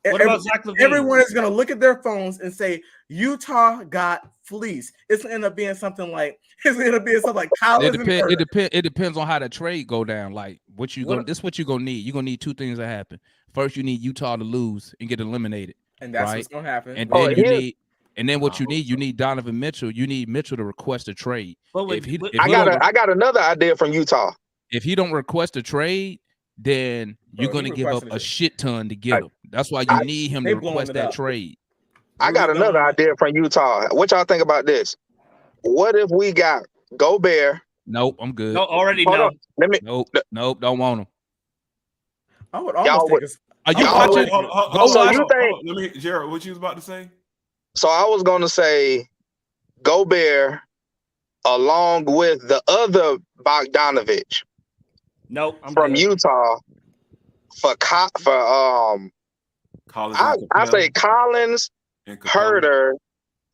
to. What about Zach LaVine? Everyone is going to look at their phones and say, "Utah got fleeced." It's going to end up being something like Collins. It depends on how the trade go down. Like what you going. This is what you gonna need. You're gonna need 2 things to happen. First, you need Utah to lose and get eliminated. And that's right? what's gonna happen. And then you need what you need Donovan Mitchell. You need Mitchell to request a trade. I got another idea from Utah. If he don't request a trade, then you're gonna give up a shit ton to get him. That's why you need him to request that trade. I got another idea from Utah. What y'all think about this? What if we got Gobert? Nope, I'm good. No, already no. Nope, don't want him. I would almost take Are you watching? Let me, Jared, what you was about to say? So I was going to say Gobert, along with the other Bogdanovich Nope, I'm from good. Utah for Collins I and say Capella Collins, and Capella. Herter,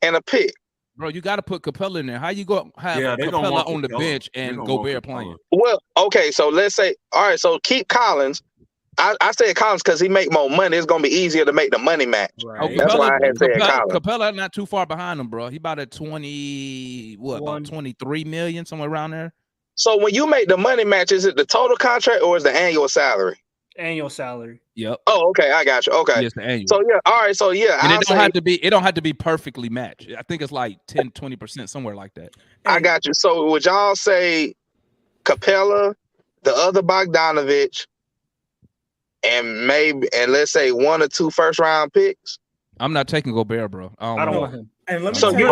and a pick. Bro, you got to put Capella in there. How you go have Yeah, they gonna Capella want on the Capella. bench They and gonna want Gobert Capella. playing? Well, okay, so let's say, all right, so keep Collins. I said Collins because he make more money. It's gonna be easier to make the money match. Oh, Right. That's why I had said Collins. Capella not too far behind him, bro. He about at 23 million, somewhere around there. So when you make the money match, is it the total contract or is the annual salary? Annual salary. Yep. Oh, okay, I got you. Okay. Yes, the annual. So yeah, all right. So yeah, and it don't have to be perfectly matched. I think it's like 10-20% somewhere like that. I got you. So would y'all say Capella, the other Bogdanovich, and let's say 1 or 2 first round picks? I'm not taking Gobert, bro. I don't want him. And let me So tell you you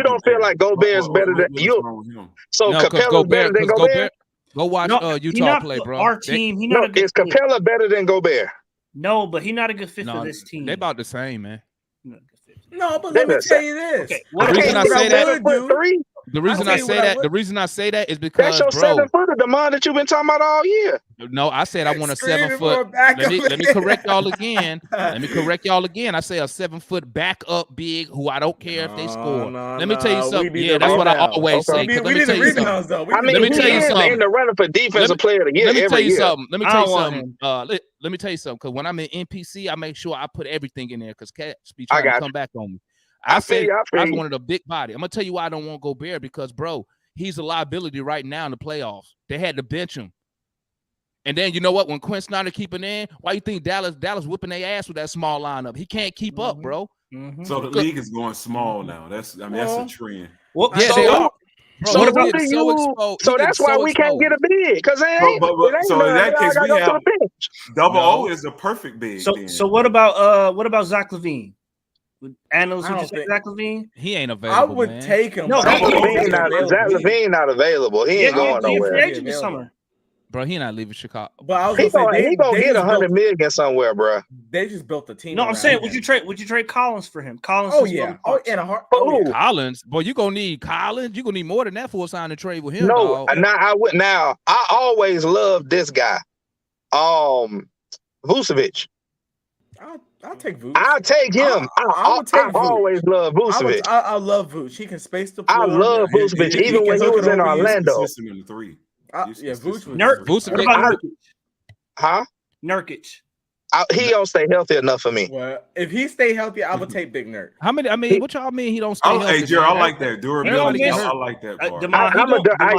don't feel like Gobert is better than you. So Capella's better than Gobert? Go watch Utah play, bro. Our team, he not a good is Capella better than Gobert? No, but he not a good fit for this team. They about the same, man. No, but let me tell you this. Okay, the reason I say that, the reason I say that is because that's your 7-footer, the man that you've been talking about all year. No, I said I want a 7-foot. Let me correct y'all again. I say a 7-foot backup big who I don't care if they score. Let me tell you something. Yeah, that's what I always say. We need the rebounds though. I mean, let me tell you something. In the running for defensive player of the year. Let me tell you something. Let me tell you something. Let me tell you something. Because when I'm in NPC, I make sure I put everything in there. Because cats be trying to come back on me. I wanted a big body. I'm gonna tell you why I don't want Gobert because, bro, he's a liability right now in the playoffs. They had to bench him, and then you know what? When Quinn Snyder keeping in, why you think Dallas whipping their ass with that small lineup? He can't keep up, bro. So the league is going small now. That's a trend. Well, yeah, they are. Bro, so that's why we can't get a bid because so in that case we have double O is the perfect bid. So what about Zach LaVine? Analysts would say Zach LaVine? He ain't available. I would take him. No, Zach LaVine not available. He ain't going nowhere. This summer. Bro, he not leaving Chicago. But I was he gonna get 100 million somewhere, bro. They just built the team. No, I'm saying, would you trade Collins for him? Collins. Oh yeah. In a heart. Collins. Boy, you gonna need Collins. You gonna need more than that for a sign and trade with him. No, now I always loved this guy, Vucevic. I'll take Vooch. I'll take him. I always love Vucevic. I love Vooch. He can space the floor. I love Vucevic, even when he was in Orlando. Nurkic. Huh? Nurkic. He don't stay healthy enough for me. Well, if he stay healthy, I would take Big Nurk. How many? I mean, what y'all mean he don't stay healthy? Hey, Jared, I like that durability. I like that part.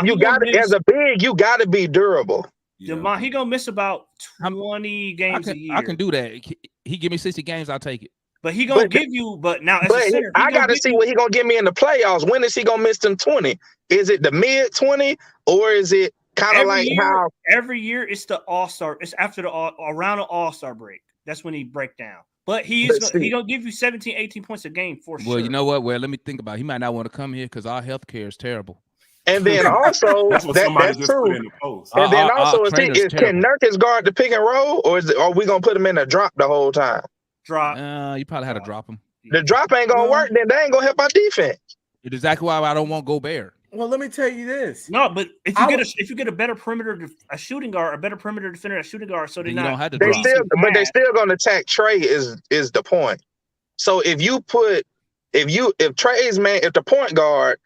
You got it as a big. You got to be durable. Yeah. He gonna miss about 20 games a year. I can do that. He give me 60 games, I'll take it. But he gonna give you. But now, I gotta see what he gonna give me in the playoffs. When is he gonna miss them 20? Is it the mid 20 or is it kind of like how every year it's the All-Star? It's after around the All-Star break. That's when he break down. But he gonna give you 17, 18 points a game for sure. Well, you know what? Well, let me think about it. He might not want to come here because our health care is terrible. And then also that's true. In the post. And then also can Nurkic guard the pick and roll, or are we gonna put him in a drop the whole time? Drop. You probably had to drop him. The drop ain't gonna work. Then they ain't gonna help our defense. It's exactly why I don't want Gobert. Well, let me tell you this. No, but if you get a better perimeter, a shooting guard, a better perimeter defender, a shooting guard, so they still gonna attack Trae is the point. So if Trae's man, if the point guard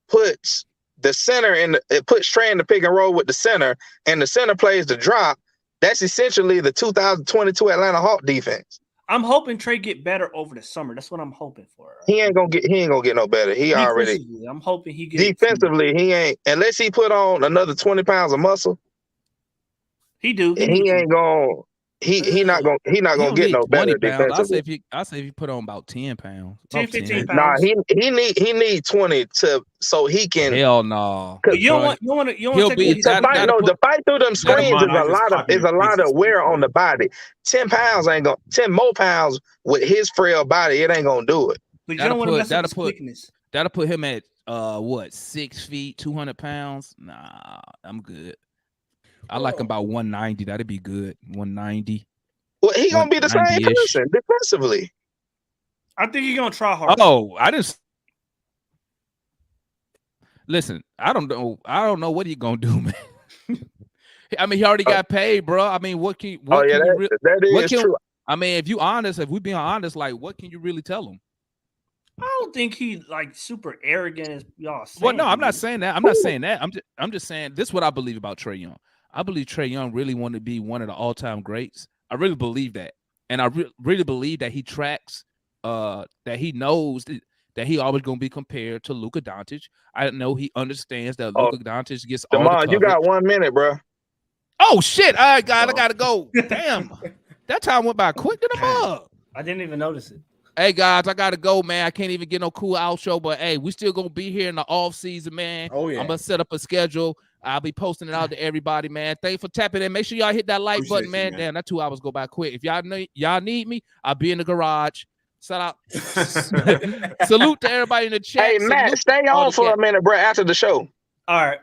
puts the center it puts Trae in the pick and roll with the center, and the center plays the drop, that's essentially the 2022 Atlanta Hawks defense. I'm hoping Trae get better over the summer. That's what I'm hoping for. Right? He ain't gonna get no better. He already. I'm hoping he gets defensively. He ain't unless he put on another 20 pounds of muscle. He do. He ain't gonna. He not gonna get no better defensively. I say if you put on about 10 pounds. 15 pounds. Nah, he need 20 so he can. Hell no. You don't want the fight through them screens is a lot of wear on the body. 10 pounds ain't gonna 10 more pounds with his frail body, it ain't gonna do it. But you don't want to mess up his quickness. That'll put him at 6 feet, 200 pounds. Nah, I'm good. I like him about 190. That'd be good. 190. Well, he gonna be the same person defensively. I think he's gonna try hard. Oh, I didn't. Listen, I don't know what he gonna do, man. I mean, he already got paid, bro. I mean, what can you really? That is true. I mean, if we being honest, like, what can you really tell him? I don't think he like super arrogant as y'all saying. Well, no, I'm not saying that. I'm just saying this is what I believe about Trae Young. I believe Trae Young really wanted to be one of the all-time greats. I really believe that. And I really believe that he tracks, that he knows that he always going to be compared to Luka Doncic. I know he understands that Luka Doncic gets all the coverage. You got 1 minute, bro. Oh, shit. All right, God, I got to go. Damn. That time went by quick than a mug. I didn't even notice it. Hey, guys, I got to go, man. I can't even get no cool out show, but, hey, we still going to be here in the off season, man. Oh, yeah. I'm going to set up a schedule. I'll be posting it out to everybody, man. Thanks for tapping in. Make sure y'all hit that like button, man. Damn, that 2 hours go by quick. If y'all need me, I'll be in the garage. Shout out. Salute to everybody in the chat. Hey, Matt, stay on for a minute, bro, after the show. All right.